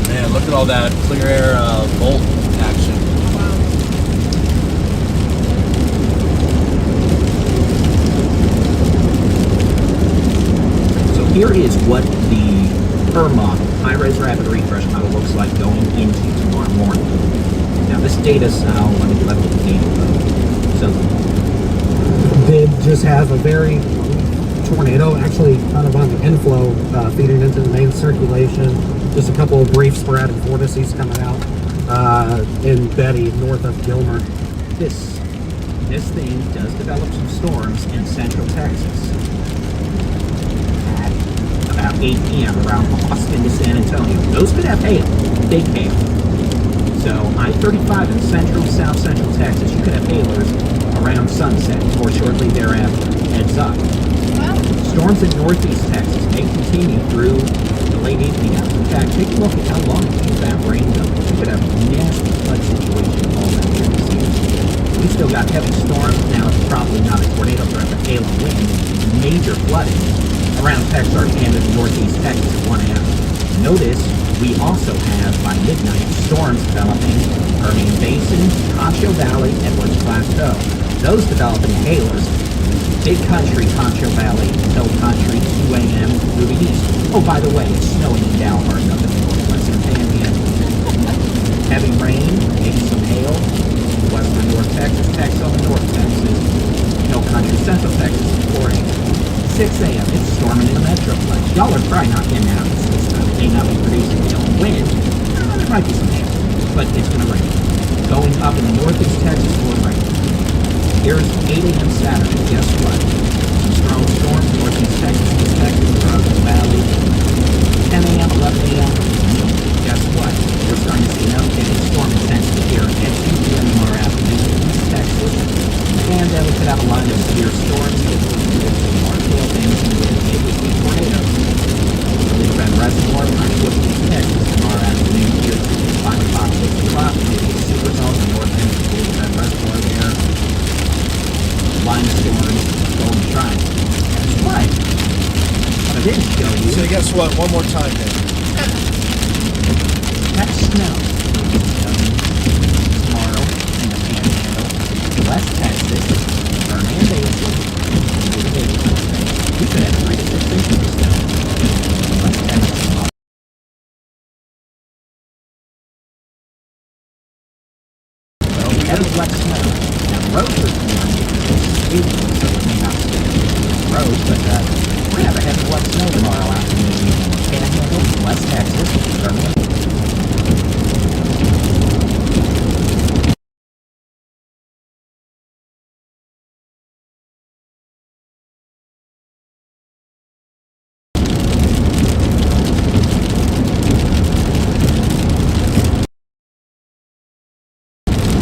Man, look at all that clear air bolt action. Here is what the per model high-res rapid refresh model looks like going into tomorrow morning. Now this data, let me let the data load. So did just have a very tornado, actually kind of on the inflow, feeding into the main circulation. Just a couple of brief sporadic vortices coming out in Betty, north of Gilmer. This thing does develop some storms in central Texas. About 8 p.m. around Austin to San Antonio. Those could have hail, big hail. So I-35 in central, south central Texas, you could have hailers around sunset or shortly thereafter. Heads up. Storms in northeast Texas may continue through the late evening hours. In fact, take a look at how long it keeps that rain though. You could have a nasty flood situation all that year this year. We've still got heavy storms. Now it's probably not a tornado threat, but hail and wind. Major flooding around Texarkana to northeast Texas at 1 a.m. Notice we also have, by midnight, storms developing Permian Basin, Concho Valley, Edwards Plateau. Those developing hailers, Big Country, Concho Valley, Hill Country, 2 a.m. moving east. Oh, by the way, it's snowing in Dalhart up in the northwestern Panhandle. Heavy rain, maybe some hail, western North Texas, Texas, North Texas, Hill Country, Central Texas, 4 a.m. 6 a.m. It's storming in the Metroplex. Y'all are probably not getting out of this system. It may not be producing hail and wind. There might be some hail, but it's going to rain. Going up in the northeast Texas will rain. Here's 8 a.m. Saturday. Guess what? Some strong storms northeast Texas, East Texas, Brazos Valley. 10 a.m., 11 a.m. Guess what? We're starting to see an uptick in storm intensity here at 2 p.m. tomorrow afternoon in East Texas. And then we could have a line of severe storms that will hail damage and maybe tornadoes. Really red reservoir, East Texas tomorrow afternoon here, 5 o'clock, 6 o'clock, maybe a super zone in the north end of the red reservoir there. Line of storms, Golden Triangle. That's right. What I didn't show you. So guess what? One more time, man. That's snow. Tomorrow in the Panhandle, West Texas, Permian Basin. We could have 3 to 6 inches of snow. West Texas. Heavy wet snow. Now the roads are warm, so it may not stay on roads, but we have a heavy wet snow tomorrow afternoon. Panhandle, West Texas, Permian.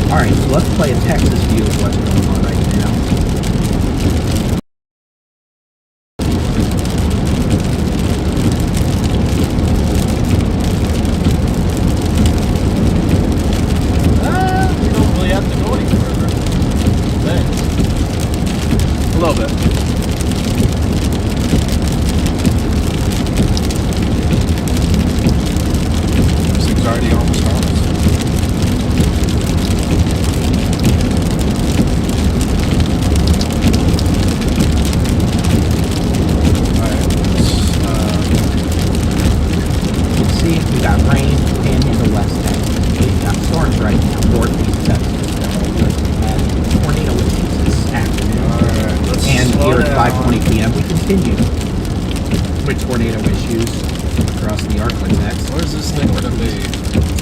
Alright, so let's play a Texas view of what's going on right now. We don't really have to go any further.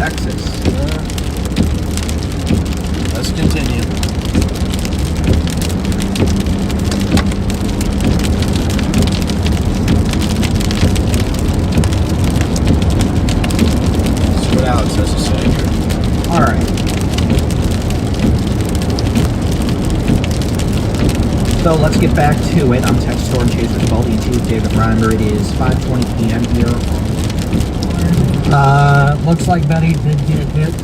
Texas. Let's continue. See what Alex has to say here. All right. So let's get back to it. I'm Texas Storm Chaser Baldy Chief David Reimer. It is 5:20 p.m. here. Looks like Betty did get hit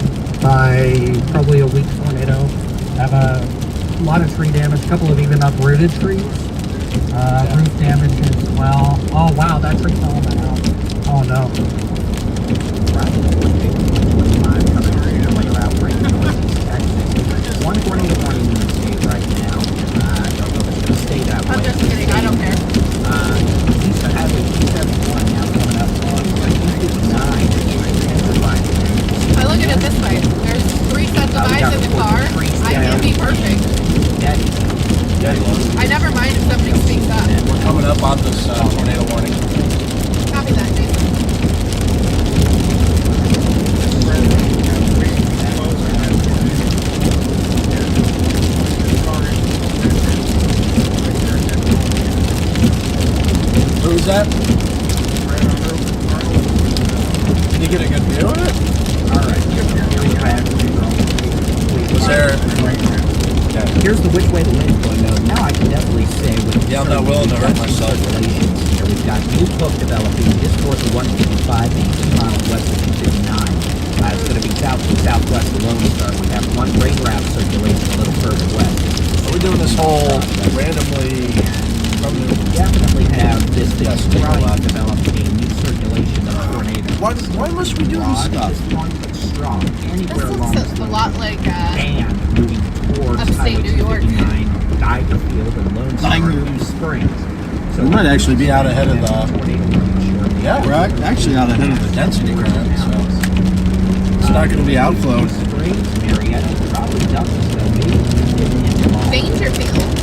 by probably a weak tornado. Have a lot of tree damage, a couple of even uprooted trees. Roof damage as well. Oh wow, that tree fell down. Oh no. One tornado warning in the state right now. I don't know if it's going to stay that way. I'm just kidding. I don't care. East has a T71 now coming up on 59. I look at it this way. There's 3 sets of eyes in the car. I can be perfect. I never mind if somebody speaks up. We're coming up on this tornado warning. Copy that, Jason. Who's that? Can you get a good view of it? Alright, Was there? Yeah. Here's the which way the wind's going though. Now I can definitely say with Yeah, I'm not willing to hurt myself. Circulations here. We've got new hook developing this course of 155 and 2 miles west of 259. It's going to be south to southwest of Lone Star. We have one rain wrap circulation a little further west. Are we doing this whole randomly from the... We definitely have this Yes, strong developing new circulation of tornadoes. Why must we do this stuff? Strong but strong. Anywhere This along looks a lot like and moving towards upstate New York. 59, Dangerfield, and Lone Star, New Springs. So We might actually be out ahead of the... Yeah, we're actually out ahead of the density current, so... It's not going to be outflowed. Springs, Marietta, probably Dangerfield, maybe Dangerfield.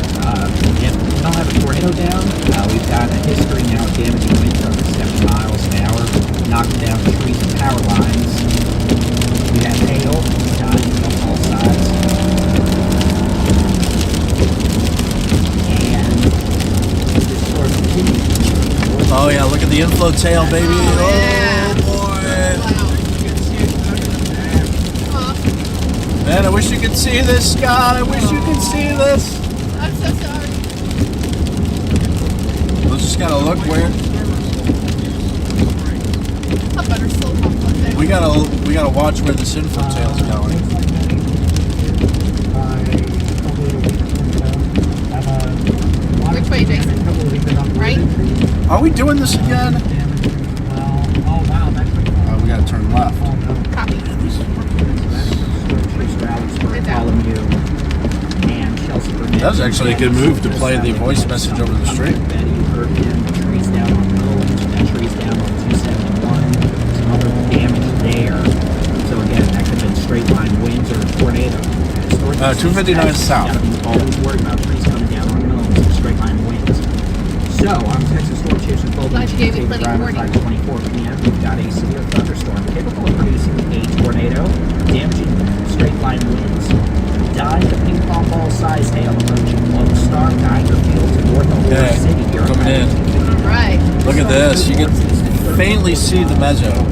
If we don't have a tornado down, we've got a history now of damaging winds over 70 miles an hour, knocking down trees and power lines. We have hail, dying on all sides. And this sort of continues. Oh yeah, look at the inflow tail, baby. Oh, yeah. Oh boy. Man, I wish you could see this, Scott. I wish you could see this. I'm so sorry. We just gotta look where A butter still comes one day. we gotta watch where this inflow tail's going. Which way, Jason? Right? Are we doing this again? Oh wow, that tree fell. Oh, we gotta turn left. Oh no. Copy. That was actually a good move to play the voice message over the street. Trees down on Orange, trees down on 271, some other damage there. So again, that could have been straight line winds or a tornado. 259 south. Always worried about trees coming down on Orange and straight line winds. So I'm Texas Storm Chaser Glad you gave me plenty of warning. 5:24 p.m. We've got a severe thunderstorm capable of producing a tornado, damaging straight line winds. Dying to ping pong ball size hail approaching Lone Star, Dangerfield, to north of Ore City here. Coming in. Right. Look at this. You can faintly see the mezzo. It'll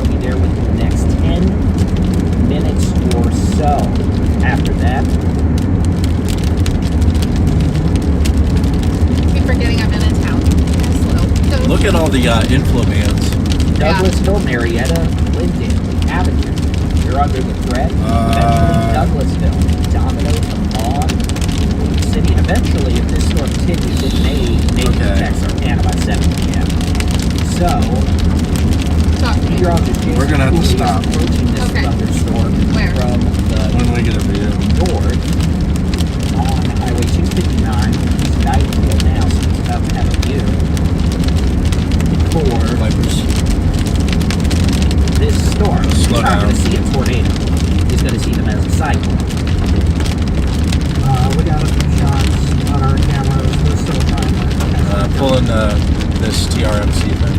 be there within the next 10 minutes or so. After that, Keep forgetting I'm in a town. Slow. Look at all the inflow bands. Douglasville, Marietta, Linden, Avenue. You're under the threat. Eventually, Douglasville, Domino, Maud, City. And eventually, if this storm continues, it may detect Santana by 7 p.m. So, We're gonna have to stop. Approaching this thunderstorm Where? from the When we get a view. north on Highway 259. He's Dangerfield now, so he's about to have a view. For Vipers. this storm, he's Slow not down. going to see a tornado. He's going to see them as a cyclone. We got a few shots on our cameras. We're still trying to Pulling this TRMC thing.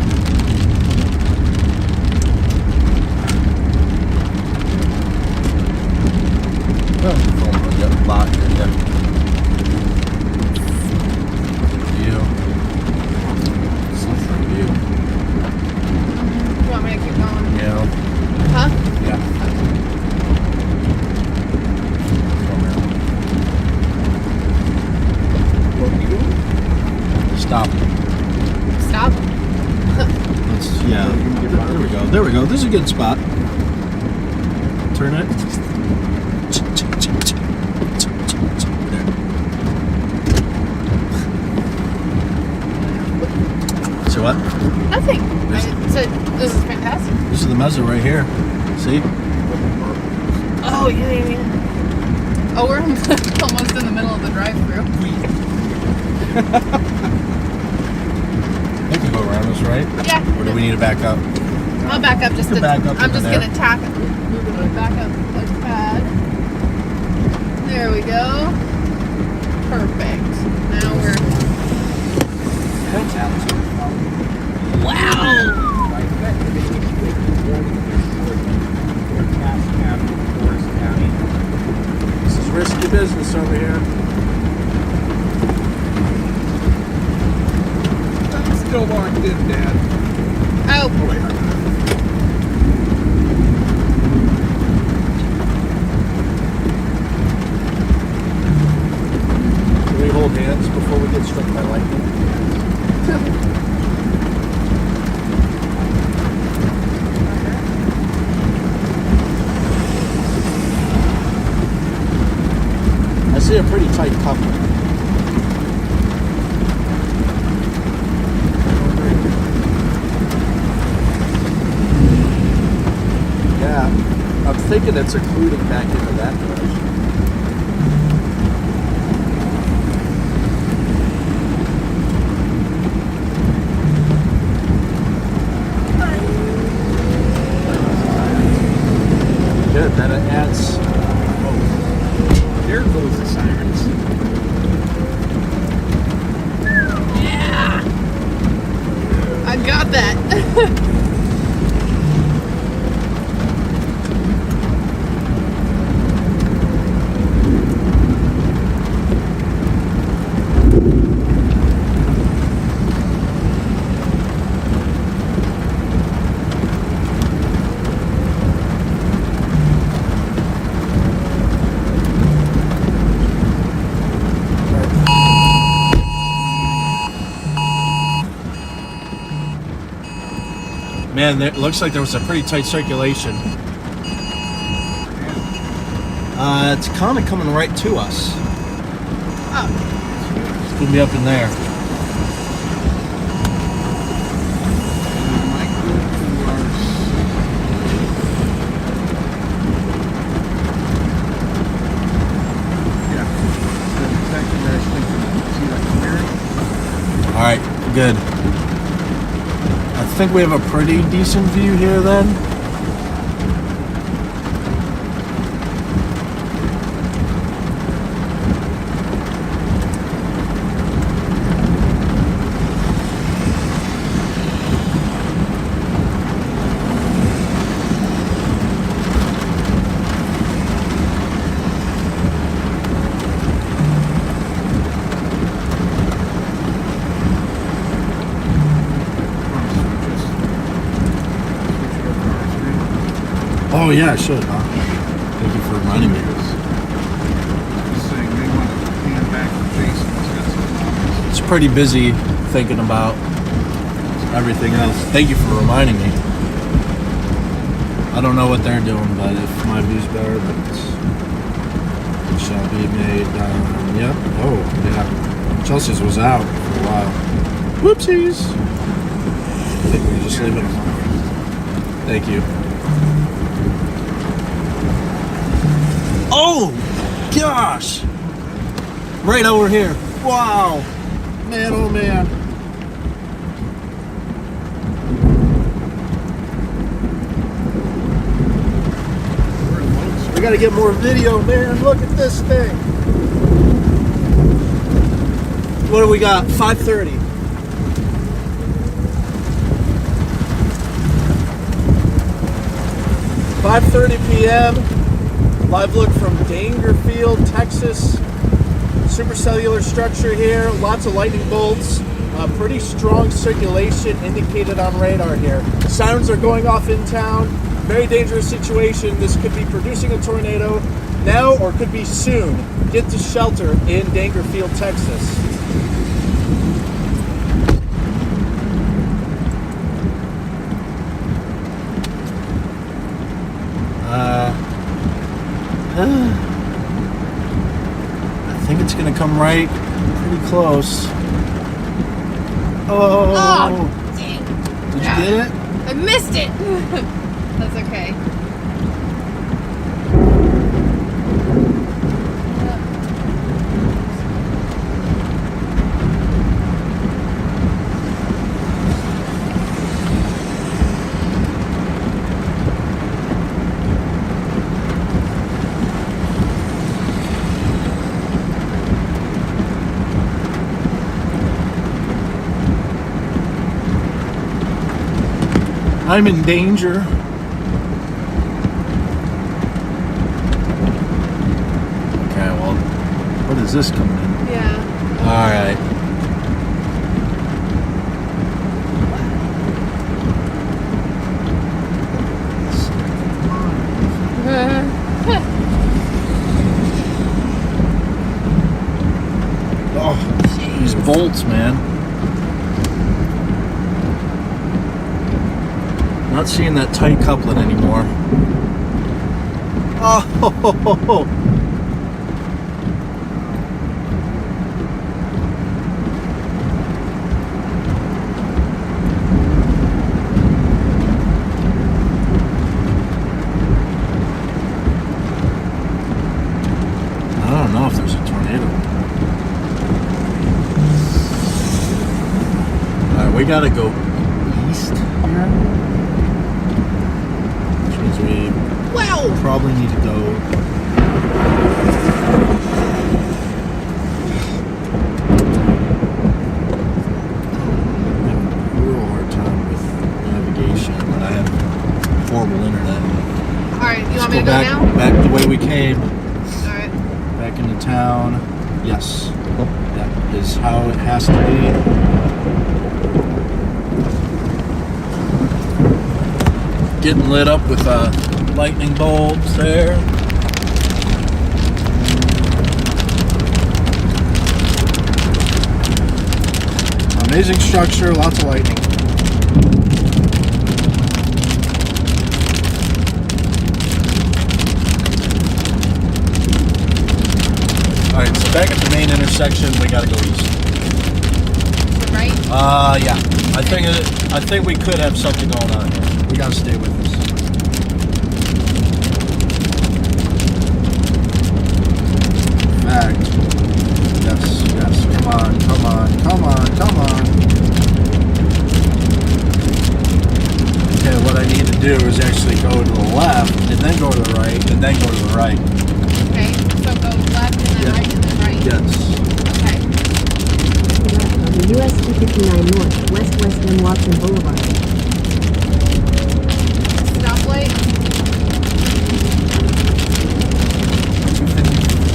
This is a good spot. Turn it. There. So what? Nothing. I said this is fantastic. This is the mezzo right here. See? Oh yeah. Oh, we're almost in the middle of the drive-through. I can go around this, right? Yeah. Or do we need to back up? I'll back up just You a. can back up I'm into just there. gonna tack it. Back up a tad. There we go. Perfect. Now we're. Wow. This is risky business over here. I'm still locked in, Dad. Oh. Oh, wait. Can we hold hands before we get struck by lightning? I see a pretty tight couple. Yeah, I'm thinking it's occluding back into that direction. Good, then it adds. Oh, There goes the sirens. Yeah. I got that. man, it looks like there was a pretty tight circulation. It's kind of coming right to us. Oh. It's gonna be up in there. All right, good. I think we have a pretty decent view here then. Oh yeah, I should, huh? Thank you for reminding me. Just saying they want to hand back to Jason. He's got some It's pretty busy thinking about everything else. Thank you for reminding me. I don't know what they're doing, but if my view's better, then it shall be made. Yeah. Oh, yeah. Chelsea's was out for a while. Whoopsies. I think we can just leave it. Thank you. Oh, gosh. Right over here. Wow. Man, oh man. We gotta get more video, man. Look at this thing. What do we got? 5:30. 5:30 p.m. Live look from Dangerfield, Texas. Supercellular structure here. Lots of lightning bolts. Pretty strong circulation indicated on radar here. Sirens are going off in town. Very dangerous situation. This could be producing a tornado now or could be soon. Get to shelter in Dangerfield, Texas. I think it's gonna come right pretty close. Oh! Dang. Did you get it? I missed it. That's okay. I'm in danger. Okay, well, what is this coming in? Yeah. All right. Oh, these bolts, man. Not seeing that tight coupling anymore. Oh! I don't know if there's a tornado. Alright, we gotta go east here. Which means we probably need to go. I'm having a real hard time with navigation when I have horrible internet. Alright, you want me Let's to go back, now? back the way we came. Alright. Back into town. Yes. That is how it has to be. Getting lit up with lightning bulbs there. Amazing structure, lots of lightning. Alright, so back at the main intersection, we gotta go east. Right? Yeah. I think we could have something going on here. We gotta stay with this. Fact. Yes. Come on. Okay, what I need to do is actually go to the left, and then go to the right, and then go to the right. Okay, so go left and then right and then right. Yes. Okay. Left on the US 259 North, West M. Watson Boulevard. Stoplight.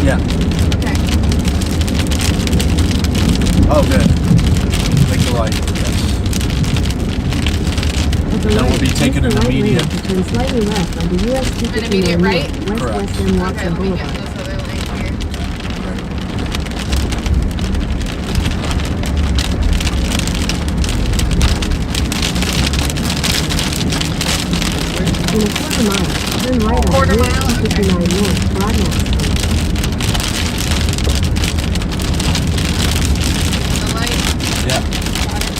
Yeah. Okay. Oh, good. Make the light. Yes. At the Then right, we'll be taking take an the right immediate. lane to turn slightly left on the US An 259 immediate right? North, Correct. West M. Okay, Watson let me get Boulevard. this other lane here. In a quarter mile, turn right Quarter on mile? US 259 North, Broadmoor Street. The light. Yeah. Got it.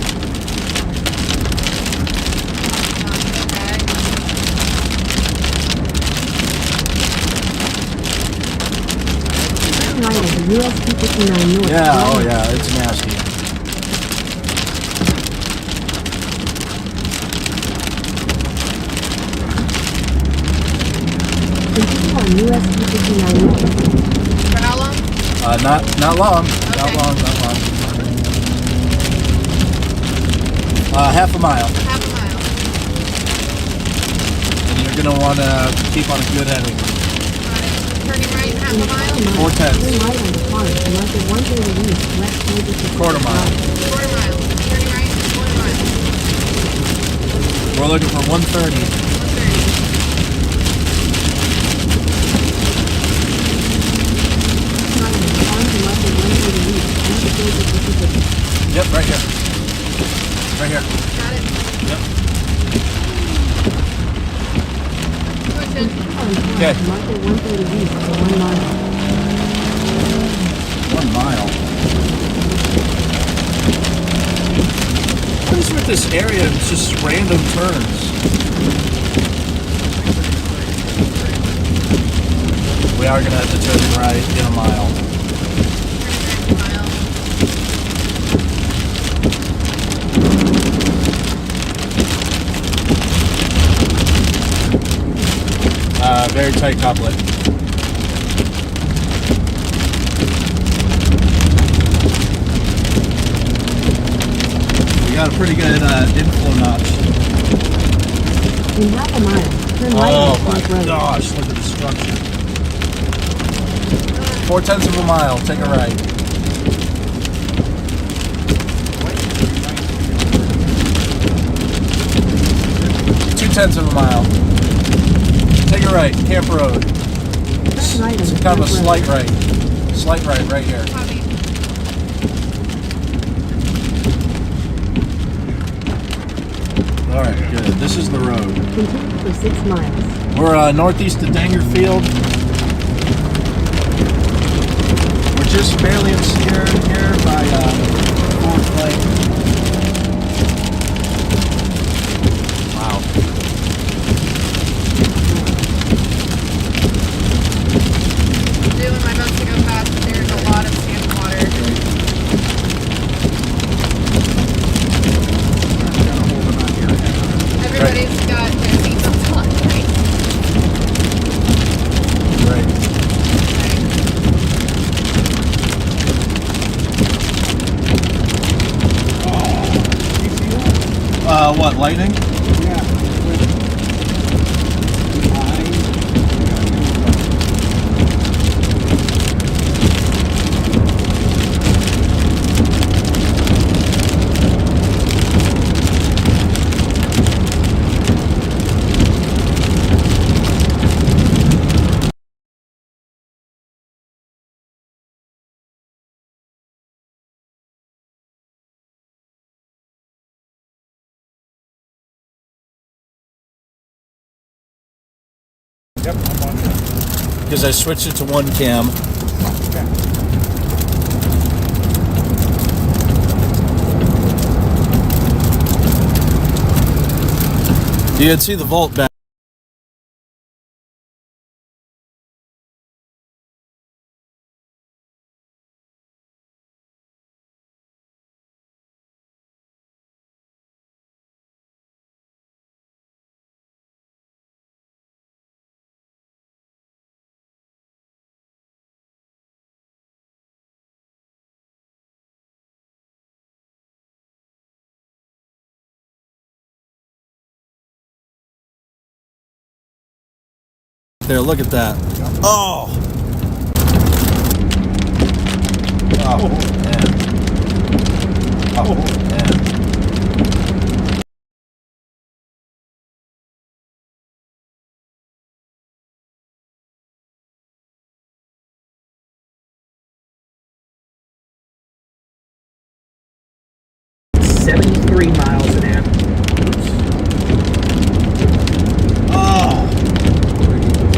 Okay. Turn right on the US 259 North, Yeah. Oh, Broadmoor yeah. It's nasty. Continue on US 259 North. For how long? Not long. Okay. Not long. Half a mile. Half a mile. And you're gonna want to keep on a good heading. Got it. Turning right, half a mile. 410. Turn right on the pond, north of 130 East, West Kansas City. Quarter mile. Quarter mile. Turning right, quarter mile. We're looking for 130. 130. Yep, right here. Right here. Got it. Yep. Pushing. Okay. Marker 130 east for 1 mile. 1 mile. What is with this area? It's just random turns. We are gonna have to turn right in a mile. Very tight couplet. We got a pretty good inflow notch. In half a mile, turn right Oh on my Clark Road. gosh, look at the structure. 4/10 of a mile, take a right. Two-tenths of a mile. Take a right, Camp Road. Turn right It's on kind of a Camp Road. slight right. Slight right here. Copy. Alright, good. This is the road. Continue for 6 miles. We're northeast of Dangerfield. We're just barely obscured here by Fourth Lake. Wow. Doing my best to go fast, but there's a lot of standing water. Everybody's got their seatbelts on, right? What, lightning? Yep, I'm on it. Because I switched it to one cam. You can see the vault back. There, look at that. Oh! Oh, man. Oh, man. $73 miles an hour. Oh!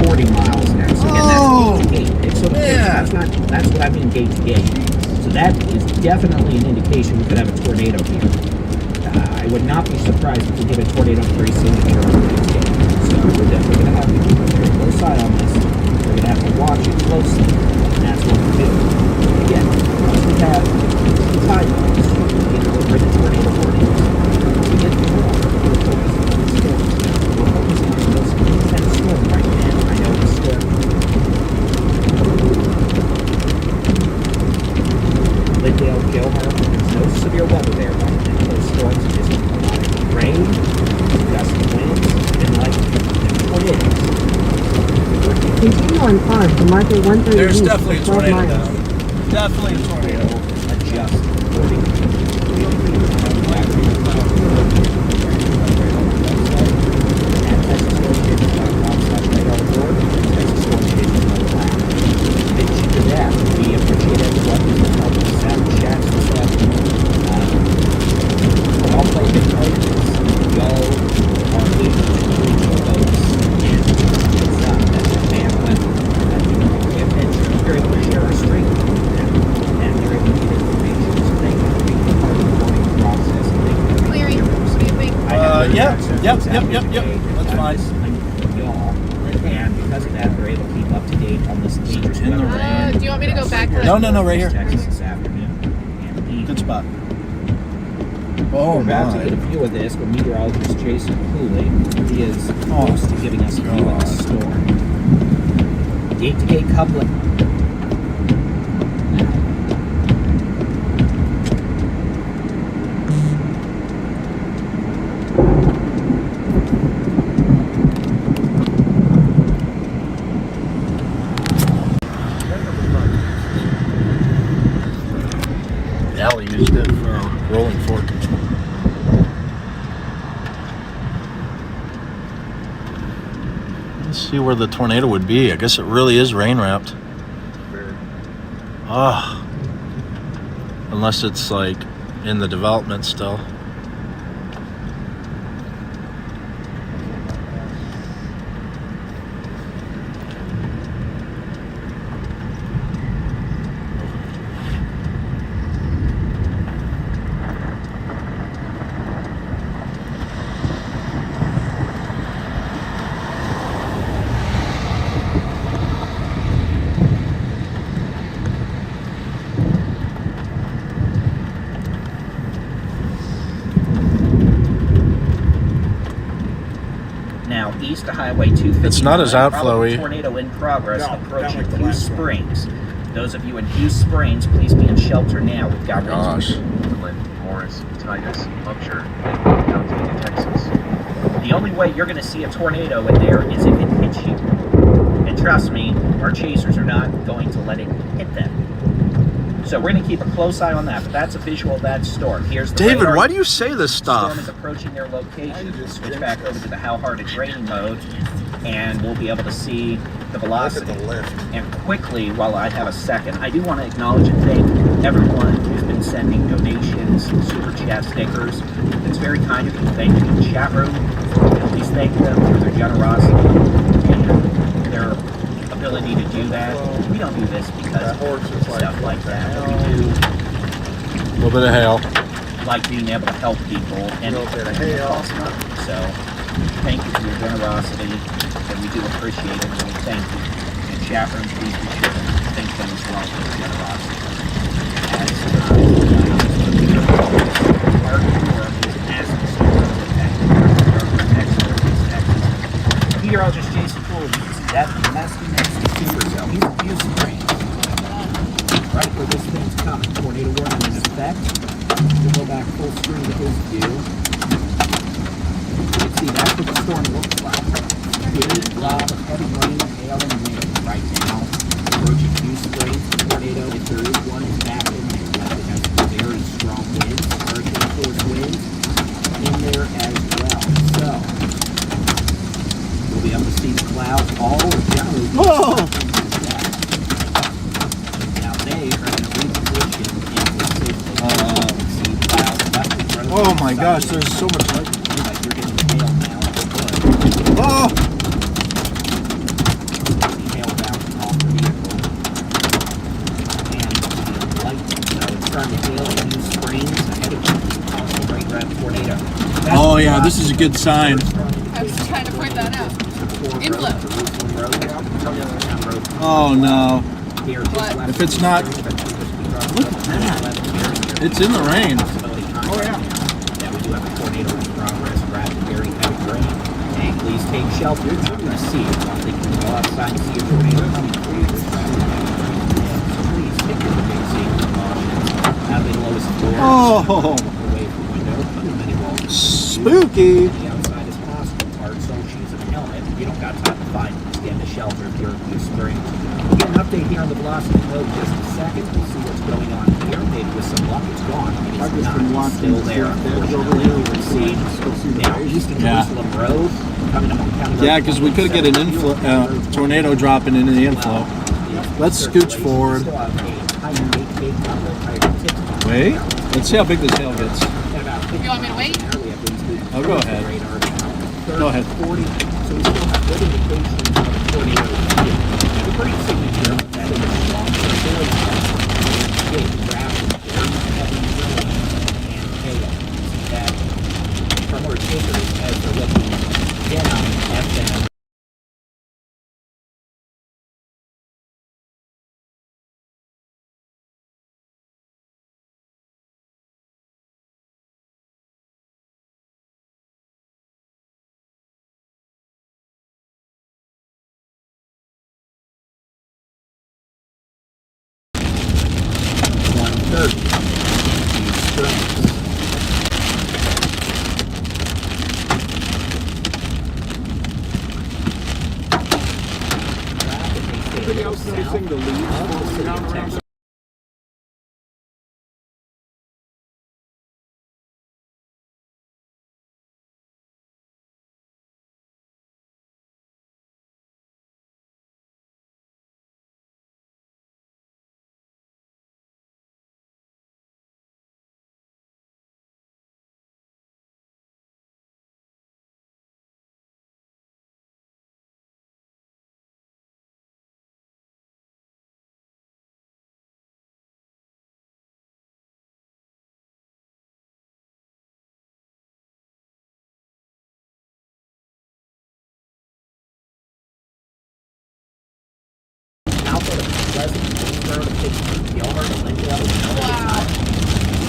40 miles an hour. So again, that's gate to gate. So Yeah. that's what I mean gate to gate. So that is definitely an indication we could have a tornado here. I would not be surprised if we get a tornado very soon here on the next gate. So we're definitely going to have to keep a very close eye on this. We're going to have to watch it closely, and that's what we're doing. Again, once we have the timelines, we're in the tornado warning. We get the warning. We're focusing on this intense storm right now. I know it's Liddale, Gilmer, there's no severe weather there right now. Those storms are just rain, gusty winds, and tornadoes. Continue on farm to marker 130 There's east definitely for a 12 tornado miles. now. Definitely a tornado. Adjust accordingly. We appreciate everyone who's helping us out in chats and stuff. I'll play big players. Y'all are able to reach your folks and Yep, goes out yep, every yep, yep. day. They've That's got fine. this thing for y'all. And because of that, they're able to keep up to date on this dangerous In the weather. rain. Do you want me to go back? No, right here. Texas this afternoon and evening. Good spot. Oh, We're about to my. get a view of this with meteorologist Jason Cooley. He is close to giving us a view of the storm. Gate-to-gate coupling. Allie used it for rolling fork. Let's see where the tornado would be. I guess it really is rain wrapped. Ah, unless it's like in the development still. Now, east of Highway 250. It's not as outflowy. Tornado in progress No, approaching not like the Hughes last one. Springs. Those of you in Hughes Springs, please be in shelter now. We've got Gosh. Morris, Titus, Upshur, and County, Texas. The only way you're going to see a tornado in there is if it hits you. And trust me, our chasers are not going to let it hit them. So we're going to keep a close eye on that, but that's a visual of that storm. Here's the David, radar. why do you say this The storm stuff? is approaching their location. We'll switch back over to the how hard it's raining mode, and we'll be able to see the velocity. And quickly, while I have a second, I do want to acknowledge and thank everyone who's been sending donations, super chat stickers. It's very kind of you. Thank you in the chat room. Please thank them for their generosity and their ability to do that. We don't do this because of stuff like that. But we do A little bit of hail. like being able to help people and it costs money. So thank you for your generosity, and we do appreciate it, and we thank you. And chat room, please be sure to thank them as well for their generosity. As our tour is asking students to Texas. Meteorologist Jason Cooley, you can see that nasty super cell. He's in Hughes Springs. Right where this thing's coming. Tornado warning in effect. We'll go back full screen to his view. You can see that's what the storm looks like. Big blob of heavy rain, hail, and wind right now. Approaching Hughes Springs. The tornado, if there is one, is back in there. It has very strong winds, hurricane force winds in there as well. So, we'll be able to see the clouds all generally. Whoa! Now they are going to reposition into see clouds left in front of Oh the my sun. gosh, there's so much light. Like you're getting hail now. Good. Oh! Hail bouncing off the vehicle. And the lightning. So it's starting to hail in Hughes Springs ahead of you. Also, great red tornado. That's Oh the yeah, rock this is a good sign. I was trying to point that out. Inflow. Oh no. What? If it's not, look at that. It's in the rain. Oh yeah. Yeah, we do have a tornado in progress, wrapped in very heavy rain. And please take shelter. You're not going to see it. I don't think you can go outside and see a tornado coming for you. Please take your big safety precautions out of the lowest floor. Oh, Away from the window. Put as many walls spooky. the outside as possible. Hard sole shoes and a helmet. You don't got time to find it. Just get into shelter if you're in Hughes Springs. We'll get an update here on the velocity mode in just a second. We'll see what's going on here. Maybe with some luck, it's gone. Maybe it's not. It's still there. Unfortunately, you can see now east of Jerusalem Road coming up on County Road. Yeah, because we could get an tornado dropping into the inflow. Let's scooch forward. Wait, let's see how big this hail gets. You want me to wait? Oh, go ahead. Go ahead. 40, so we still have good indication of a tornado. The great signature of that is long circle big rapid, very heavy rain and hail. You see that from our chasers as they're looking anybody else noticing the leaves falling down around?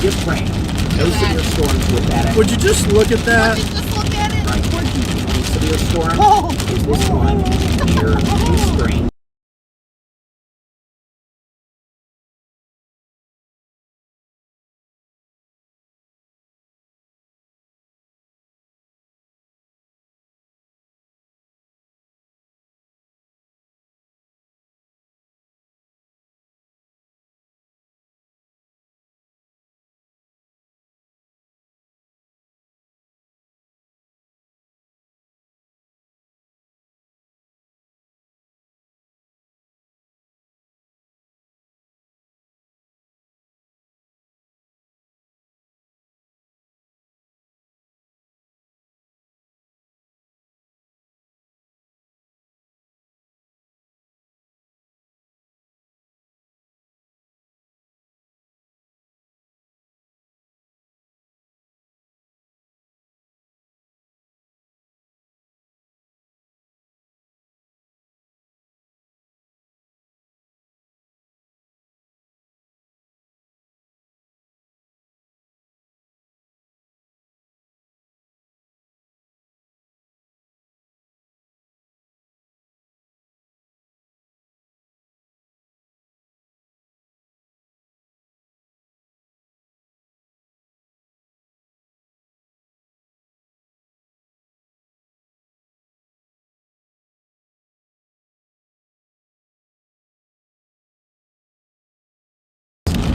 Just rain. No severe storms with that. Would you just look at that? Just look at it. Right. Only severe storm is this one near Blue Spring.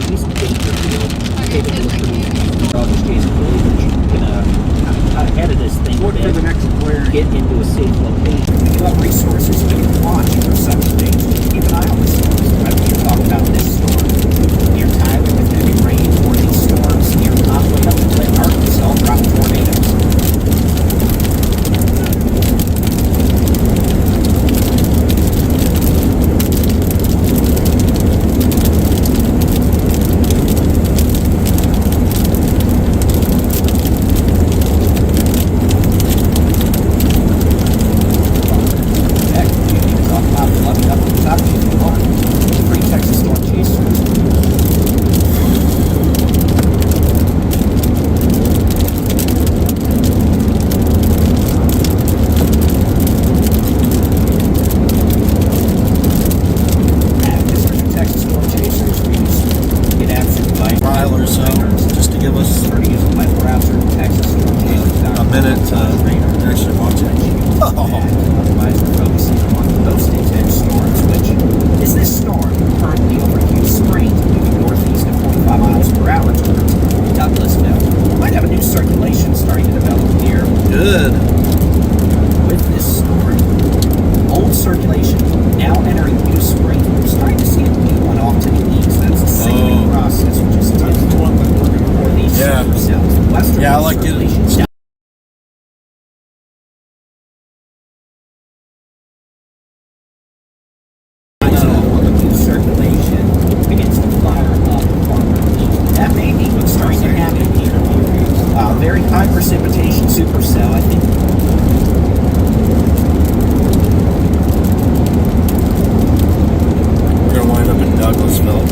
East Dangerfield, capable of Dodge Jason gonna cut ahead of this thing a bit, get into a safe location. You have resources you can watch for such things. Keep an eye on the storms. Whether you talk about this storm near Tyler with heavy rain, or these storms near Conway up in Clinton, Arkansas, drop tornadoes. Yeah, I like it. Very high precipitation supercell, I think. We're gonna wind up in Douglasville.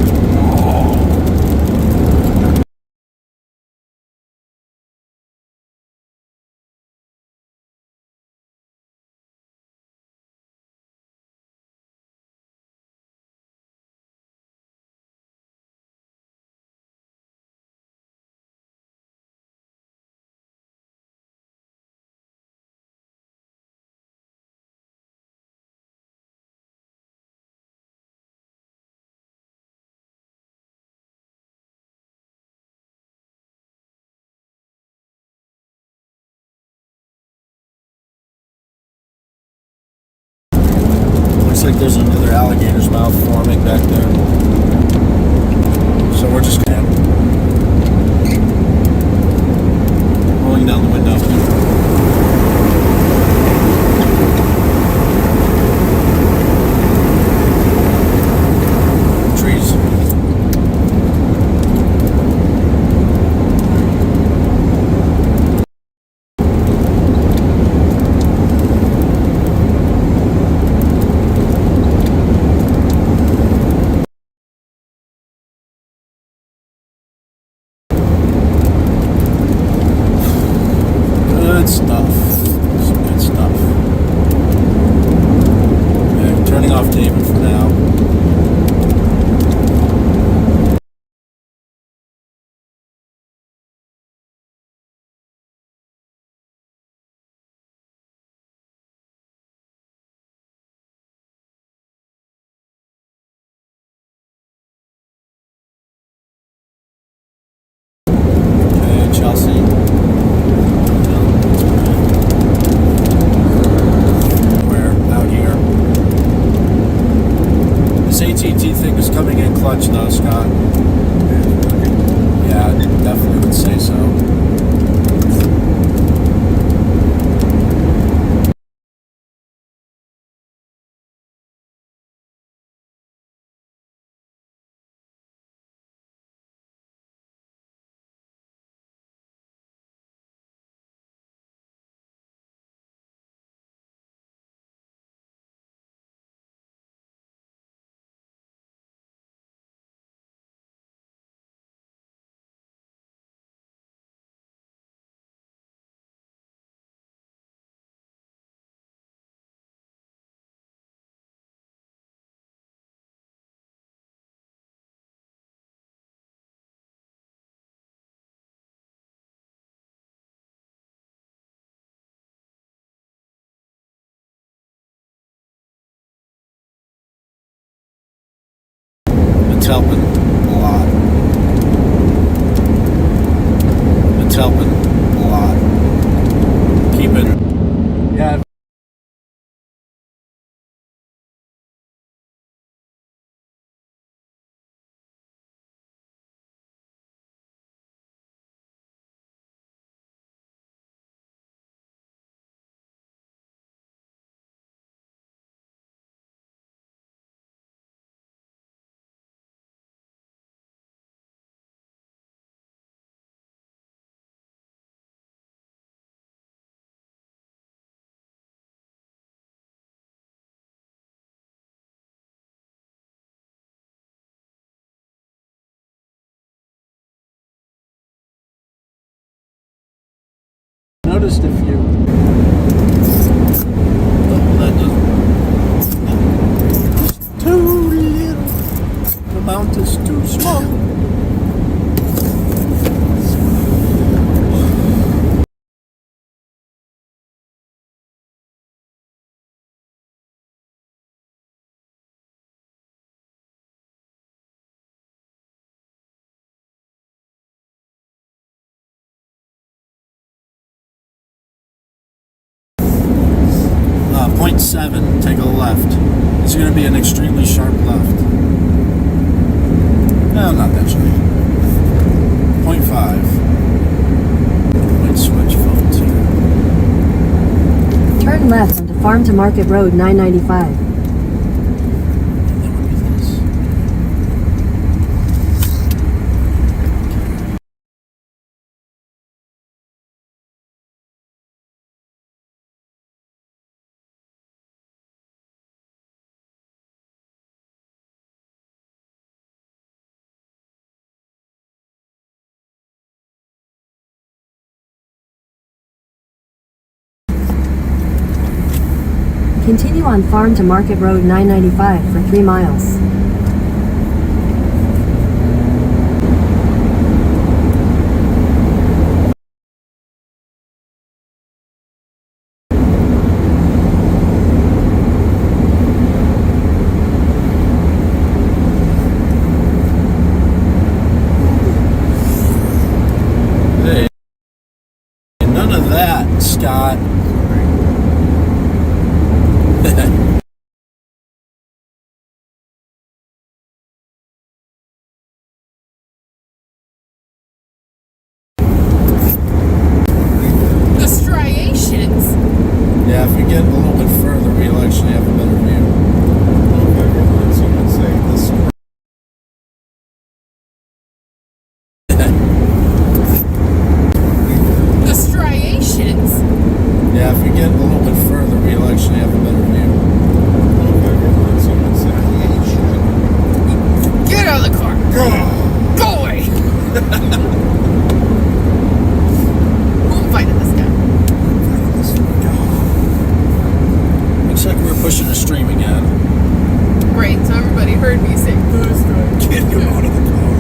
like there's another alligator's mouth forming back there. So we're just gonna rolling down the window. Trees. Good stuff. Some good stuff. Okay, I'm turning off David for now. Okay, Chelsea. We're out here. This AT&T thing is coming in clutch though, Scott. Yeah, I definitely would say so. It's helping a lot. It's helping a lot. Keeping. Yeah. Noticed if you. Oh, that doesn't. Too little. The amount is too small. 0.7, take a left. It's going to be an extremely sharp left. No, not that sharp. 0.5. Might switch phones here. Turn left onto Farm to Market Road 995. And that would be this. 'Continue on Farm to Market Road 995 for 3 miles. Hey, none of that, Scott.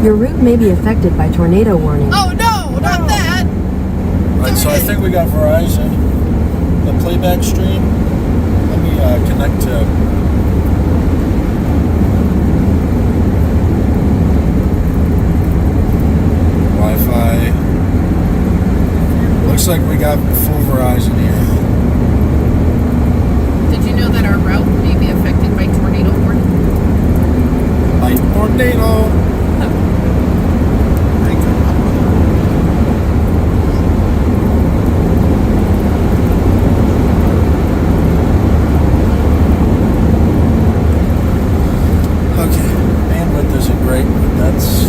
Your route may be affected by tornado warning. Oh no, not that! Alright, so I think we got Verizon. The playback stream. Let me connect to Wi-Fi. Looks like we got full Verizon here. Did you know that our route may be affected by tornado warning? By tornado. Okay, bandwidth isn't great, but that's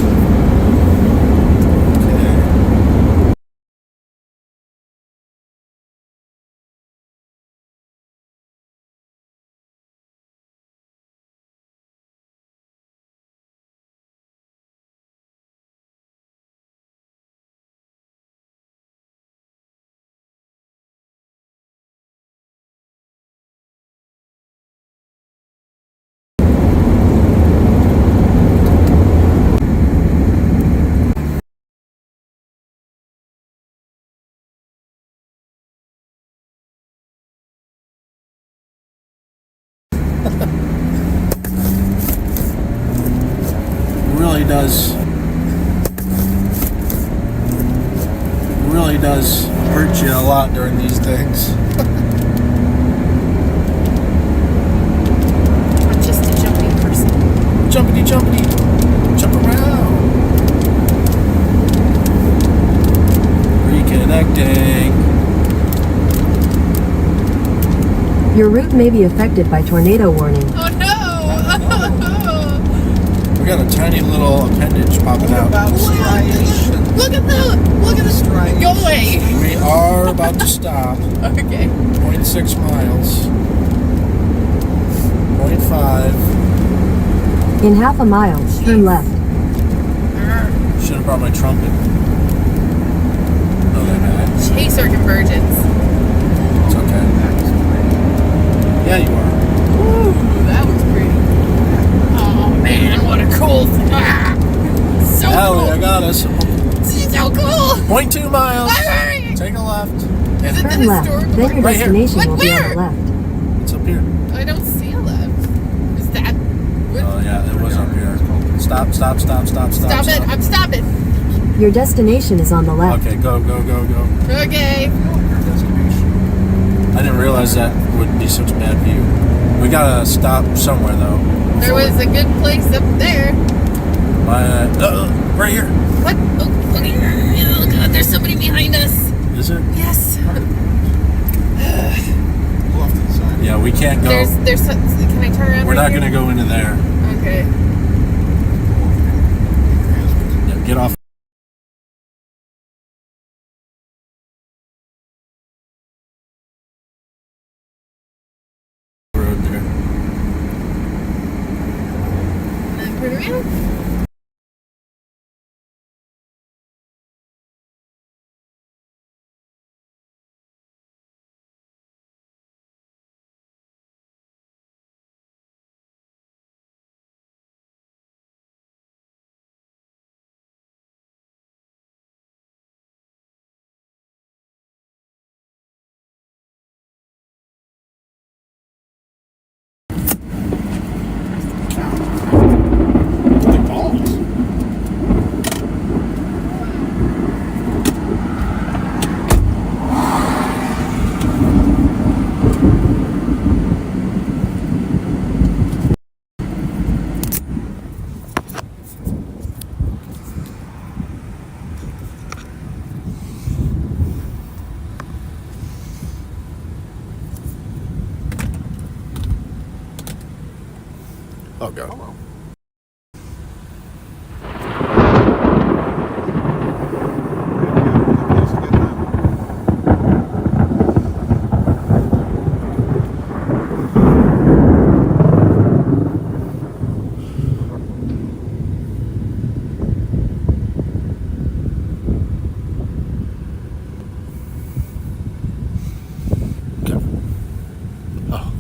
okay. Really does hurt you a lot during these things. I'm just a jumpy person. Jumpity, jump around. Reconnecting. Your route may be affected by tornado warning. Oh no! We got a tiny little appendage popping out. Look at the striation. Go away. We are about to stop. Okay. 0.6 miles. 0.5. In half a mile, turn left. Should have brought my trumpet. No, they're not. Chaser convergence. It's okay. Yeah, you are. Ooh, that was pretty. Oh man, what a cool thing. So Allie, cool. I got us. So cool. 0.2 miles. Hurry. Take a left. Is it the Turn left. historical? Then your Right here. destination Like will be on where? the left. It's up here. I don't see a left. Is that? Oh, yeah, it was up here. Stop. Stop it! I'm stopping. Your destination is on the left. Okay, go. Okay. I didn't realize that would be such a bad view. We gotta stop somewhere, though. There was a good place up there. Right here. What? Oh, okay. Oh god, there's somebody behind us. Is it? Yes. Yeah, we can't go. There's. Can I turn around? We're right not here? gonna go into there. Okay. Yeah, get off. Road there. And then turn around. Oh, God. Okay. Oh.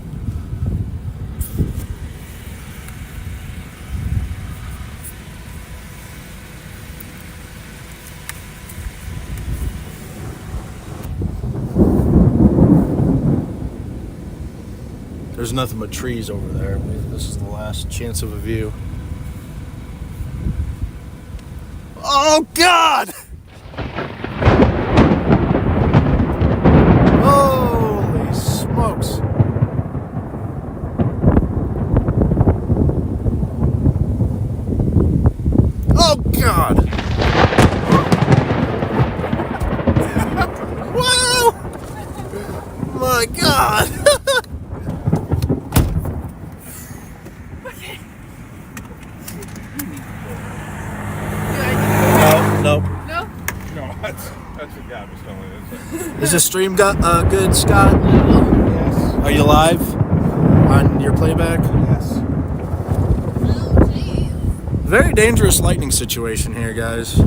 There's nothing but trees over there. This is the last chance of a view. Oh, God! Holy smokes. Oh, God! Whoa! My God! Nope. No? No, that's what God was telling us. Is the stream good, Scott? Yes. Are you live on your playback? Yes. Oh, jeez. Very dangerous lightning situation here, guys.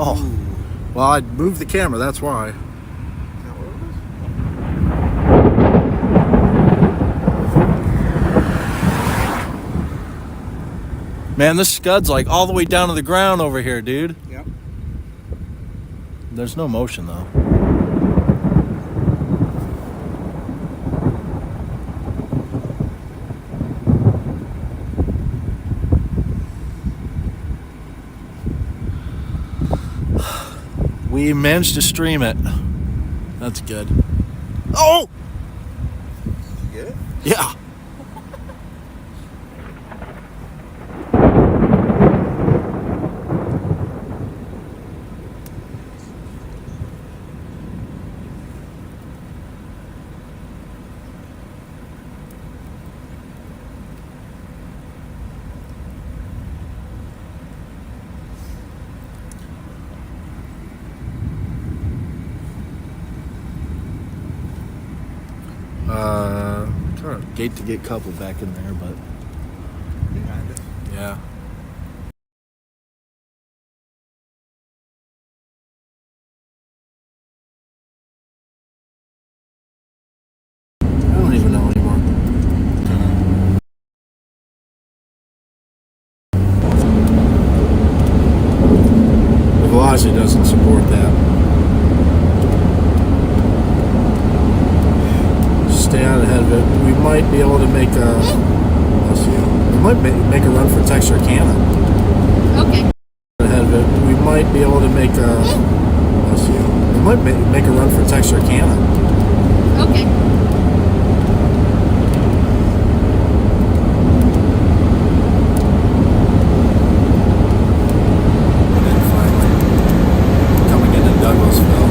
Oh, well, I moved the camera, that's why. Man, this scud's like all the way down to the ground over here, dude. Yep. There's no motion, though. We managed to stream it. That's good. Oh! Did you get it? Yeah. Kind of gate to gate couple back in there, but Behind us. yeah. I don't even know anymore. The velocity doesn't support that. Stay out ahead of it. We might be able to make a. Let's see. We might make a run for Texarkana. Okay. Ahead of it. We might be able to make a. Let's see. We might make a run for Texarkana. Okay. And then finally coming into Douglasville.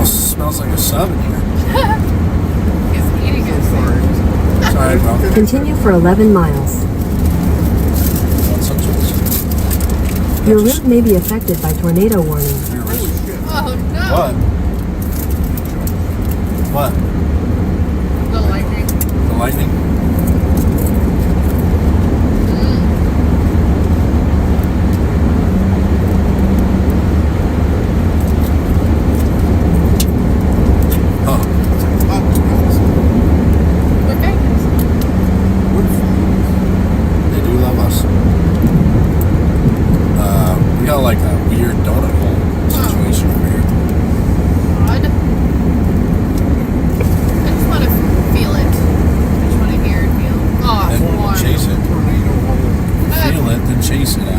almost smells like a sub in here. He's eating it. Sorry, bro. Continue for 11 miles. Want some chips? Your route may be affected by tornado warning. Oh no. What? The lightning. The lightning? Oh. We're famous. They do love us. We got like a weird donut hole situation over here. Odd. I just want to feel it. I just want to hear and feel. Oh, it's And warm. chase it. Feel it, then chase it out.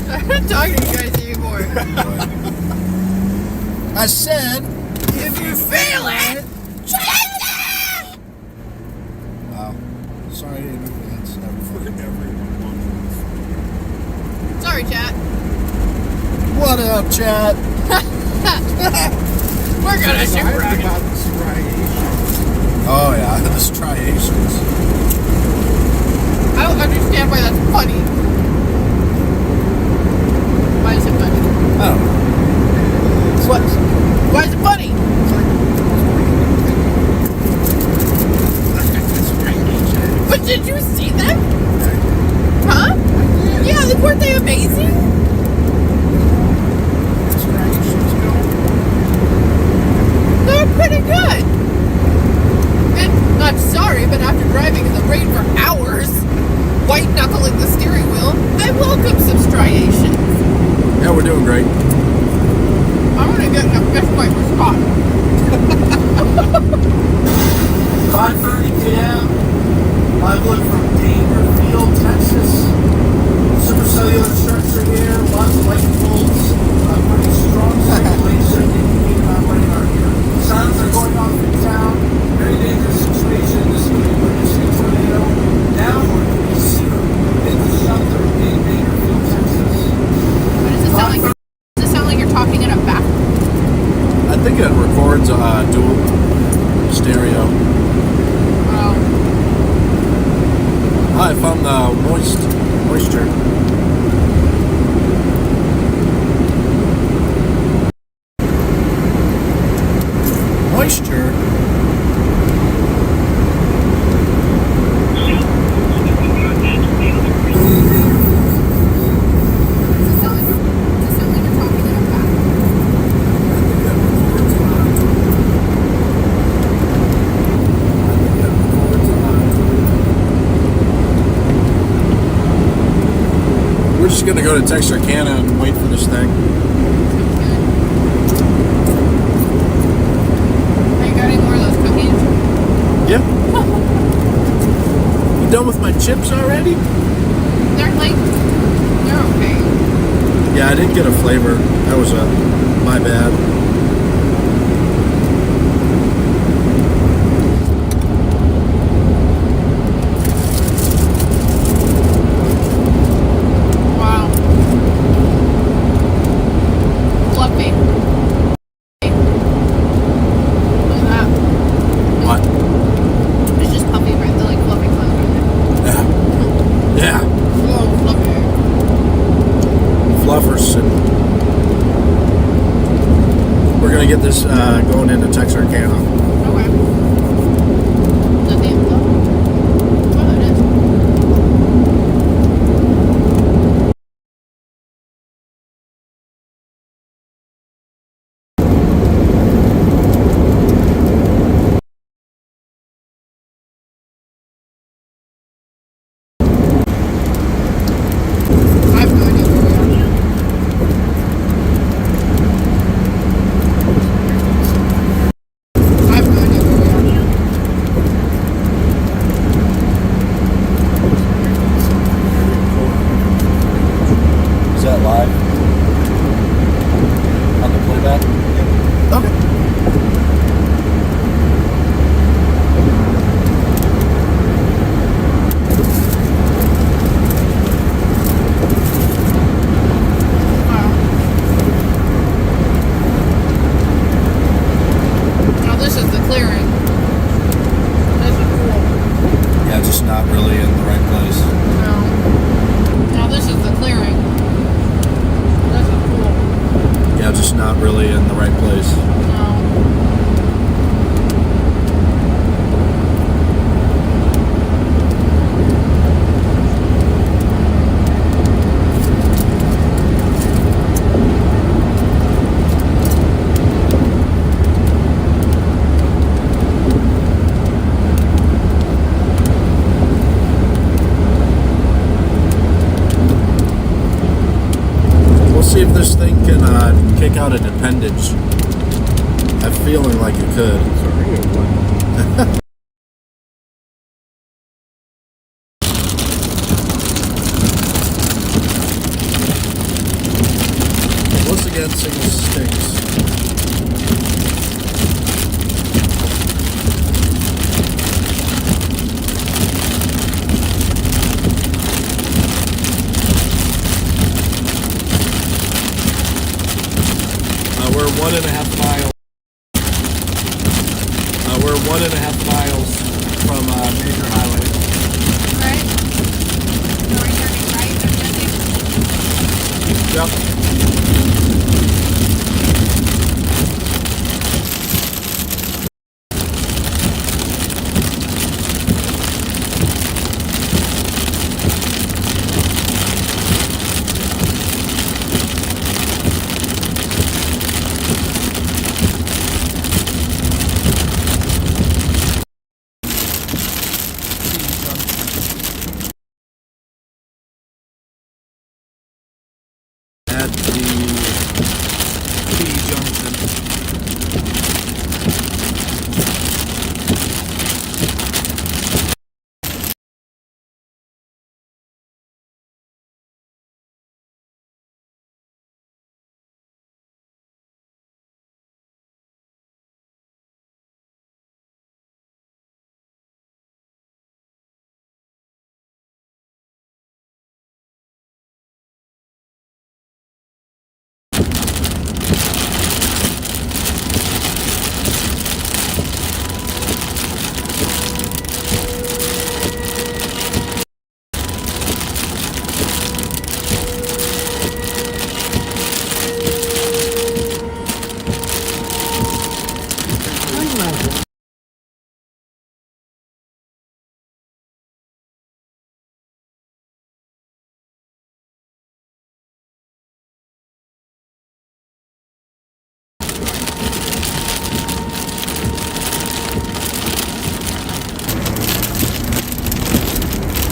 I'm not talking to you guys anymore. I said, if you feel it, wow. Sorry in advance. Sorry, chat. What up, chat? We're gonna shoot rockets. Oh yeah, the striations. I don't understand why that's funny. Why is it funny? I don't know. What? Why is it funny? But did you see them? Huh? Yeah, weren't they amazing? They're pretty good. And I'm sorry, but after driving in the rain for hours, white knuckling the steering wheel, I welcome some striations. Yeah, we're doing great. I'm gonna get a fish plate for Scott. 5:30 p.m. Live look from Dangerfield, Texas. Supercellular structure here, lots of lightning bolts, pretty strong circulation indicating on radar here. Sounds are going off in town. Very dangerous situation. This could be witnessing a tornado. Downward to be zero. In the shelter in Dangerfield, Texas. What does it sound like? Does it sound like you're talking in a bathroom? I think it records dual stereo. Oh. I found the moisture. Moisture? We're just gonna go to Texarkana and wait for this thing. Are you got any more of those cookies? Yeah. You done with my chips already? They're like, they're okay. Yeah, I didn't get a flavor. That was my bad. Wow. Fluffy. Look at that. What? It's just puffy, right? They're like fluffy clothes, right? Yeah. Whoa, fluffy. Fluffers. And we're gonna get this going into Texarkana. Okay. The damn though. Oh, it is. I have no idea where we are now. I have no idea where we are now. Is that live? On the playback? Okay. not really in the right place. No. We'll see if this thing can kick out an appendage. I'm feeling like it could. Once again, signal stinks. We're 1.5 miles. We're 1.5 miles from major highway. Right? So we're turning right, I'm guessing? Yep. At the T junction.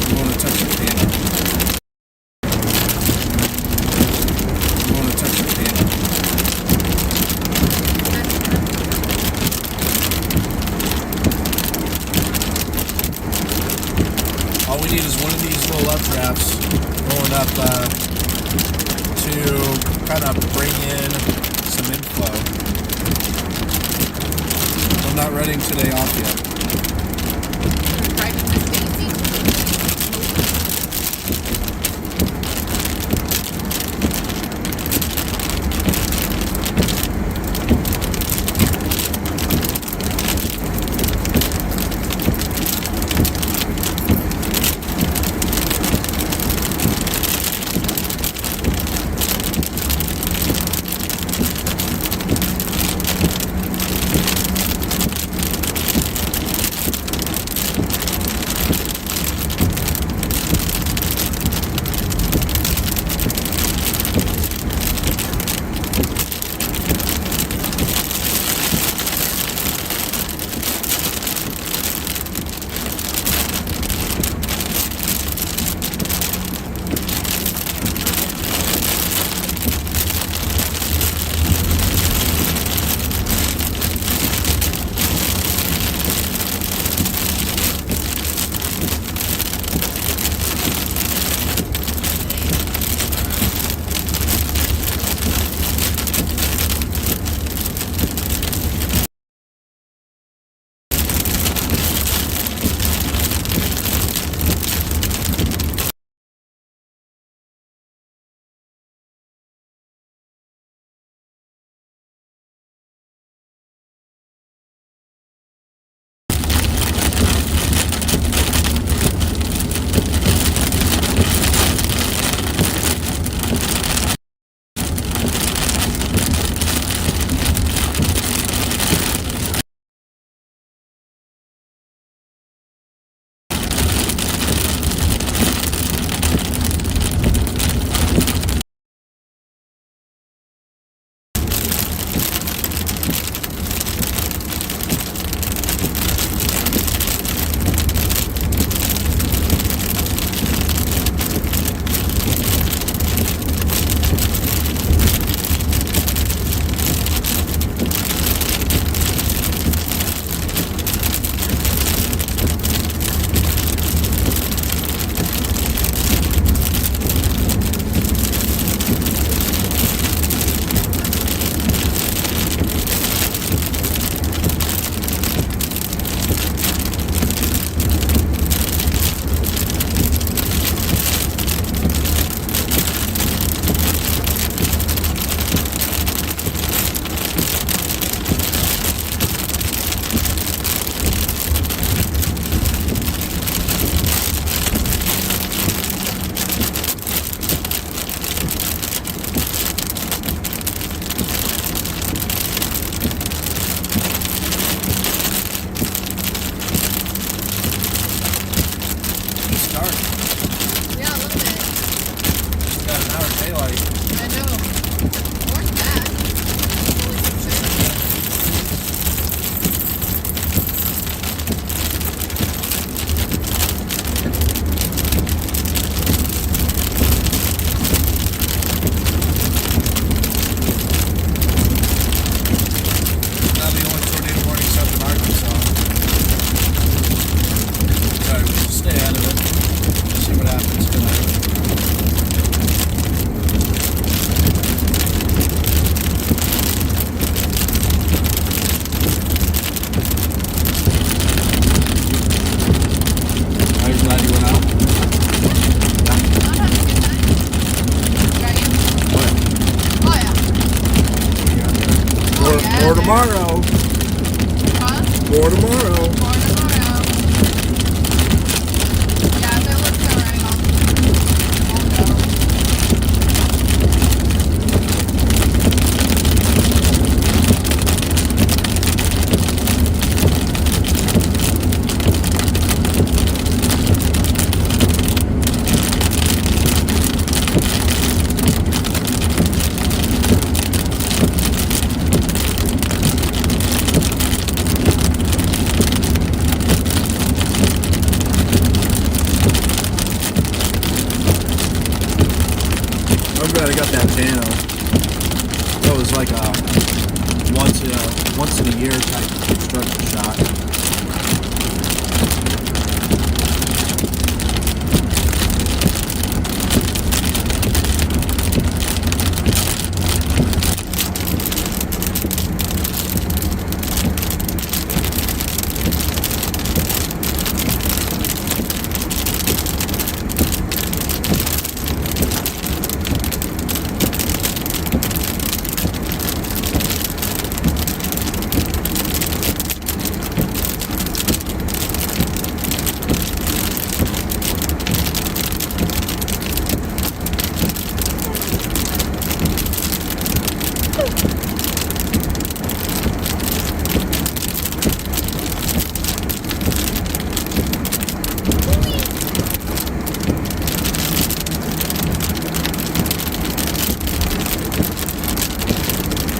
You want to touch the piano? You want to touch the piano? All we need is one of these little up traps going up to kind of bring in some inflow. I'm not running today off yet. Driving Miss Daisy. More there. tomorrow. Huh? More tomorrow. More tomorrow. Yeah, if it looks alright, I'll go. I'm glad I got that Dano. That was like a once in a year type construction shot.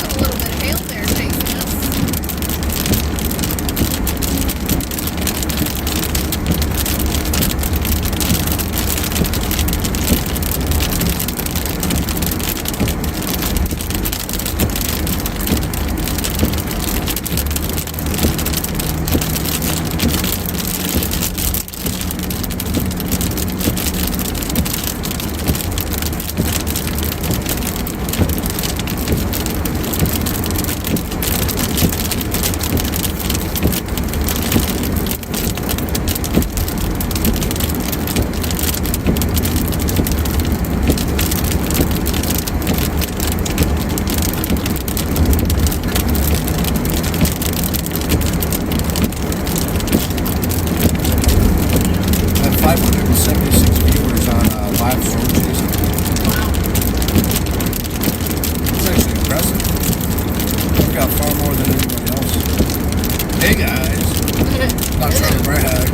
A little bit of hail there chasing us. I have 576 viewers on live storm chasing. It's actually impressive. I've got far more than anybody else. Hey guys, not trying to brag.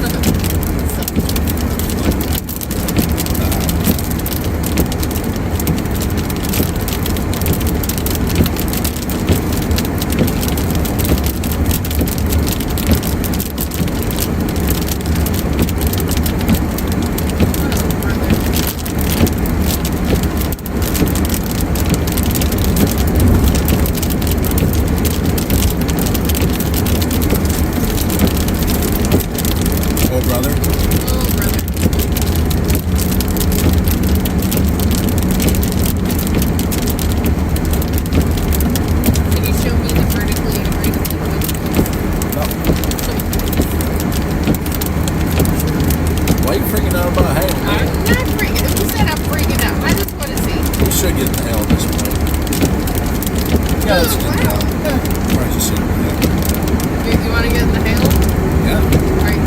Oh brother. Oh, brother. Can you show me the vertically integrated liquid? No. Why are you freaking out about hay? I'm not freaking. Who said I'm freaking out? I just want to see. We should get in the hail at this point. Yeah, let's get in the hail. Yeah. Why don't you sit in the hail? You want to get in the hail? Yeah. All right.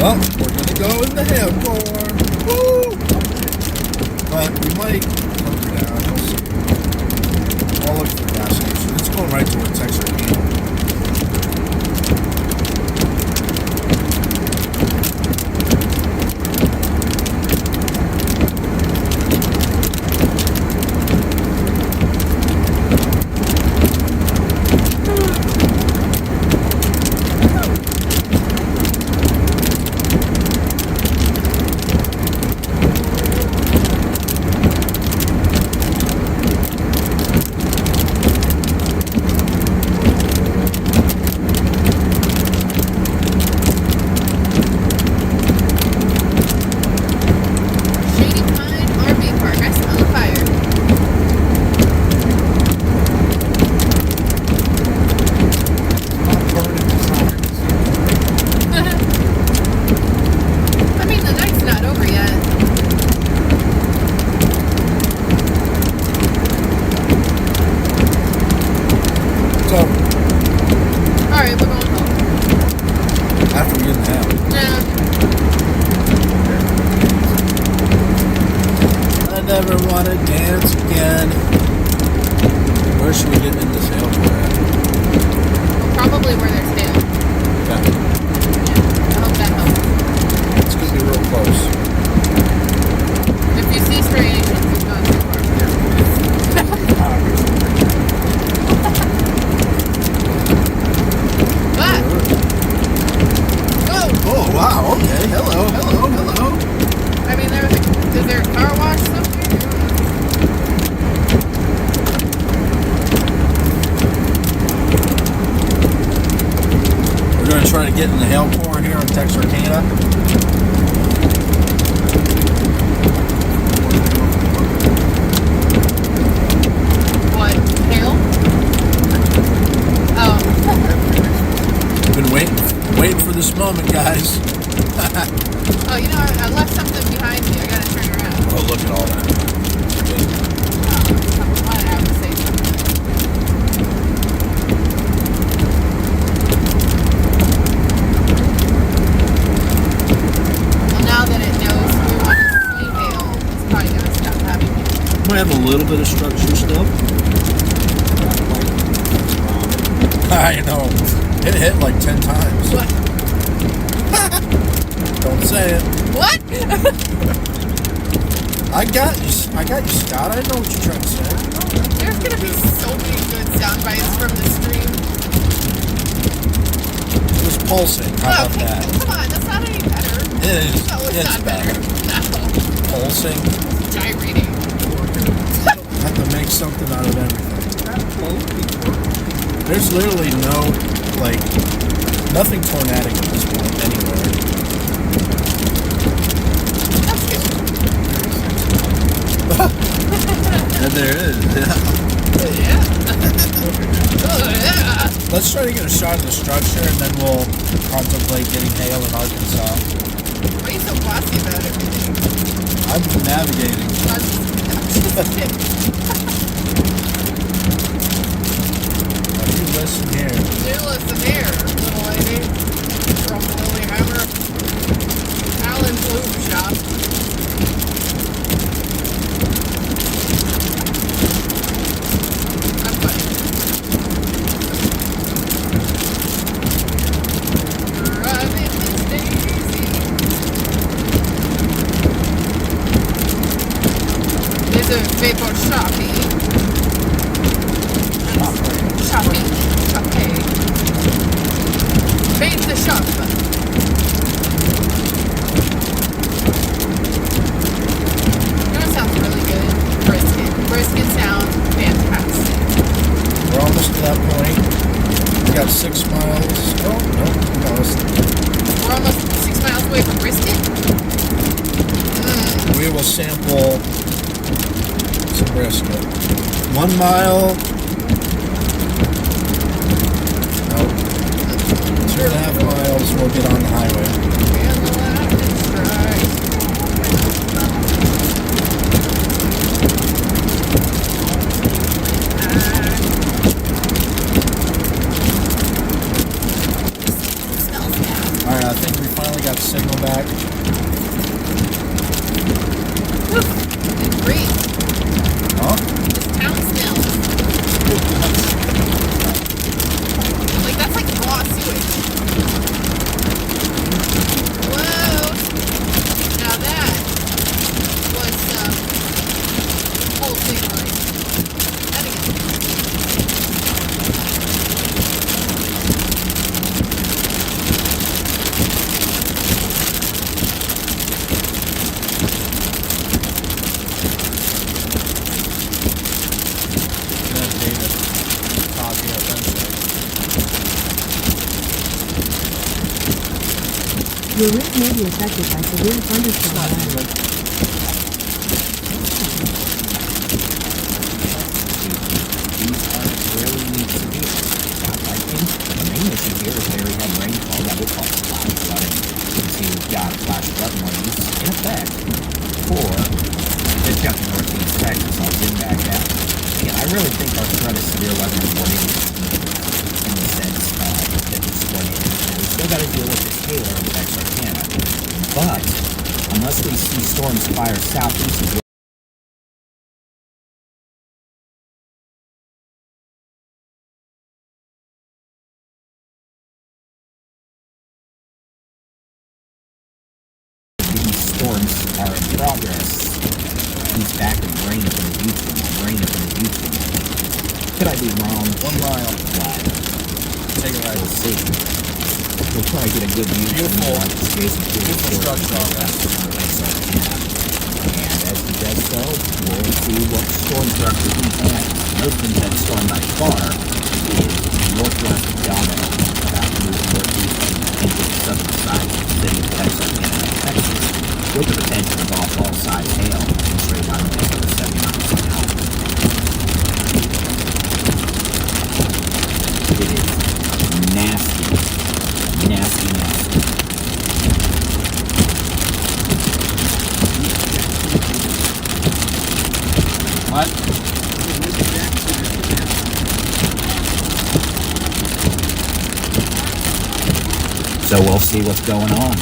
Well, we're gonna go in the hail corn. Woo! But we might hunker down. We'll see. I'll look for the gas station. It's going right toward Texarkana. ever want to dance again. Where should we get in this hail for at? Probably where they're staying. Okay. I hope that helps. It's going to be real close. If you see striations, you've gone too far. Ah! Whoa! Oh, wow. Okay. Hello. I mean, is there a car wash somewhere? We're going to try to get in the hail pour here on Texarkana. What? Hail? Oh. Been waiting for this moment, guys. Oh, you know, I left something behind me. I gotta turn around. Oh, look at all that. Oh, I have to say something. Well, now that it knows we want to see hail, it's probably gonna stop having it. Might have a little bit of structure still. I know. It hit like 10 times. What? Don't say it. What? I got you, Scott. I know what you're trying to say. There's gonna be so many good sound bites from the stream. It was pulsing. How about Okay, that? come on, that's not any better. It is. No, it's not better. No. Pulsing. Gyrating. Have to make something out of everything. There's literally nothing tornadic at this point anywhere. That's good. And there is, yeah. Yeah. Oh, yeah. Let's try to get a shot of the structure and then we'll contemplate getting hail in Arkansas. Why are you so bossy about everything? I'm navigating. I'm just kidding. You listen here. You listen here, little lady. From Lilyhammer. Alan's Lube Shop. I'm funny. Driving Miss Daisy. There's a vapor shopping. Shopping. Okay. Paint the shop. That sounds really good. Brisket sounds fantastic. We're almost to that point. We got 6 miles. Oh, no. We're almost 6 miles away from brisket. We will sample some brisket. 1 mile. Nope. 2.5 miles, we'll get on the highway. And the lightning strikes. Alright, I think we finally got the signal back. Great. Huh? This town smells. Like, that's like raw sewage. Whoa. Now that was some whole thing like that again. Your route may be affected by severe thunderstorms. These aren't really severe. I think the main issue here is very heavy rainfall that will cause flash flooding. You can see we've got flash flood warnings in effect for the junk in northeast Texas. I'll zoom back out. Again, I really think our threat is severe weather warning in the sense that this one is. We still got to deal with this hail in Texarkana. But unless we see storms fire southeast of it's back and rain up in Houston. Rain up in Houston. Could I be wrong? 1 mile. Take it right. We'll see. We'll try to get a good view Beautiful. from the Jason Beautiful structure on that. And as he does so, we'll see what storm structure he has. Nothing that storm by far is northwest of Domino, about to move northeast into the southern side of the city of Texarkana, Texas, with the potential of all size hail in straight line winds over 70 miles an hour. It is nasty, nasty, nasty. What? So we'll see what's going on.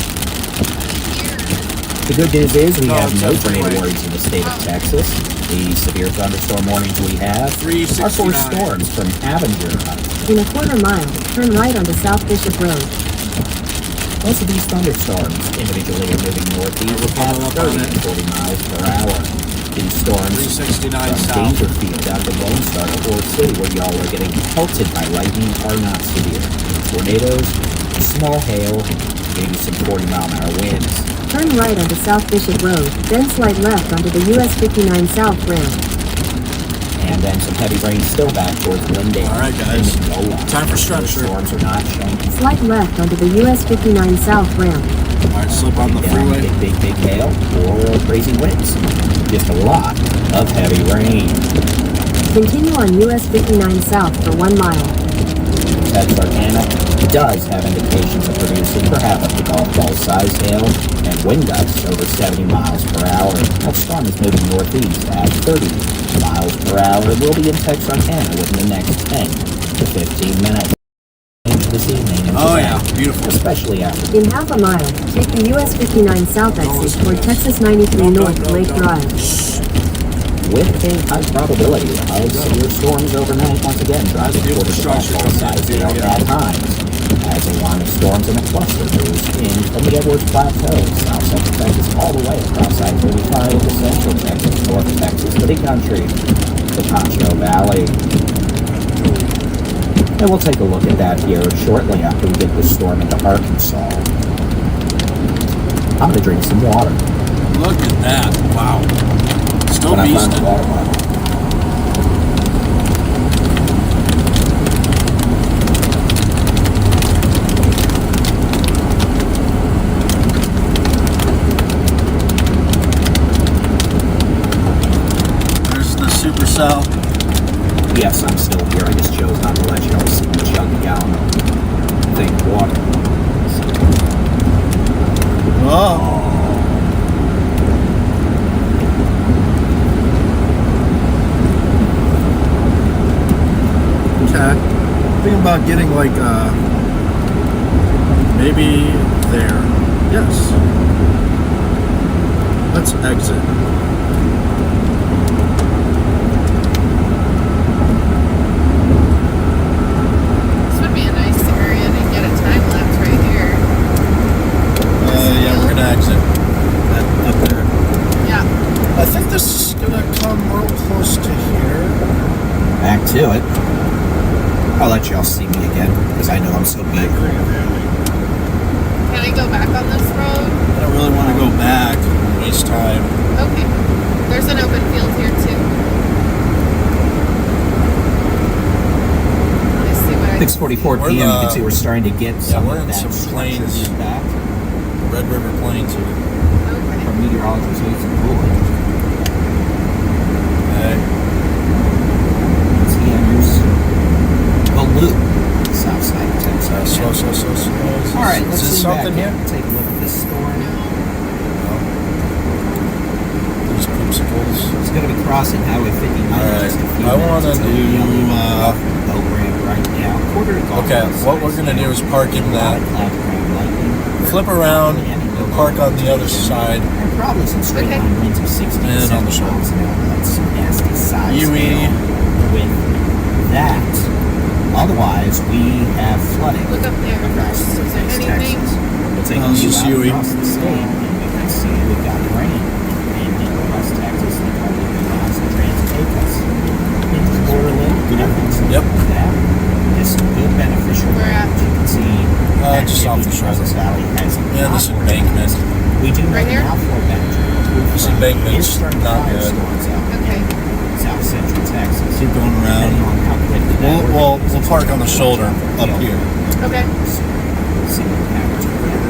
The good news is we have no tornado warnings in the state of Texas. The severe thunderstorm warnings we have are for storms from Avenger. In a quarter mile, turn right onto South Bishop Road. Most of these thunderstorms individually are moving northeast at 30 to 40 miles per hour. These storms 369 from south. Dangerfield down to Lone Star to Fort City, where y'all are getting pelted by lightning, are not severe. Tornadoes, small hail, maybe some 40-mile-an-hour winds. Turn right onto South Bishop Road, then slide left onto the US 59 South ramp. And then some heavy rain still back towards Glendale. All right, guys. Time for structure. Storms are not showing. Slide left onto the US 59 South ramp. All right, slip on the freeway. Big hail or crazy winds. Just a lot of heavy rain. Continue on US 59 South for 1 mile. Texarkana does have indications of producing perhaps up to golf ball size hail and wind gusts over 70 miles per hour. That storm is moving northeast at 30 miles per hour. It will be in Texarkana within the next 10 to 15 minutes. This evening. Oh yeah, beautiful. Especially after. In half a mile, take the US 59 South exit toward Texas 93 North Lake Drive. With a high probability of severe storms overnight, once again driving toward the golf ball size hail at times. As a line of storms in a cluster moves in from the Edwards Plateau, south central Texas, all the way across I-35 into central Texas, north Texas, the Big Country, the Concho Valley. And we'll take a look at that here shortly after we get this storm into Arkansas. I'm going to drink some water. Look at that. Wow. Still When I find beasting. the water bottle. There's the supercell. Yes, I'm still here. I just chose not to let you all see me chug a gallon of thing of water. Oh. Okay. Thinking about getting like maybe there. Yes. Let's exit. This would be a nice area to get a time lapse right here. Yeah, we're gonna exit. Up there. Yeah. I think this is gonna come real close to here. Back to it. I'll let y'all see me again because I know I'm so big. Can I go back on this road? I don't really want to go back. Waste time. Okay. There's an open field here too. Let me see what I 6:44 We're p.m. You the- can see we're starting to get some we're of in that some structure plains. back Red River Plains here. Okay. from meteorologists Jason Bullock. Okay. As he enters the loop, south side of Texas. So. All right, let's is see something back here? Take a look at this storm. These poopsicles. It's going to be crossing Highway 59 All right. in just a few I minutes. want to It's a do. yellow boat ramp right now. Quarter to golf Okay. ball What we're size gonna do hail. is park in that. Cloud crown lightning. Flip around and park on the other side. And probably some straight Okay. line winds of 60 And to on the 70 miles an hour. That's some nasty size UE. hail with that. Otherwise, we have flooding Look up there. across Is there East anything? Texas. We'll take Oh, a it's view just out UE. across the state, and we can see we've got rain in West Texas and probably embankment's starting not good. firestorms out Okay. in South Central Texas. Keep going around. Depending on how quickly that We'll park on the shoulder up here. Okay. See what happens with that.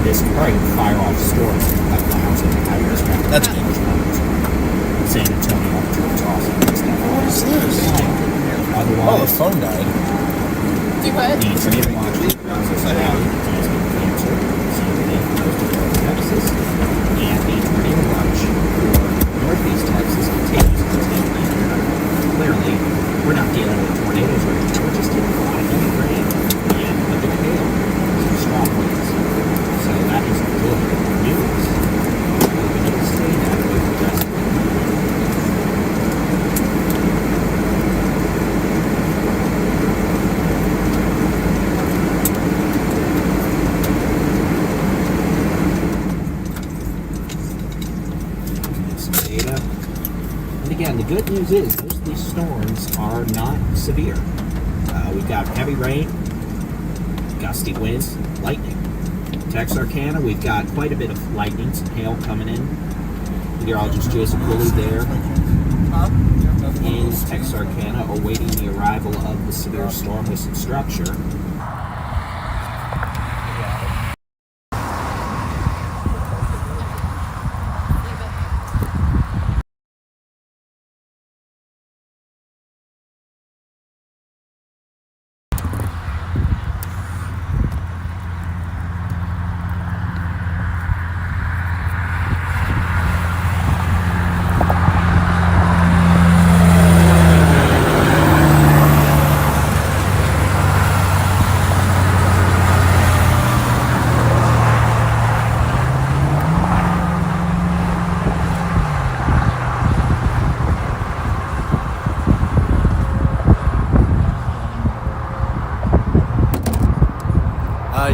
This could probably fire off storms in a couple hours at the highway. That's good. San Antonio up towards Austin. What is this? Otherwise, Oh, the phone died. Do what? the train watch Texas, and the tornado watch for Northeast Texas continues to continue. Clearly, we're not dealing with tornadoes right now. We're just dealing with a lot of heavy rain and a bit of hail, some strong winds. So that is good news. We need to stay that way for just data. And again, the good news is most of these storms are not severe. We've got heavy rain, gusty winds, lightning. Texarkana, we've got quite a bit of lightning, some hail coming in. Meteorologist Jason Woolley there in Texarkana, awaiting the arrival of the severe storm with some structure.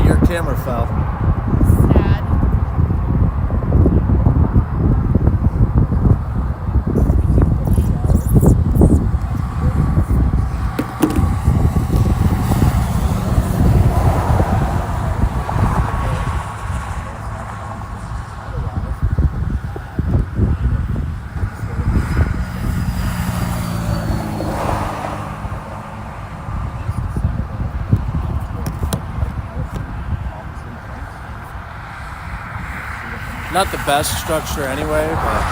Your camera fell. Sad. Not the best structure anyway, but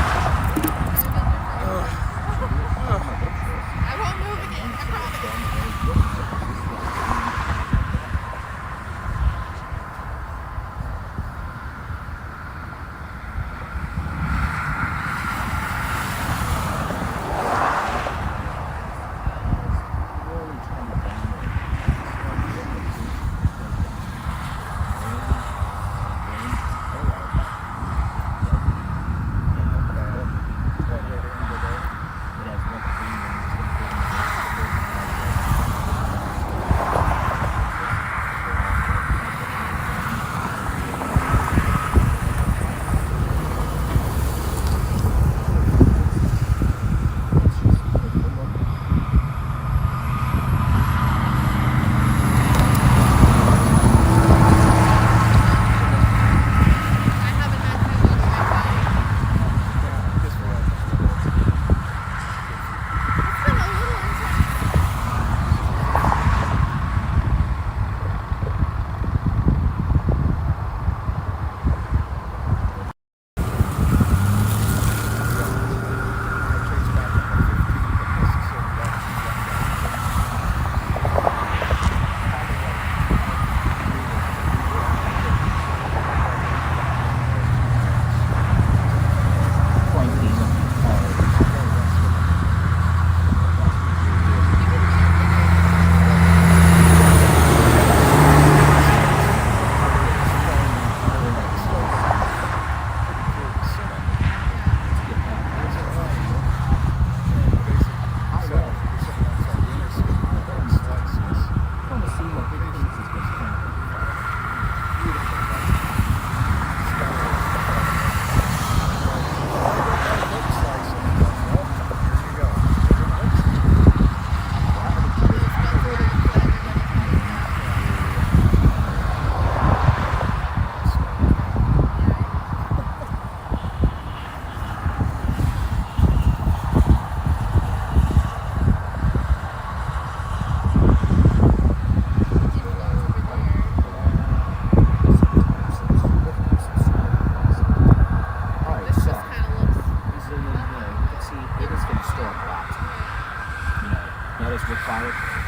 I won't move again. I promise.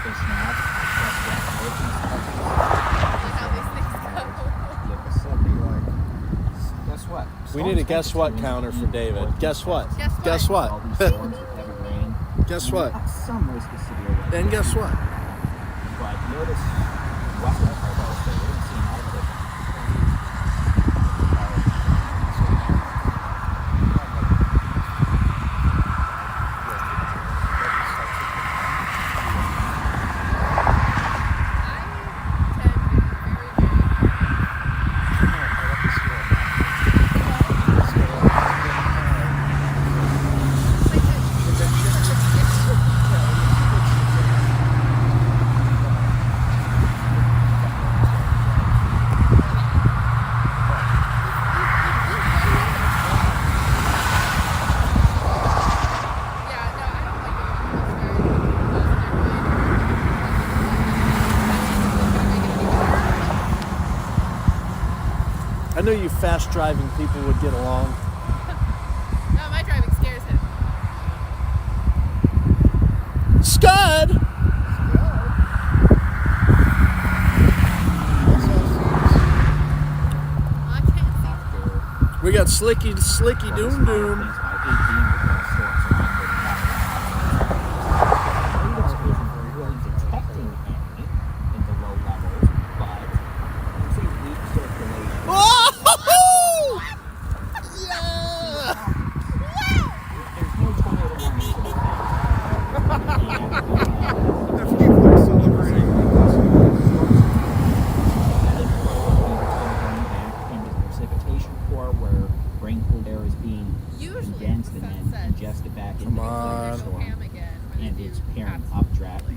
fish now. Like how these things go. Guess what? We need a guess what counter for David. Guess what? Guess what? All these storms with heavy rain. Guess what? Some risk of severe weather. And guess what? But notice western part of the state, we didn't see an outbreak. I knew you fast driving people would get along. No, my driving scares him. Scud! I can't see. We got Slicky Doom Doom.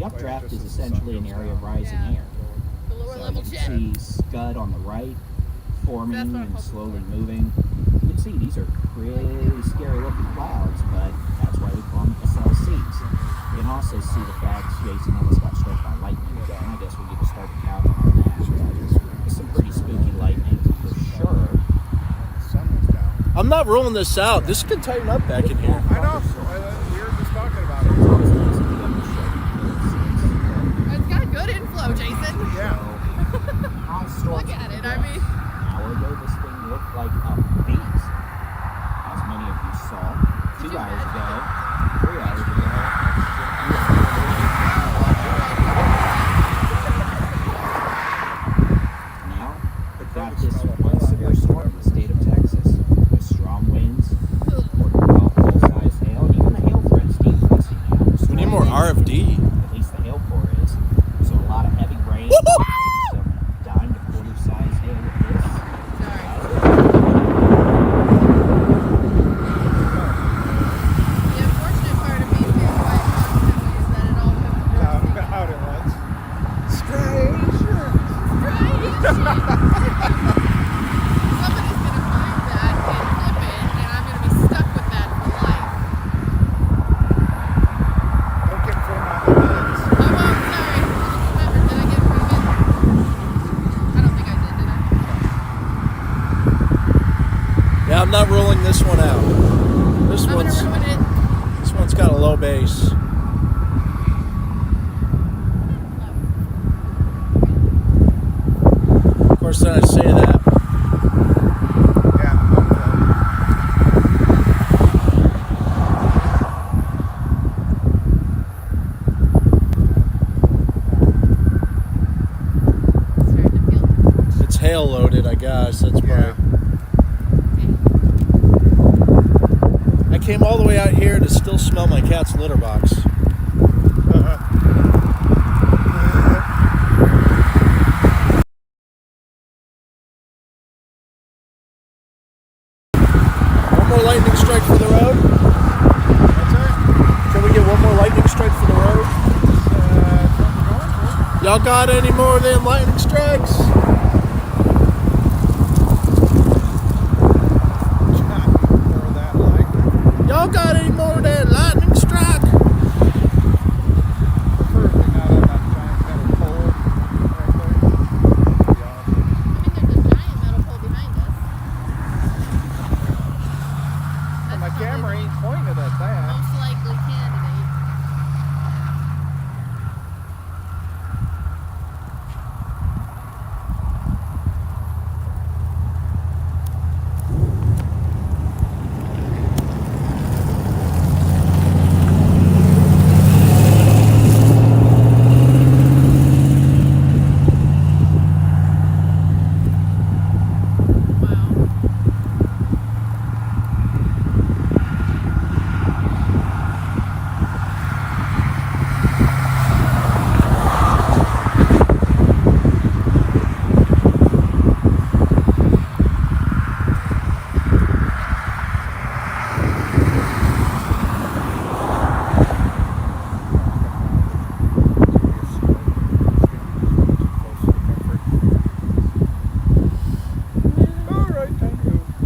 Updraft is essentially an area of rising air. The lower So level you jet. can see scud on the right, forming and slowly moving. You can see these are pretty scary looking clouds, but that's why we call them SLCs. You can also see the fact Jason almost got struck by lightning again. I guess we'll get a start count on that. It's some pretty spooky lightning for sure. I'm not rolling this out. This could tighten up back in here. I know. We were just talking about it. It's got good inflow, Jason. Yeah. Look at it. I mean, an hour ago, this thing looked like a beast, as many of you saw. 2 hours ago, 3 hours ago. Now, we've got this one severe storm in the state of Texas with strong winds, full-size hail, and even the hail threat's decreasing now. We need more RFD. At least the hail core is. So a lot of heavy rain. Some dime to quarter-size hail with this. the unfortunate part of being here quite constantly is that it all comes from Out it was. Strange. Somebody's going to find that and flip it, and I'm going to be stuck with that for life. Don't get thrown out the beds. Oh, sorry. Remember, did I get proven? I don't think I did I? Yeah, I'm not rolling this one out. This I'm going to ruin it. This one's got a low base. Of course, then I say that. Yeah, It's hail loaded, I guess. That's Yeah. right. I came all the way out here to still smell my cat's litter box. One more lightning strike for the road. That's it. Can we get one more lightning strike for the road? That's what we're going for. Y'all got any more of them lightning strikes? Or that lightning. Y'all got any more of that lightning strike? Perfect out on that giant metal pole right there. Yeah. I mean, there's a giant metal pole behind us. My That's camera probably ain't pointed at the that. most likely candidate.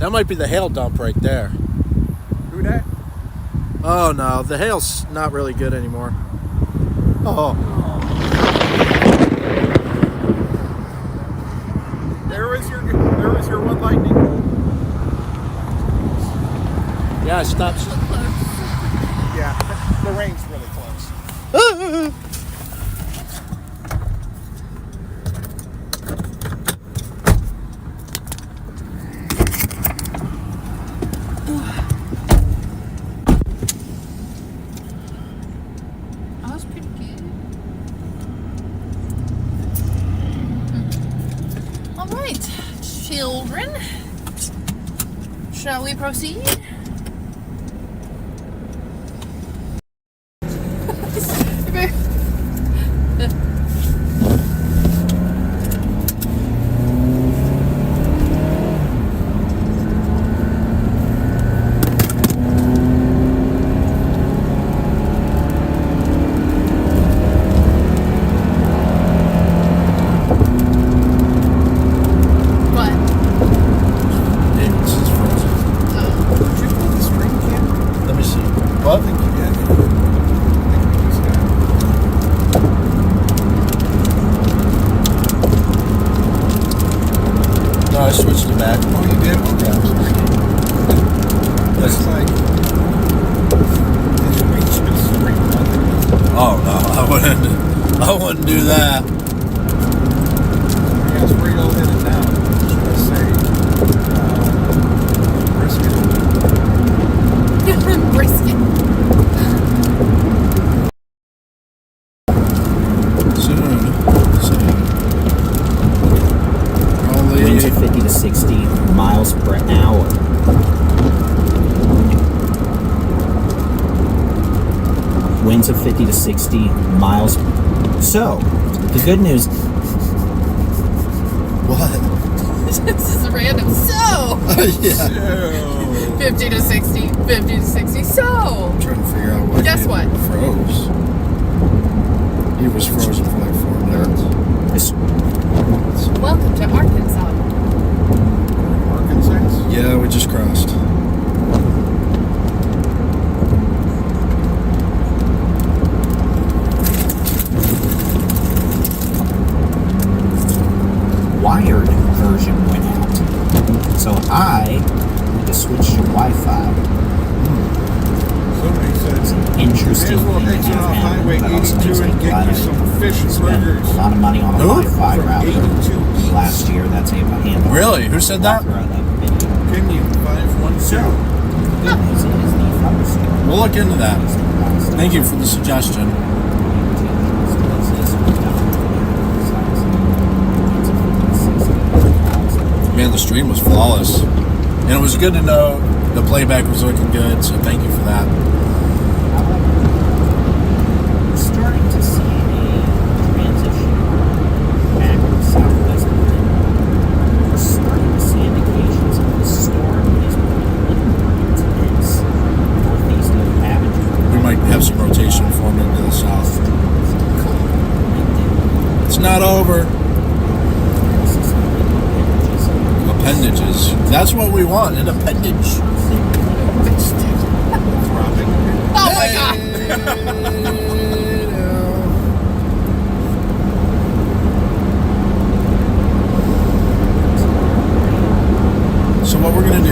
That might be the hail dump right there. Who that? Oh no, the hail's not really good anymore. Oh. There was your one lightning bolt. Yeah, stop. Yeah, the rain's really close. That was pretty good. All right, children. Shall we proceed? What? David's is frozen. Did you pull the screen cam? Let me see. I What? think you did. No, I switched it back. Oh, you did? Okay, I'm sorry. It's like, did you reach the screen? Oh no, I wouldn't do that. Yeah, it's pretty low headed now. Should I say, brisket? Brisket. Soon. Winds of 50 to 60 miles per hour. Winds of 50 to 60 miles. So, the good news. What? This is random. So, Yeah. 50 to 60, 50 to 60. So, I'm trying to figure out what. Guess he what? Froze. He was frozen for like 4 minutes. welcome to Arkansas. Arkansas? Yeah, we just crossed. Wired version went out. So I had to switch to Wi-Fi. Somebody said, Interesting may as well thing exit that off happened, Highway but also 82 makes and me get glad you I some fish and spent burgers. a lot of money on a Who? Wi-Fi From router 82 east. last year. That's a handle. Really? Who said that? Opinion 512. Good news is the fire escape. We'll look into that. Thank you for the suggestion. Man, the stream was flawless. And it was good to know the playback was looking good, so thank you for that. We're starting to see a transition back to the southwest. We're starting to see indications of the storm is becoming intense. Northeast of Avenue. We might have some rotation forming to the south. It's not over. Appendages. That's what we want, an appendage. Oh my god! So what we're gonna do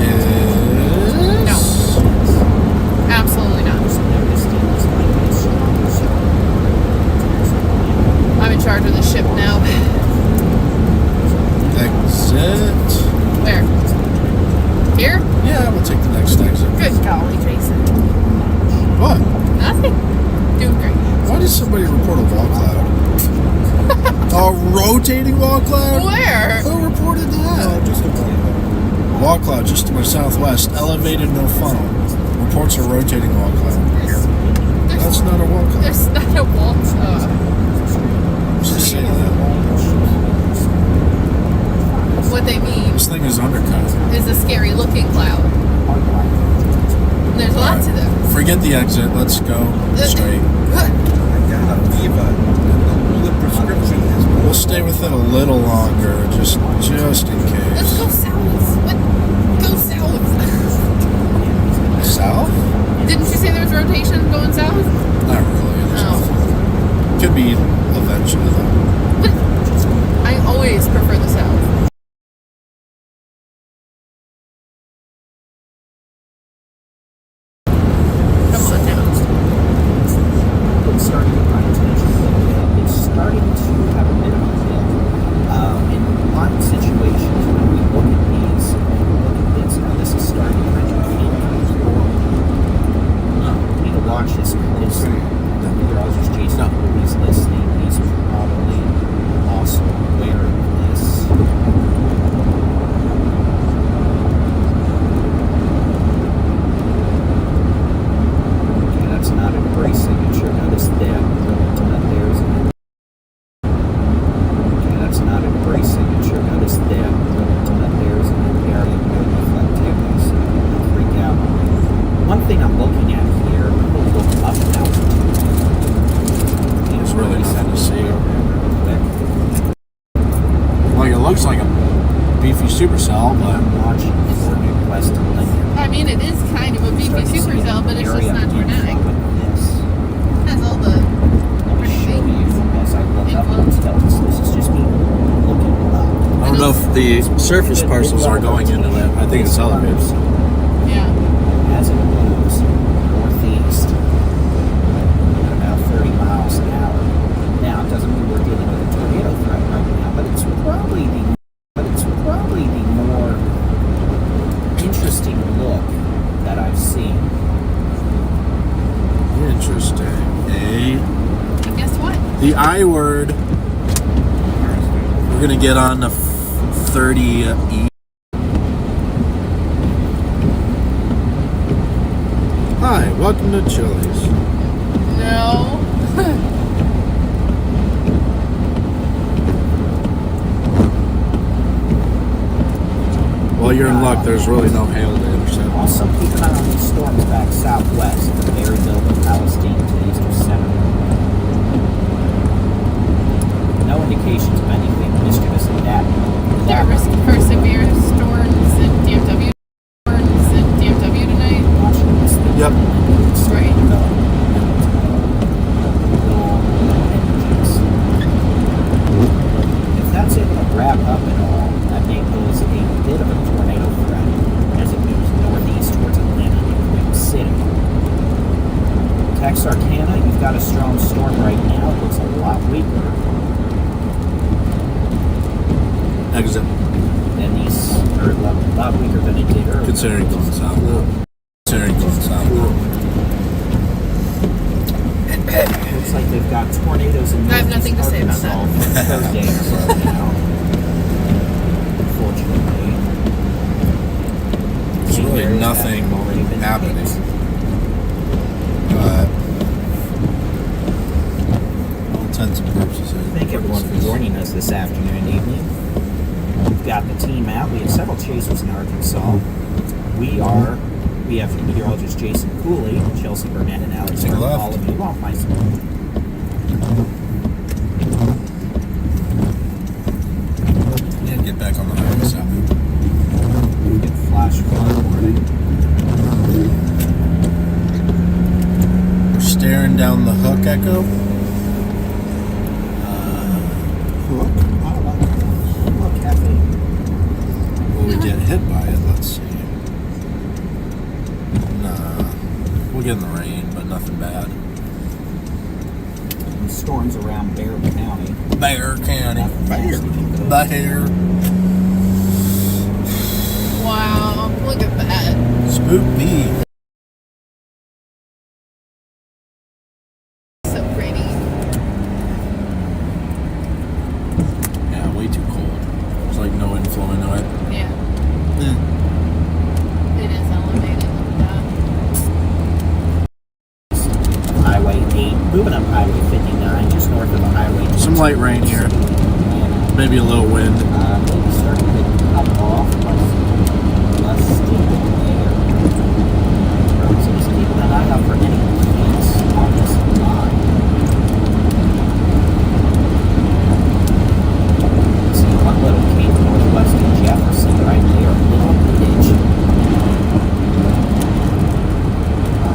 is No. Absolutely not. I'm in charge of the ship now. exit. Where? Here? Yeah, we'll take the next exit. Good golly, Jason. What? Nothing. Doing great. Why did somebody report a wall cloud? A rotating wall cloud? Where? Who reported that? Just a moment. Wall cloud just to my southwest. Elevated, no funnel. Reports a rotating wall cloud. That's not a wall cloud. There's not a wall. Just saying that. What they mean This thing is undercut. is a scary looking cloud. There's lots of them. Forget the exit. Let's go straight. I got a Viva. The prescription is. We'll stay with it a little longer, just in Let's case. go south. What? rotation going south? Not really. Could be eventually though. I always prefer the south. Come on now. It's starting to run attention. It's starting to have a bit of a dip. In a lot of situations, when we look at these, look at this, now this is starting to run we need to watch this closely. The meteorologist Jason, who is listening, he's probably also aware of this. Okay, that's not a brace signature. Notice that there's. Okay, that's not a brace signature. Notice that there's an area where the reflectivity, so don't freak out. One thing I'm looking at here, we'll look up in altitude. There's really nothing to see. Like it looks like a beefy supercell, but Watching for new west Lincoln. I mean, it is kind of a beefy supercell, but it's just not tornadic. It has all the pretty things. As I look up those hills, this is just me looking up. I don't know if the surface parcels are going into it. I think it's elevated. Yeah. As it moves northeast at about 30 miles an hour. Now, it doesn't mean we're dealing with a tornado threat right now, but it's probably the more interesting look that I've seen. Interesting. And guess what? The I word. We're gonna get on the 30 E. Hi, welcome to Chili's. No. Well, you're in luck. There's really no hail to intercept. Also, keep an eye on these storms back southwest of the Maryville to Palestine to east of center. No indications of anything mischievous in that. Is there a risk for severe storms in DFW? Tonight? Yep. Right. If that's able to wrap up at all, that may pose a bit of a tornado threat as it moves northeast towards Atlanta and Queen City. Texarkana, you've got a strong storm right now. It looks a lot weaker. Exit. And these are a lot weaker than it did earlier. Considering going south now. Considering going south now. Looks like they've got tornadoes in I have nothing to say about Arkansas that. for Thursday in a row now. Unfortunately. There's really nothing happening. But all intents and purposes. Thank everyone for joining us this afternoon and evening. We've got the team out. We have several chasers in Arkansas. We have meteorologist Jason Cooley, Chelsea Burnett, and Alex Take a Burke, left. all of you off my side. And get back on the highway south. Get flash flood warning. We're staring down the hook, Echo. Look, Cafe. Will we get hit by it? Let's see. Nah. We'll get in the rain, but nothing bad. And storms around Bear County. Bear County. Bear. Wow. Look at that. Spooky. So pretty. Yeah, way too cold. There's like no inflow into it. Yeah. Eh. It is elevated. Look at that. Highway 8, moving up Highway 59, just north of the highway. Some light rain here. Maybe a little wind. Maybe starting to come off, less steep there. So just keeping an eye out for any peaks on this line. See one little cape northwest of Jefferson right there, little ditch.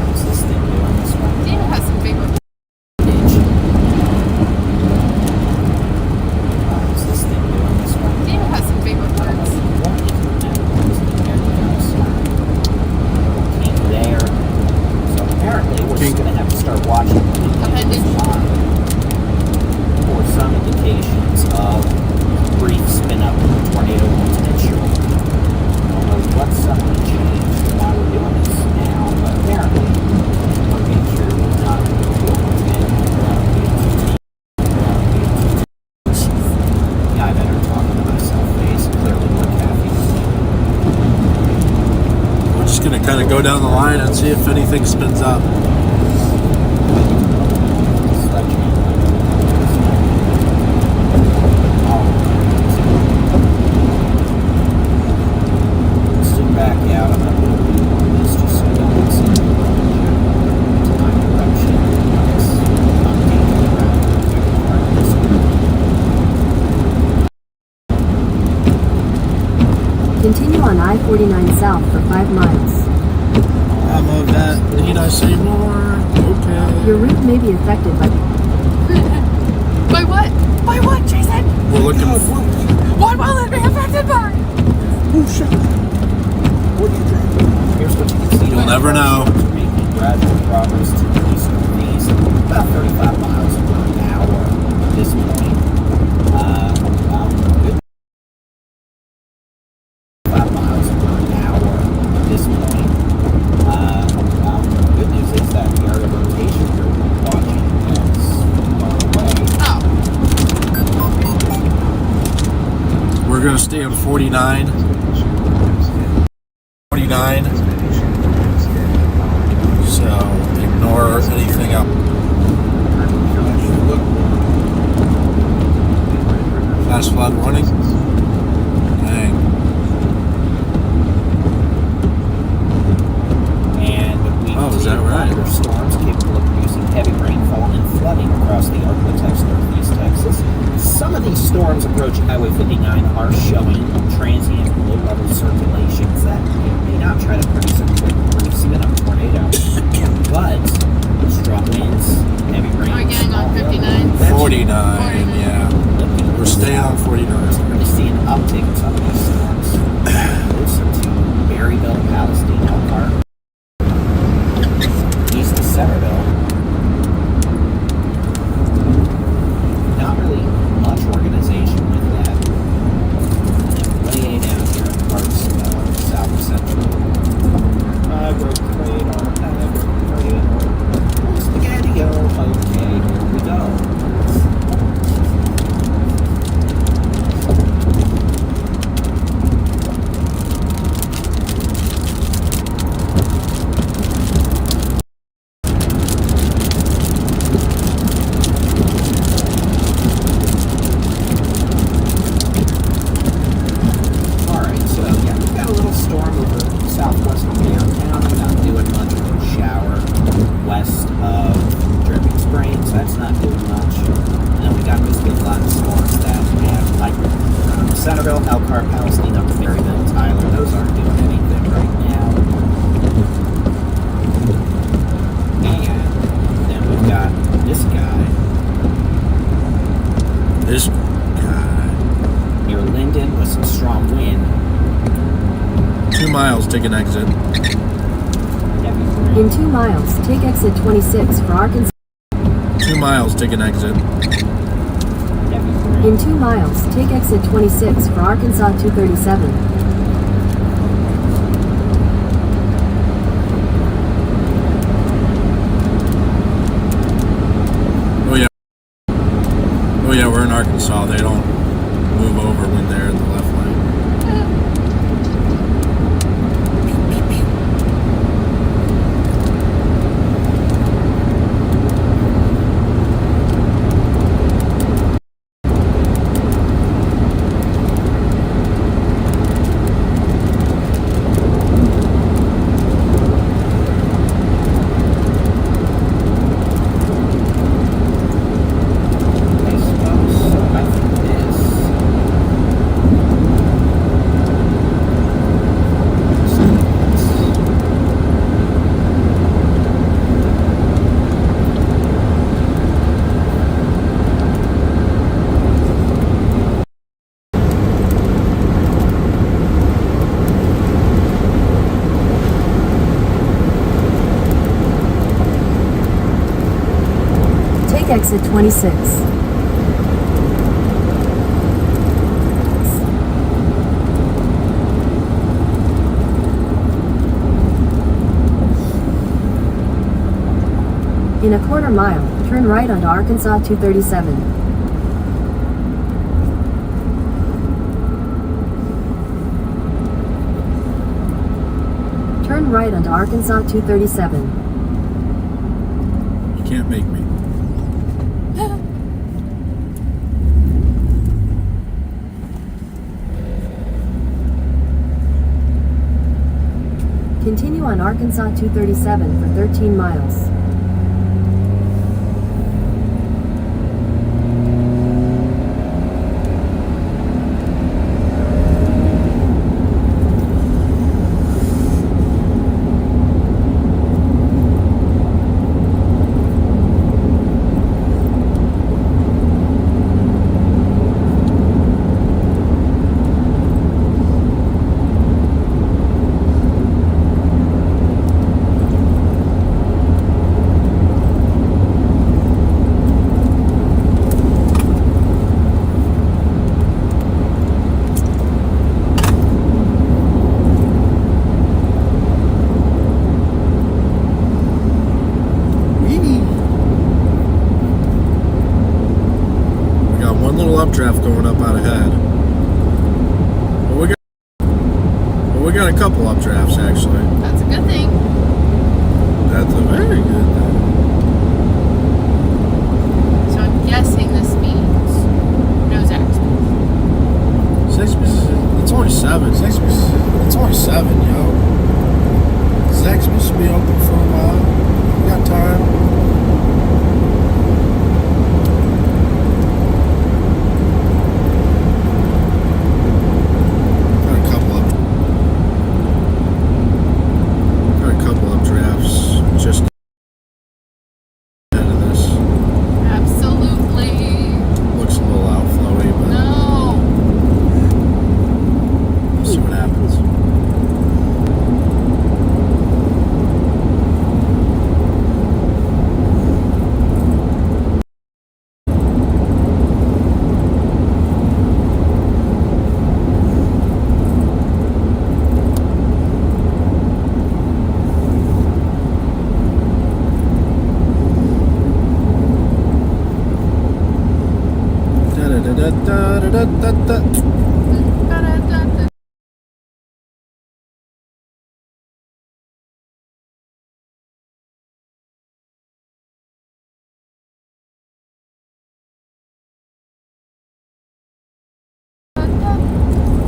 What's this thing doing? line and see if anything spins up. Let's zoom back out on that little view on this just so you can see the time direction. Continue on I-49 south for 5 miles. I'm of that. Need I say more? Okay. Your route may be affected by... By what? By what, Jason? We're looking for... What will it be affected by? Oh shit! What are you driving? Here's what you can see. You'll never know. We're making gradual progress to the east northeast, about 35 miles per hour at this point. About good 5 miles per hour at this point. Well, the good news is that the area of rotation you're watching is far away. We're going to stay on 49. 49. So, ignore anything up. Flash flood warning. Dang. And we Oh, is that right? Thunderstorms capable of producing heavy rainfall and flooding across the Arklatex, northeast Texas. Some of these storms approaching Highway 59 are showing transient low-level circulations that may not try to produce a quick brief spin up tornado, but strong winds, heavy rain. Are we getting on 59? 49, yeah. We're staying on 49. We're going to see an uptick in some of these storms. Closer to Berryville, Palestine, Elkhart, east of Centerville. Not really much organization with that. And way down here in parts of south central. Broke radar, spaghetti-o. Okay, here we go. Alright, so yeah, we've got a little storm over southwestern downtown. We're not doing much. A little shower west of Dripping Springs. That's not doing much. And then we got this big lot of storms that we have like around Centerville, Elkhart, Palestine, up to Berryville, Tyler. Those aren't doing anything right now. And then we've got this guy This guy. near Linden with some strong wind. 2 miles, take an exit. In 2 miles, take exit 26 for Arkansas. 2 miles, take an exit. In 2 miles, take exit 26 for Arkansas 237. Oh yeah, we're in Arkansas. They don't move over when they're in the left lane. Exit 26. In a quarter mile, turn right onto Arkansas 237. Turn Turn right onto Arkansas 237. You can't make me. Continue on Arkansas 237 for 13 miles. Updraft going up out ahead. Well, we got a couple updrafts actually. That's a good thing. That's a very good thing. So I'm guessing this means no Zach speed. It's only 7. It's only 7, yo. Zach's supposed to be open for a while. We got time. Just ahead of this. Absolutely. Looks a little outflowy, but no. We'll see what happens.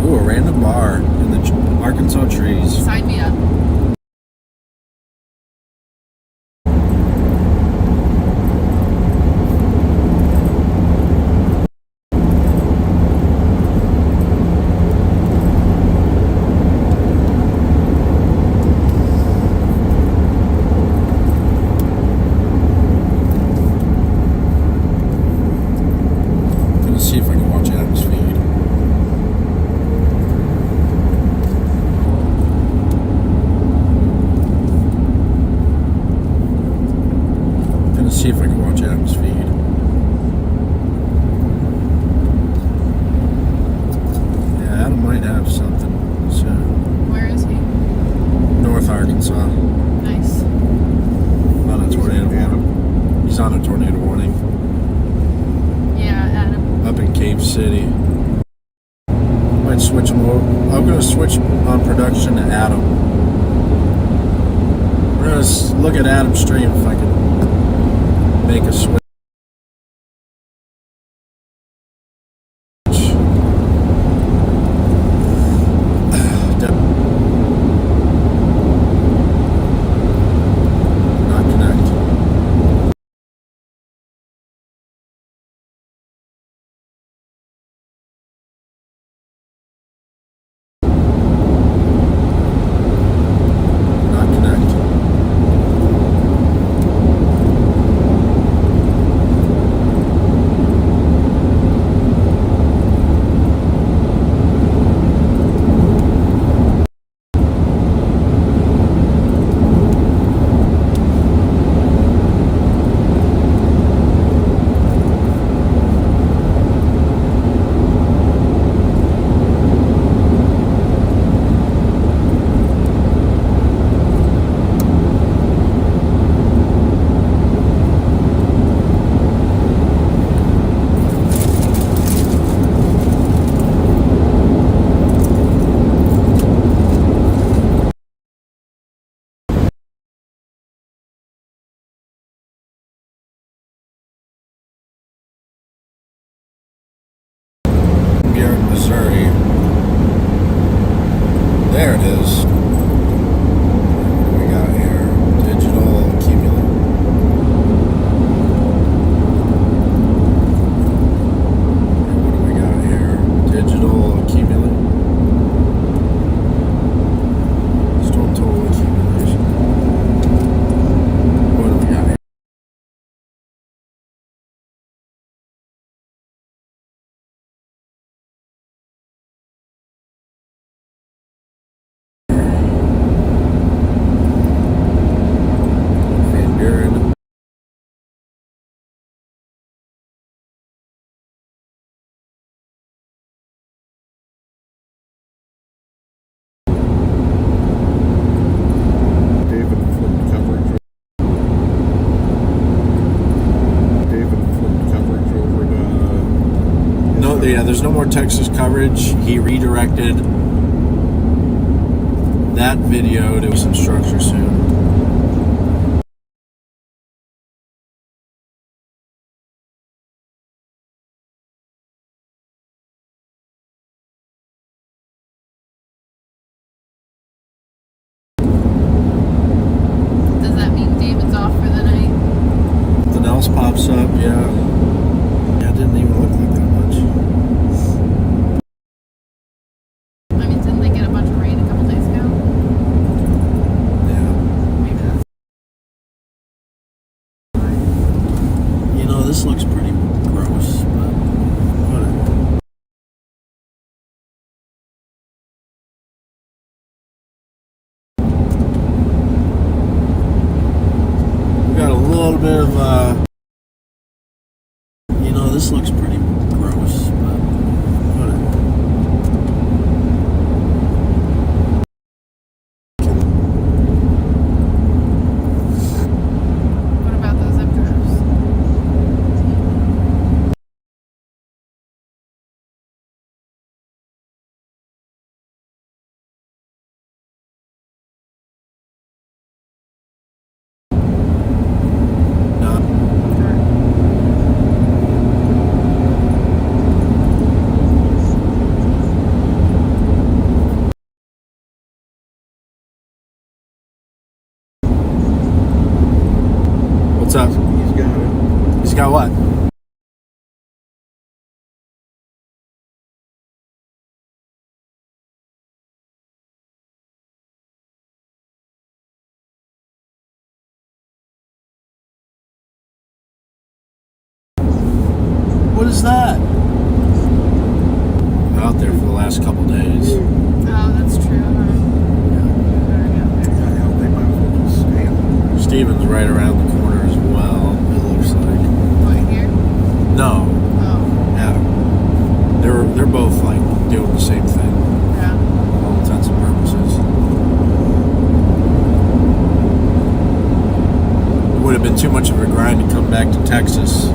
Ooh, a random bar in the Arkansas trees. Sign me up. See if I can watch Adam's feed. Gonna see if I can watch Adam's feed. Yeah, Adam might have something soon. Where is he? North Arkansas. Nice. On a tornado warning. He's on a tornado warning. Yeah, Adam. Up in Cave City. Might switch him over. I'm gonna switch on production to Adam. We're gonna look at Adam's stream if I can make a switch. Not connect. Buren, Missouri. There it is. What do we got here? Digital accumulator. What do we got here? Digital accumulator. Storm total accumulation. What do we got here? Van Buren. David flipped coverage. David flipped coverage over to. No, yeah, there's no more Texas coverage. He redirected that video to some structure soon. Does that mean David's off for the night? Something else pops up, yeah. Yeah, it didn't even look like that much. I mean, didn't they get a bunch of rain a couple days ago? Yeah. Maybe that's You know, this looks pretty gross, but whatever. We got a little bit of, you know, this looks pretty gross, but whatever. What about those zip drives? What's up? He's got it. He's got what? What is that? Out there for the last couple days. Oh, that's true, huh? Yeah, they might as well just stay on. Steven's right around the corner as well, it looks like. What, here? No, Oh, Adam. They're both like doing the same thing, yeah. for all intents and purposes. It would have been too much of a grind to come back to Texas.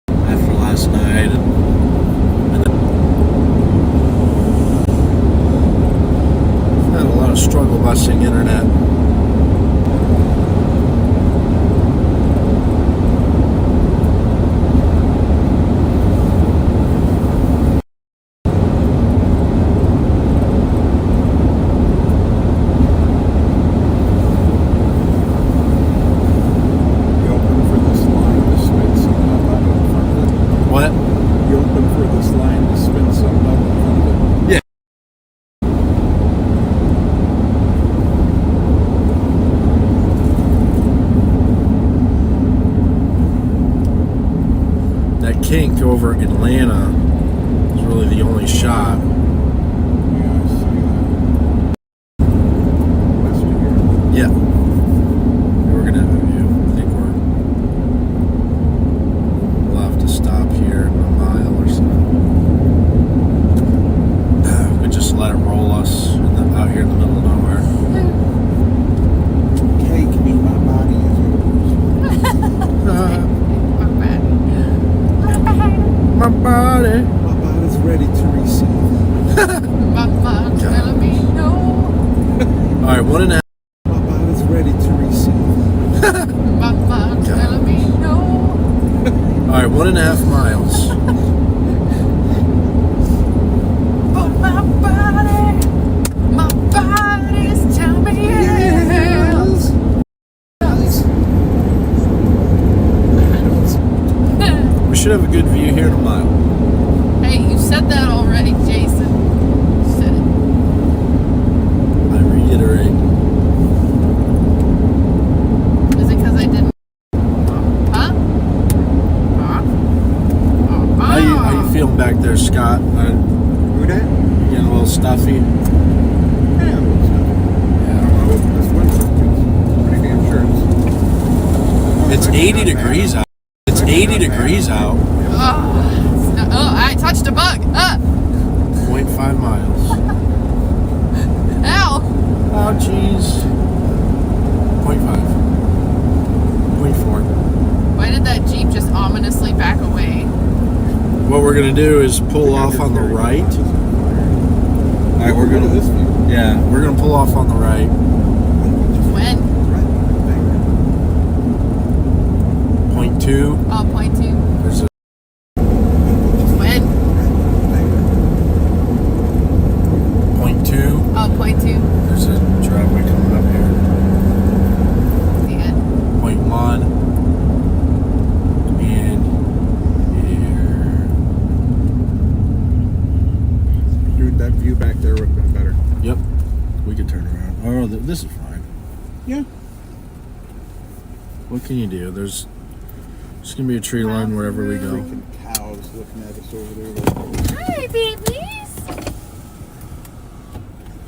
After last night and had a lot of struggle busting internet. You open for this line to spin something up out in front of it? What? You open for this line to spin something up in front of it? Yeah. That kink over Atlanta is really the only shot. Yeah, I see that. West of here. Yeah. We're gonna have a view. I think we'll have to stop here in a mile or so. We could just let it roll us out here in the middle of nowhere. Cake me, my body is yours. My body. My body's ready to receive. right, 1.5. Papa is ready to receive. Mama, tell me no. All right, 1.5 miles. Oh, my body's telling me yes. We should have a good view here in a mile. Hey, you said that already, Jason. You said it. I reiterate. Is it because I didn't? Huh? Huh? How you feeling back there, Scott? Who that? Getting a little stuffy? Yeah, a little stuff. Yeah, I don't know. This winter, it's pretty damn sure It's 80 degrees out. It's 80 degrees out. Oh, I touched a bug. 0.5 miles. Ow. Oh, jeez. 0.5. 0.4. Why did that Jeep just ominously back away? What we're gonna do is pull off on the right. All right, we're gonna. this view. Yeah, we're gonna pull off on the right. When? 0.2. Oh, 0.2. There's a When? 0.2. Oh, 0.2. There's a driveway coming up here. See it? 0.1. And here. Dude, that view back there would have been better. Yep. We could turn around. Oh, this is fine. Yeah. What can you do? There's gonna be a tree line wherever we go. Freaking cows looking at us over there. Hi, babies.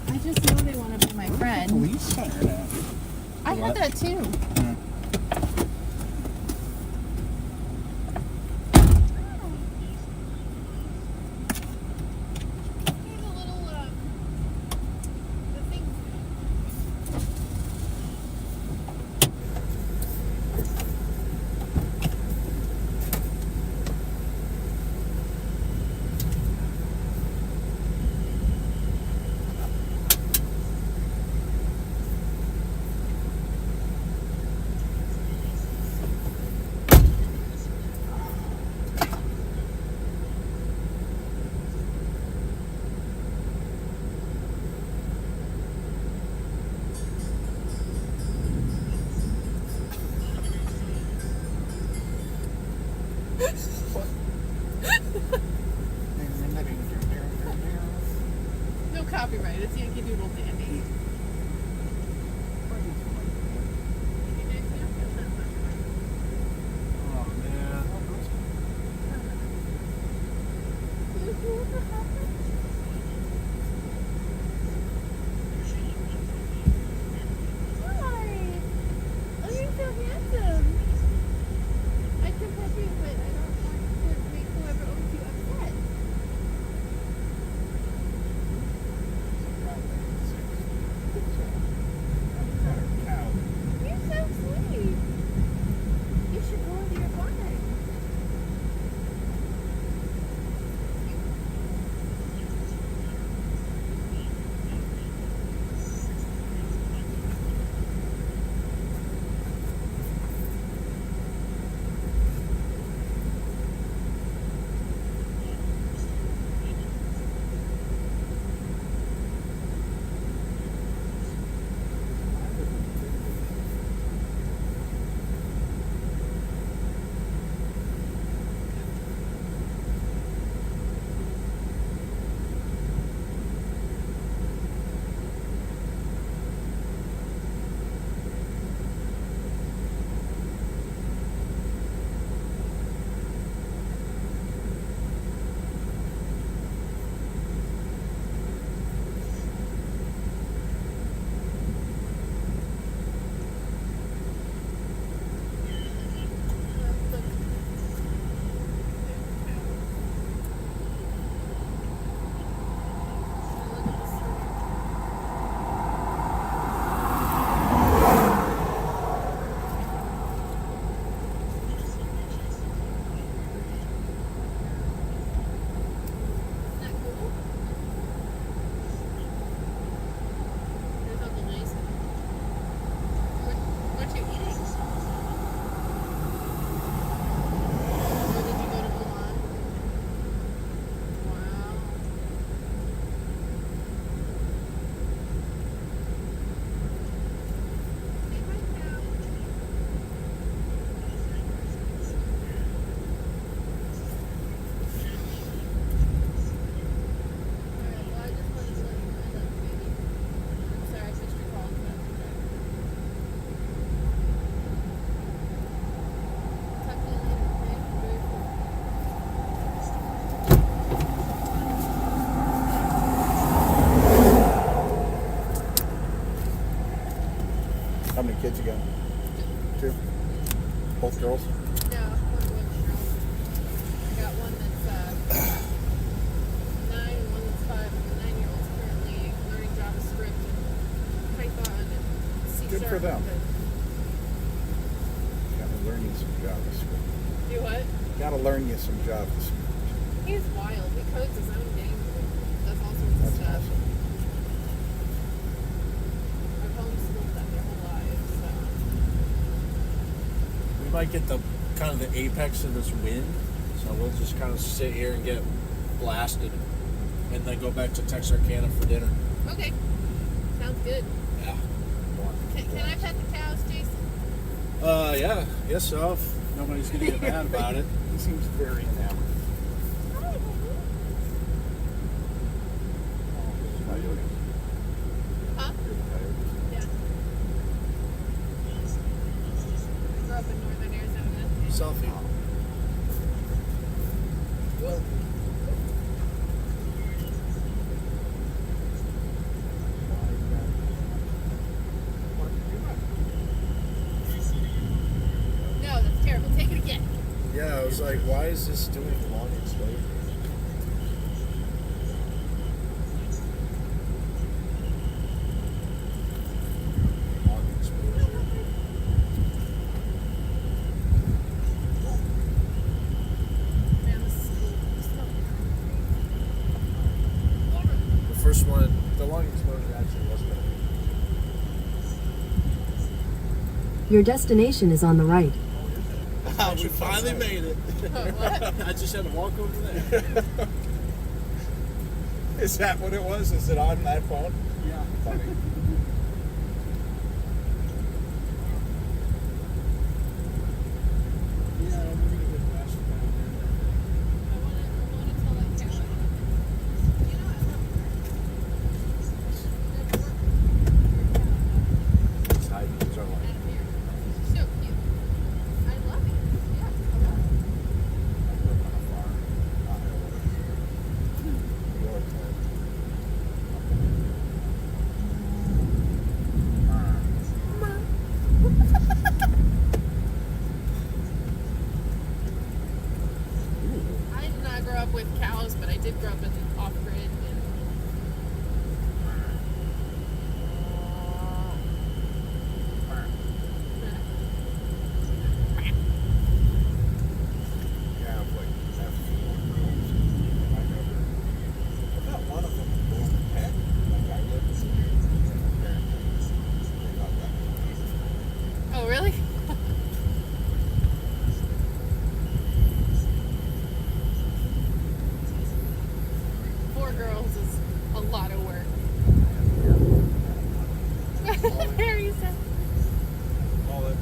I just know they want to be my friend. Police siren at. I had that too. No copyright. It's Yankee Doodle Dandy. Oh man. Hi. Oh, you're so handsome. I can pet you, but I don't want to make whoever owns you upset. You're so sweet. You should go into your barn. kids you got? 2? Both girls? No, one boy, one girl. I got one that's 9 and one that's 5. And the 9-year-old's currently learning JavaScript and Python and C#. Good for them. Gotta learn you some JavaScript. Do what? Gotta learn you some JavaScript. He's wild. He codes his own game. Does all sorts of stuff. Awesome. I've homeschooled them their whole lives, so. We might get the kind of the apex of this wind, so we'll just kind of sit here and get blasted, and then go back to Texarkana for dinner. Okay. Sounds good. Yeah. Can I pet the cows, Jason? Yeah. Guess so. If nobody's gonna get mad about it. He seems very enamored. Huh? Yeah. I grew up in northern Arizona. Selfie. No, that's terrible. Take it again. Yeah, I was like, why is this doing long exposure? Long exposure. Man, this is cool. The first one, the long exposure actually was better. Your destination is on the right. We finally made it. What? I just had to walk over there. Is that what it was? Is it on that phone? Yeah. Funny. Yeah, we're gonna get blasted down I want to tell that cow. You know, I love It's hiding. It's our life. so cute. I love it. Yeah, I love it. I grew up on a farm. Not Iowa. New York. I did not grow up with cows, but I did grow up in off-grid. And Yeah, like that's I remember. I thought one of them was born in Tech. Like I lived there. They got that. oh, really? Four girls is a lot of work. There you said. All it.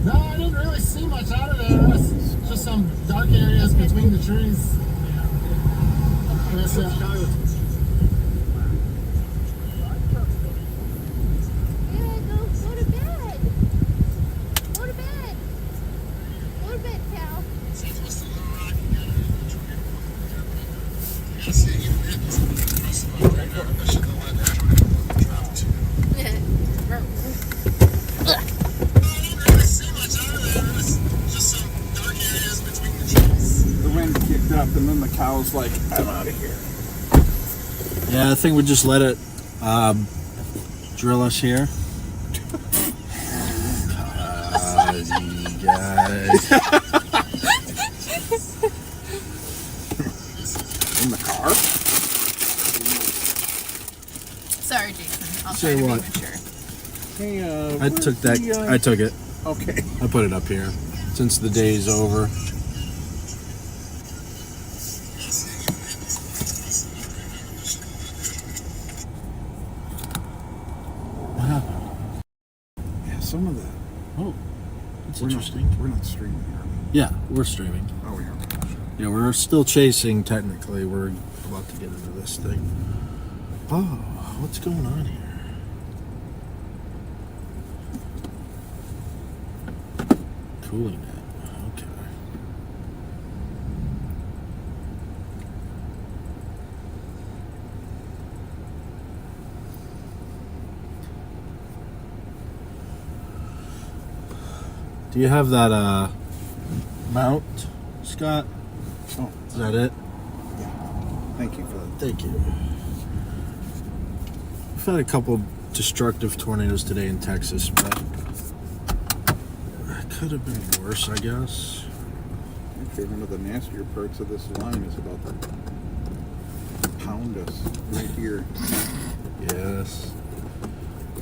No, I didn't really see much out of there. It's just some dark areas between the trees. And it's, Yeah, go to bed. Go to bed. Go to bed, cow. The wind kicked up, and then the cow's like, "I'm out of here." Yeah, I think we just let it drill us here. You guys. In the car. Sorry, Jason. I'll Say try to what? be mature. Hey, I took that. I took it. Okay. I put it up here since the day's over. What happened? Yeah, some of the. Oh, that's We're interesting. Not, we're not streaming here. Yeah, we're streaming. Oh, we are. Yeah, we're still chasing. Technically, we're about to get into this thing. Oh, what's going on here? Cooling net. Okay. Do you have that mount, Scott? Oh, Is that it? thank you for that. Thank you. We've had a couple destructive tornadoes today in Texas, but it could have been worse, I guess. Actually, one of the nastier parts of this line is about to pound us right here. Yes.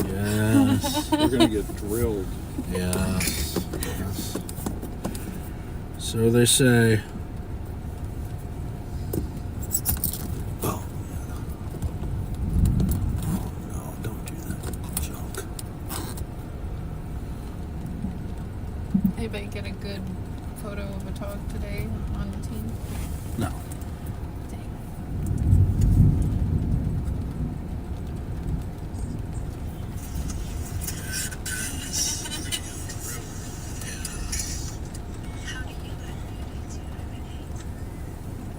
Yes. We're gonna get drilled. Yes. Yes. So they say. Oh. Oh no, don't do that junk. Anybody get a good photo of a dog today on the team? No. Dang.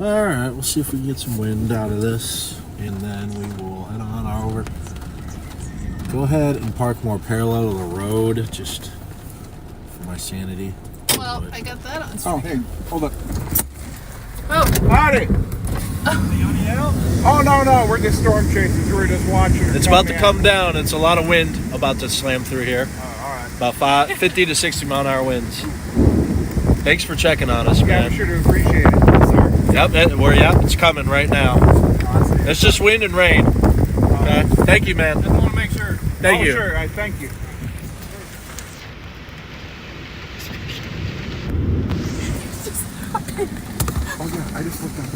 All right, we'll see if we can get some wind out of this, and then we will head on over. Go ahead and park more parallel to the road, just for my sanity. Well, I got that on Oh, stream. hey, hold up. Oh, Howdy! Oh, no, we're just storm chasers. We were just watching. It's about to come down. It's a lot of wind about to slam through here. All right. About 50 to 60 mile an hour winds. Thanks for checking on us, Yeah, man. I'm sure to appreciate it. Sorry. Yep, it's coming right now. It's just wind and rain. Okay? Thank you, man. I just want to make sure. Thank you. Sure. I thank you. Oh yeah, I just looked at it.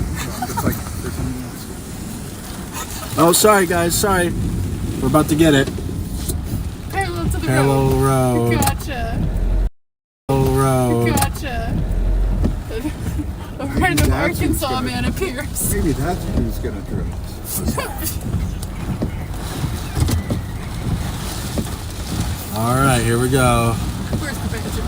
It's like there's something else. Oh, sorry, guys. Sorry. We're about to get it. parallel to the Parallel road. road. Gotcha. Parallel road. Gotcha. A random that's who's Arkansas gonna- man appears. Maybe that's who's gonna drill us. All right, here we go. Where's the banjo?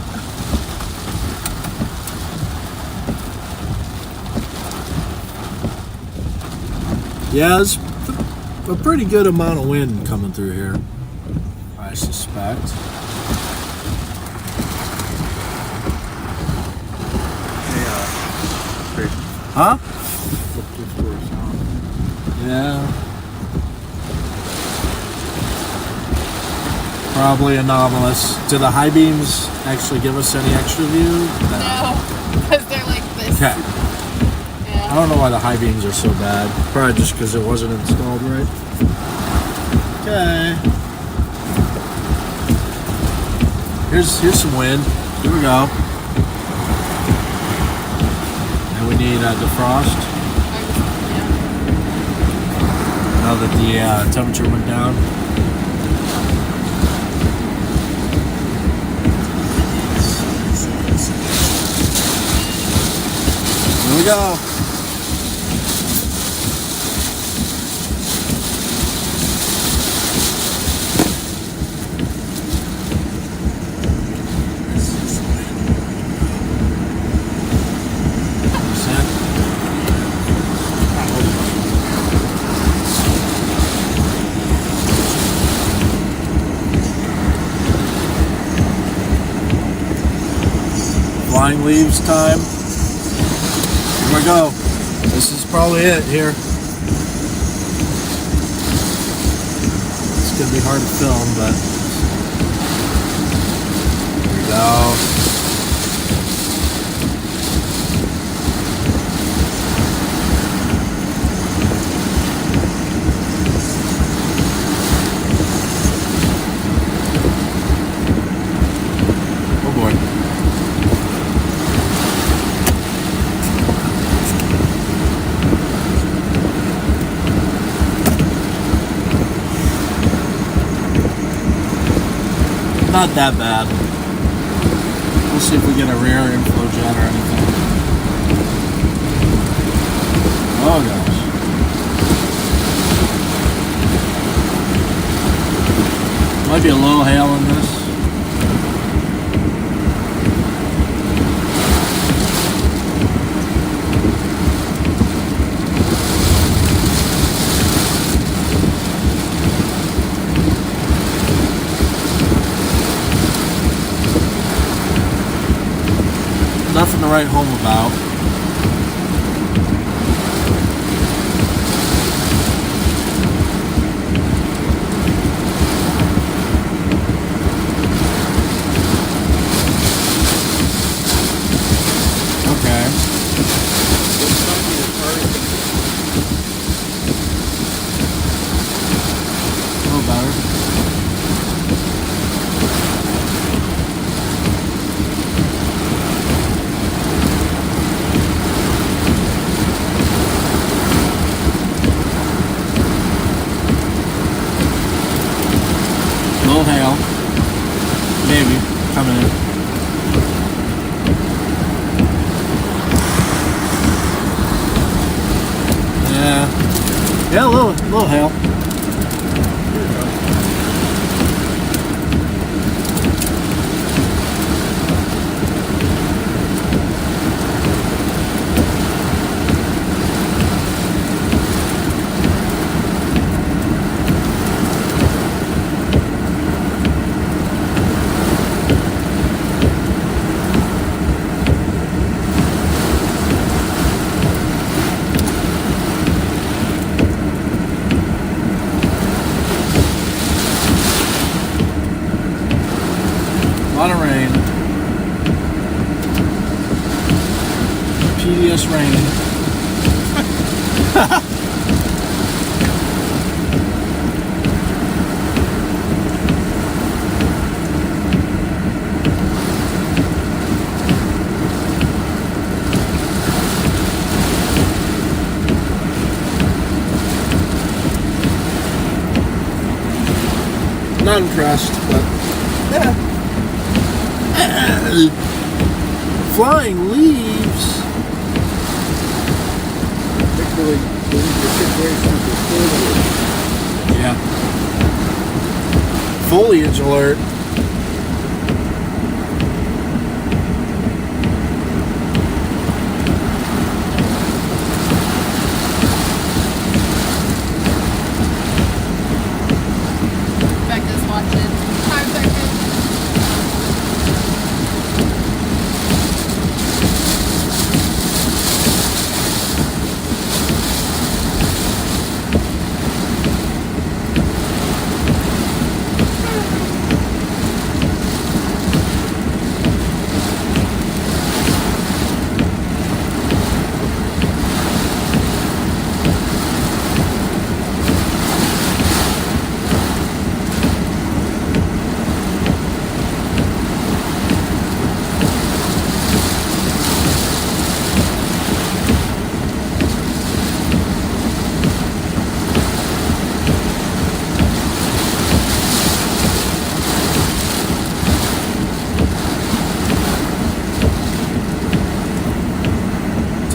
Yeah, there's a pretty good amount of wind coming through here, I suspect. Huh? Look just for a sound. Yeah. Probably anomalous. Do the high beams actually give us any extra view? No, because they're like this. Okay. I Yeah. don't know why the high beams are so bad. Probably just because it wasn't installed right. Okay. Here's some wind. Here we go. And we need defrost. Now that the temperature went down. Here we go. Flying leaves time. Here we go. This is probably it here. It's gonna be hard to film, but here we go. Oh boy. Not that bad. We'll see if we get a rear inflow jet or anything. Oh gosh. Might be a little hail in this. to write home about. Okay. A little better. Little hail. Maybe. Coming in. Yeah, a little hail. A lot of rain. Tedious rain. Not impressed, but yeah. Flying leaves. Yeah. Foliage alert. Becca's watching. Hi, Becca.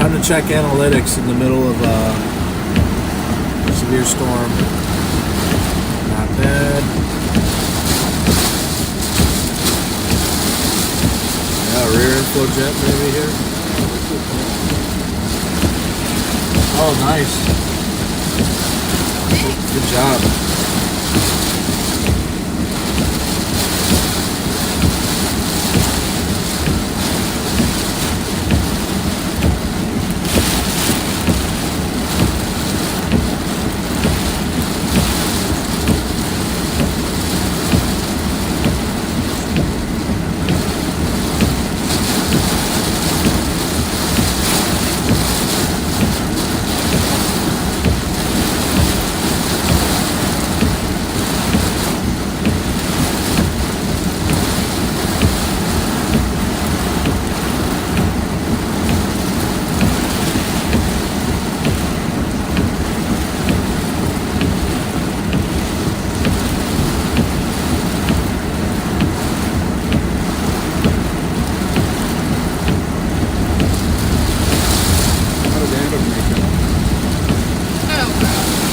Time to check analytics in the middle of a severe storm. Not bad. Yeah, rear inflow jet maybe here. Oh, nice. Good job.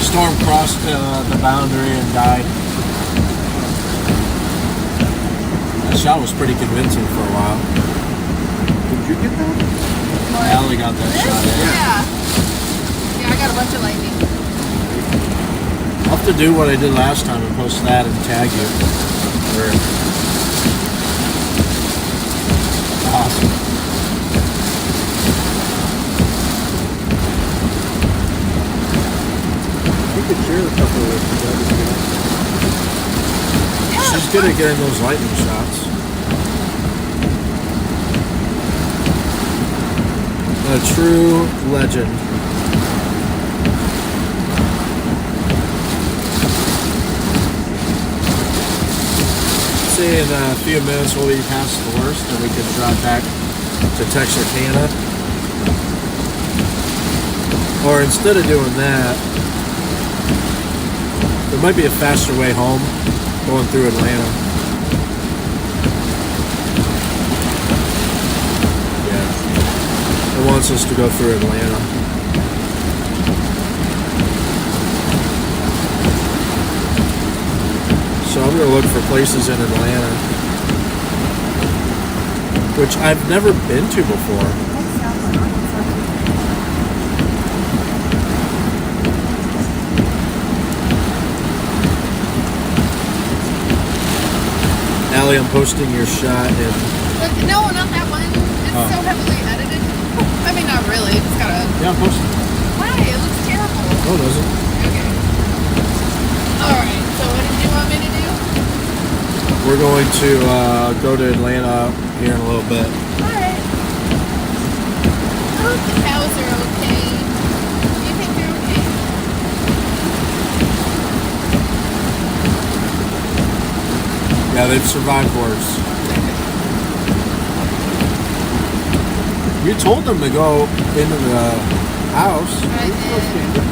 Storm crossed the boundary and died. That shot was pretty convincing for a while. Did you get that? Allie got that shot in. Yeah, I got a bunch of lightning. I'll have to do what I did last time and post that and tag you. Awesome. She's good at getting those lightning shots. A true legend. See, in a few minutes we'll be past the worst and we can drive back to Texarkana. Or instead of doing that, there might be a faster way home going through Atlanta. Yeah. It wants us to go through Atlanta. So I'm going to look for places in Atlanta, which I've never been to before. Allie, I'm posting your shot in... No, not that one. It's so heavily edited. I mean, not really. It's gotta... Yeah, I'm posting. Why? It looks terrible. No, it doesn't. Okay. Alright, so what did you want me to do? We're going to go to Atlanta here in a little bit. Alright. I hope the cows are okay. Do you think they're okay? Yeah, they've survived worse. You told them to go into the house. I did.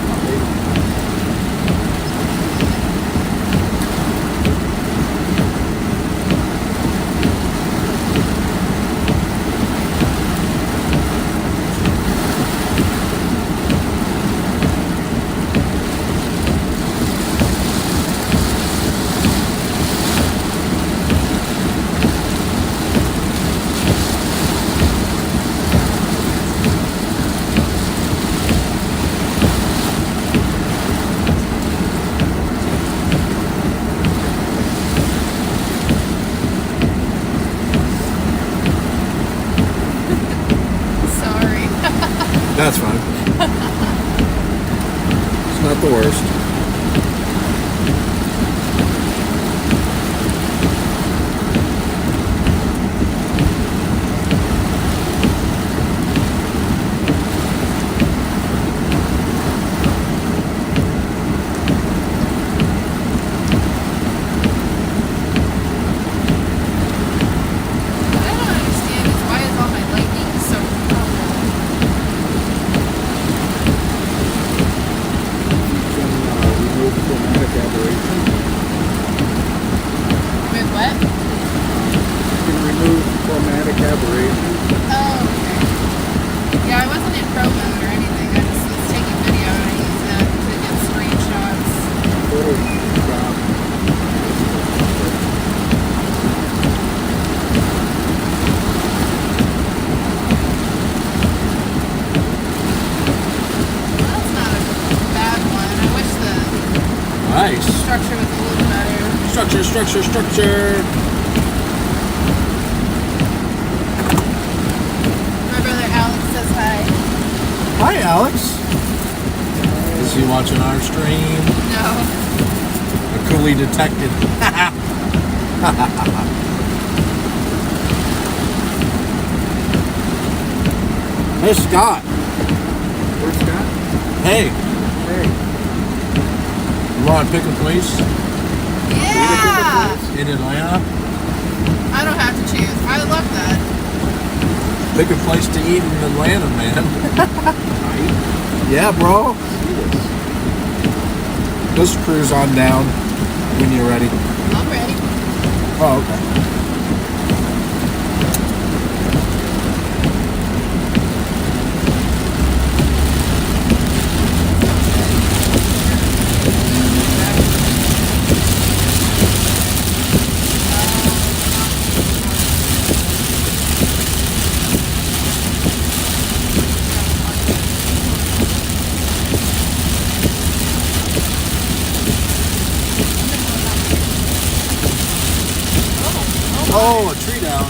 That's fine. It's not the worst. Structure. My brother Alex says hi. Hi, Alex. Is he watching our stream? No. A coolly detected. Hey, Scott. Where's Scott? Hey. Hey. You want to pick a place? Yeah! In Atlanta? I don't have to choose. I love that. Pick a place to eat in Atlanta, man. Yeah, bro. Let's cruise on down when you're ready. I'm ready. Oh, okay. Oh, a tree down.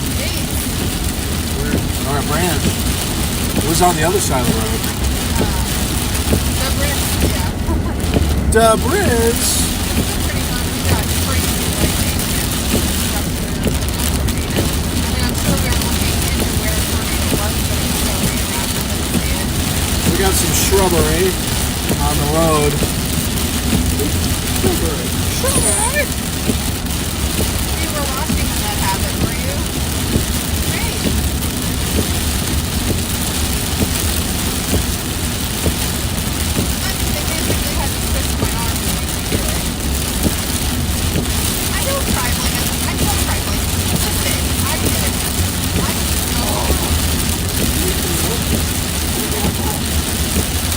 Or a branch. It was on the other side of the road. The bridge, yeah. The bridge. shrubbery on the road. Shrubbery. You were watching when that happened, were you? Great. They basically had to twist my arm to make me do it. I don't drive like I don't drive like listen, I get it.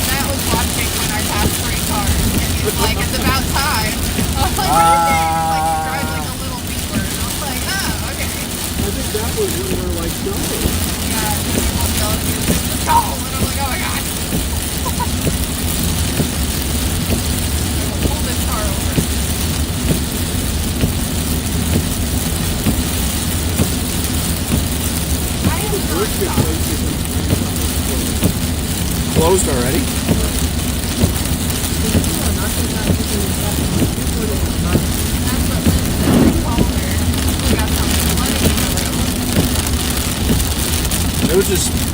Matt was watching when I passed 3 cars and he was like, it's about time. I was like, what is it? Like, you drive like a little beaver. And I was like, oh, okay. I think that was when we were like, go. Yeah, people yell at me, just go. And I'm like, oh my god. I will pull this car over. I am not stopped. Closed already?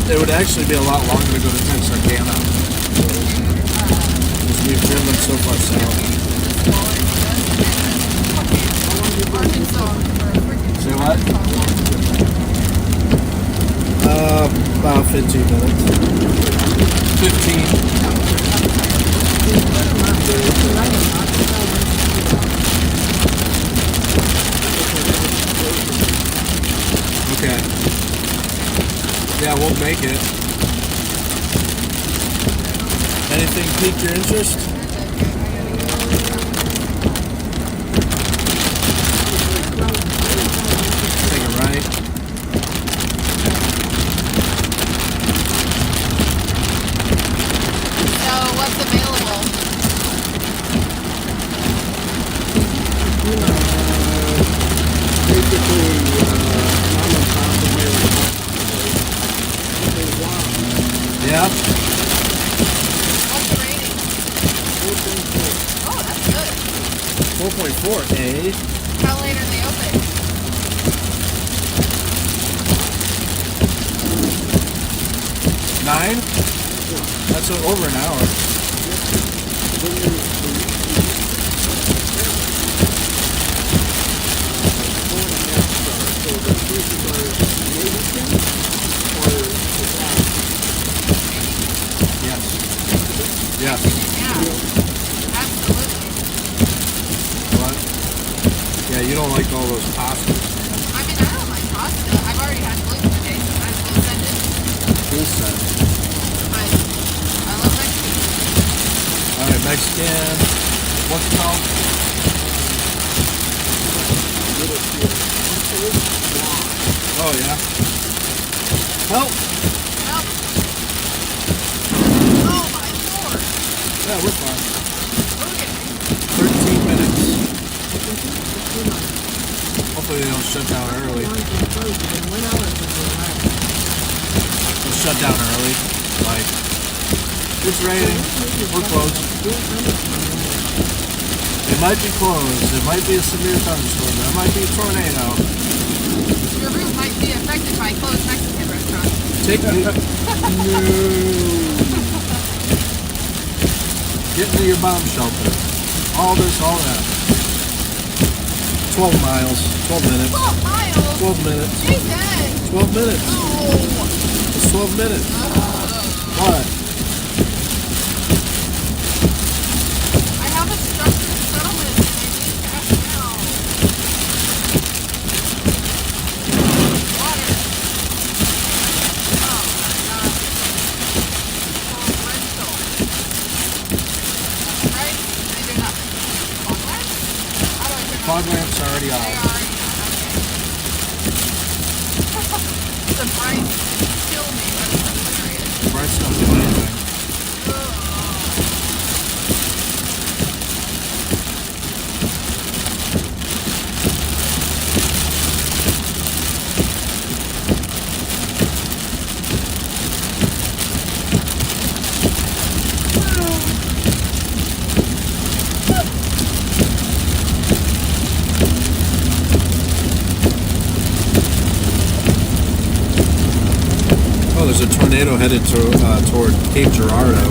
It would actually be a lot longer to go to Texarkana. Because we've driven so far south. Say what? About 15 minutes. 15. Okay. Yeah, we'll make it. Anything piqued your interest? Take a right. So, what's available? Yeah. What's the rating? 4.4. Oh, that's good. 4.4, eh? How late are they open? 9? That's over an hour. Yes. Yeah, absolutely. What? Yeah, you don't like all those pastas. I mean, I don't like pasta. I've already had gluten today, so I will send it. Full set. But I love Mexican. Alright, Mexican. What's it called? Oh, yeah. Help! Help! Oh my lord! Yeah, we're fine. Okay. 13 minutes. Hopefully they don't shut down early. They'll shut down early. Like, it's raining. We're closed. It might be closed. It might be a severe thunderstorm. There might be a tornado. Your route might be affected by closed Mexican restaurants. Take me. No. Get into your bomb shelter. All this, all that. 12 miles. 12 minutes. 12 miles? 12 minutes. Jason! 12 minutes. Oh! It's 12 minutes. What? I have a structured settlement and I need cash now. Water. Oh my god. Home rental. Right? They do nothing. Home rent? How do I turn Fog on? lamps are already They on. are already on. Okay. The price kill me. That's hilarious. Price don't do anything. Oh, there's a tornado headed toward Cape Girardeau.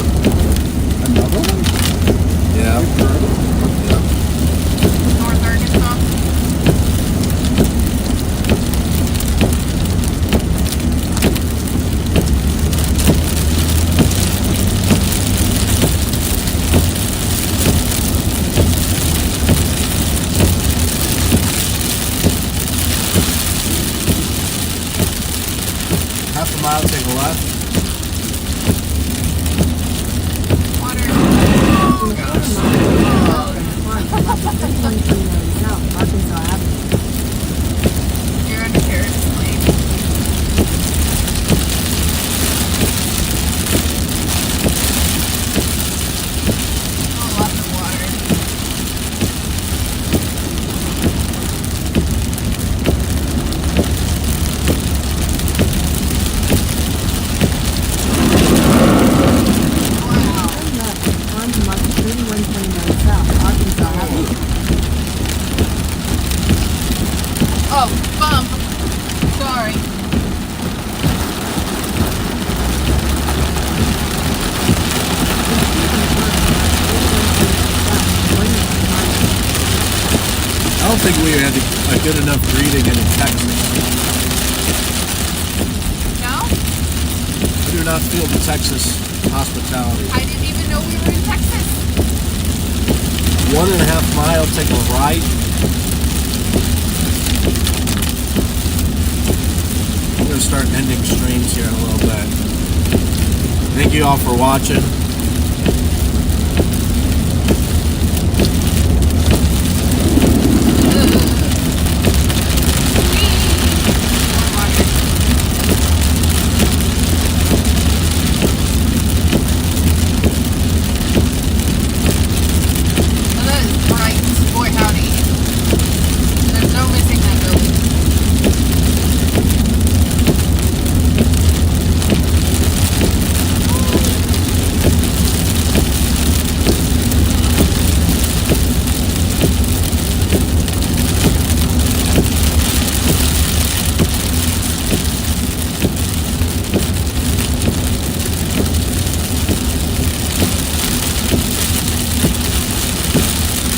to market 3129 South, Arkansas Avenue. Oh, bump. Sorry. I don't think we had a good enough greeting in Texas. No? I do not feel the Texas hospitality. I didn't even know we were in Texas. 1.5 mile, take a right. We're going to start ending streams here in a little bit. Thank you all for watching.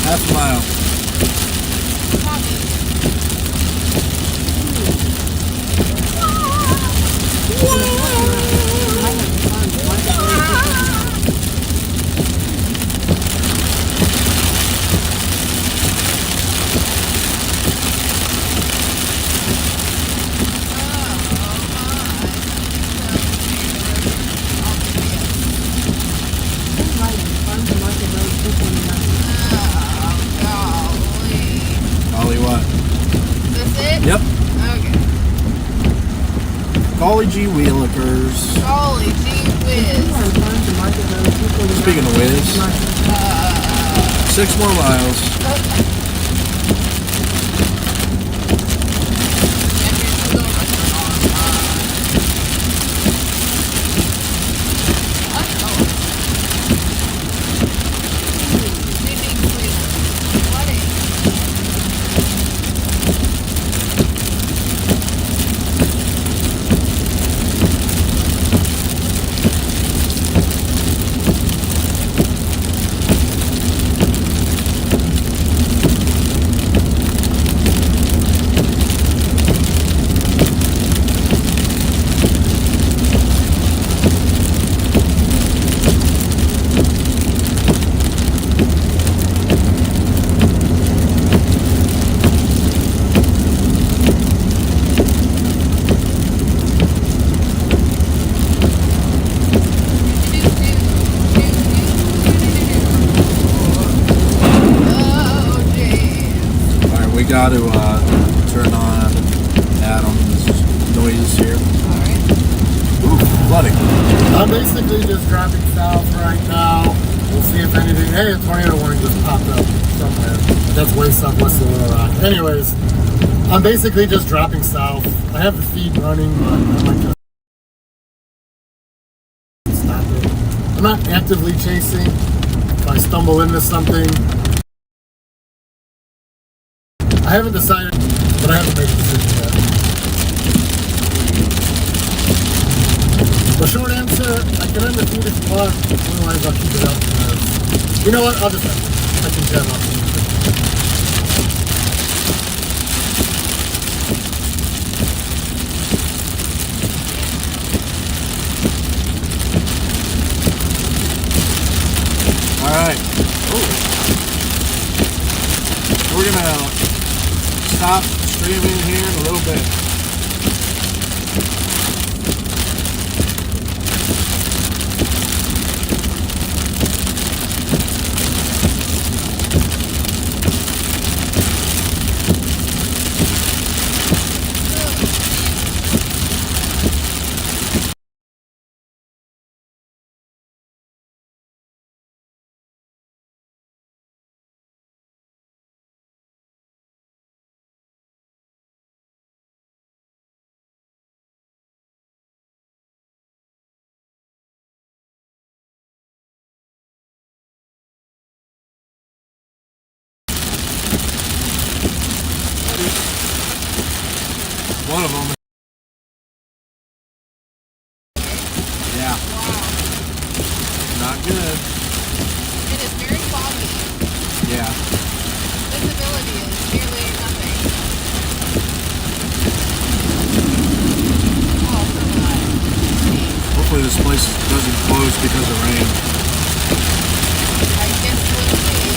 Half a mile. Ollie what? This it? Yep. Okay. Golly gee wheelikers. Golly gee whiz. Speaking of whiz, 6 more miles. Got to turn on Adam's noises here. Alright. Ooh, flooding. I'm basically just driving south right now. We'll see if anything. Hey, a tornado warning just popped up somewhere. That's way southwest of Little Rock. Anyways, I'm basically just dropping south. I have the feed running, but I might just stop it. I'm not actively chasing. If I stumble into something, I haven't decided, but I haven't made a decision yet. The short answer, I can end the feed if you want, otherwise I'll keep it up. You know what, I'll just end it. I can jam up. Alright. We're gonna stop streaming here in a little bit. service doesn't close because of rain. I guess we'll see.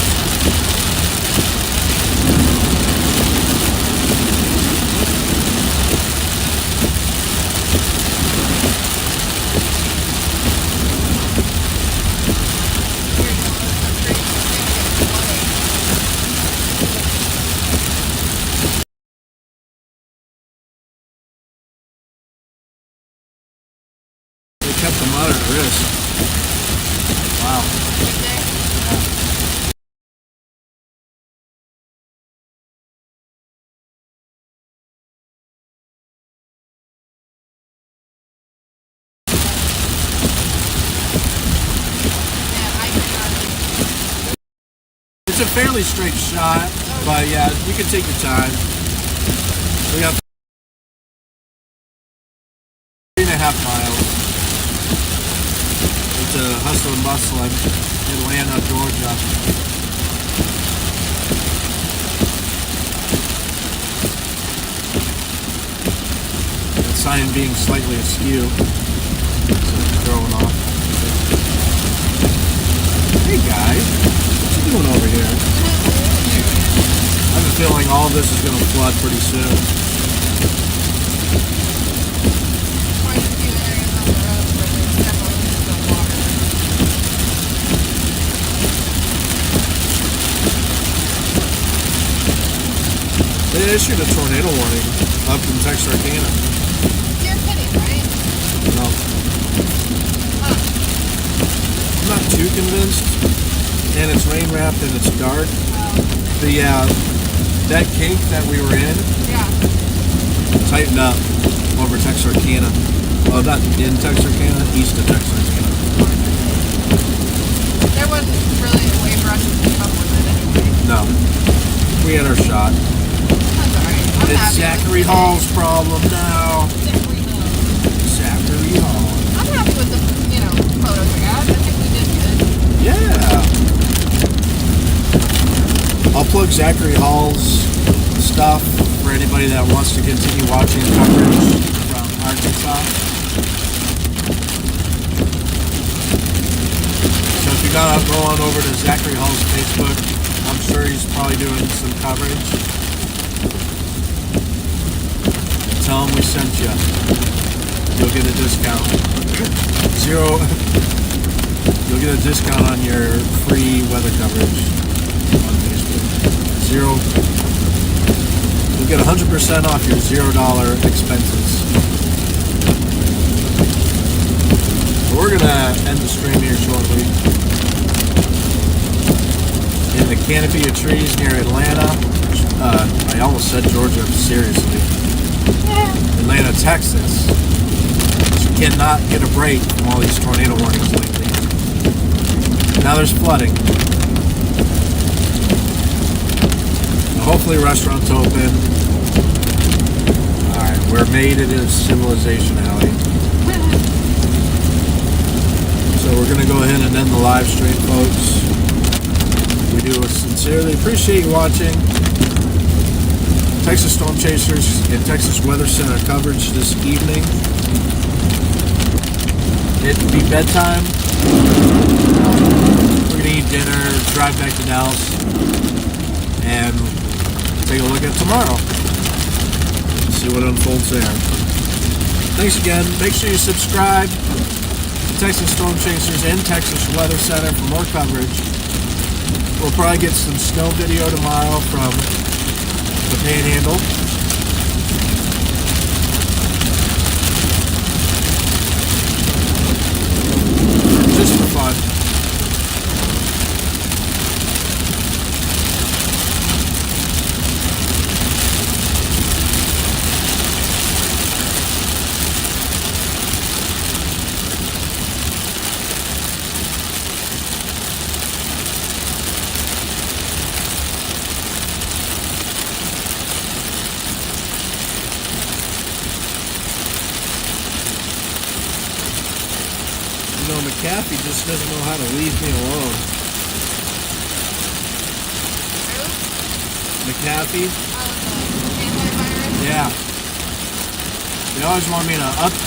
They kept them out at risk. Wow. It's a fairly straight shot, but yeah, you can take your time. We got 3.5 miles. It's a hustle and bustle in Atlanta, Georgia. The sign being slightly askew, so it's throwing off. Hey guys, what you doing over here? I have a feeling all this is going to flood pretty soon. Quite a few areas on the road where there's definitely still water. They issued a tornado warning up in Texarkana. You're kidding, right? No. I'm not too convinced. And it's rain wrapped and it's dark. But yeah, that kink that we were in tightened up over Texarkana. Well, not in Texarkana, east of Texarkana. There wasn't really a way for us to keep up with it anyway. No. We had our shot. That's alright. I'm It's happy Zachary with Hall's problem now. Zachary Hall. I'm happy with the, photos we got. I think we did good. Yeah. I'll plug Zachary Hall's stuff for anybody that wants to continue watching coverage from Arkansas. So if you gotta go on over to Zachary Hall's Facebook, I'm sure he's probably doing some coverage. Tell him we sent you. You'll get a discount. You'll get a discount on your free weather coverage on Facebook. You'll get 100% off your $0 expenses. We're gonna end the stream here shortly. In the canopy of trees near Atlanta. I almost said Georgia, seriously. Atlanta, Texas. You cannot get a break from all these tornado warnings lately. Now there's flooding. Hopefully restaurants open. Alright, we're made it in Civilization Alley. So we're going to go ahead and end the live stream, folks. We do sincerely appreciate you watching. Texas Storm Chasers and Texas Weather Center coverage this evening. It'll be bedtime. We're going to eat dinner, drive back to Dallas, and take a look at tomorrow. See what unfolds there. Thanks again. Make sure you subscribe to Texas Storm Chasers and Texas Weather Center for more coverage. We'll probably get some snow video tomorrow from the Panhandle. Just for fun. McAfee just doesn't know how to leave me alone. McAfee? Antivirus? Yeah. They always want me to update.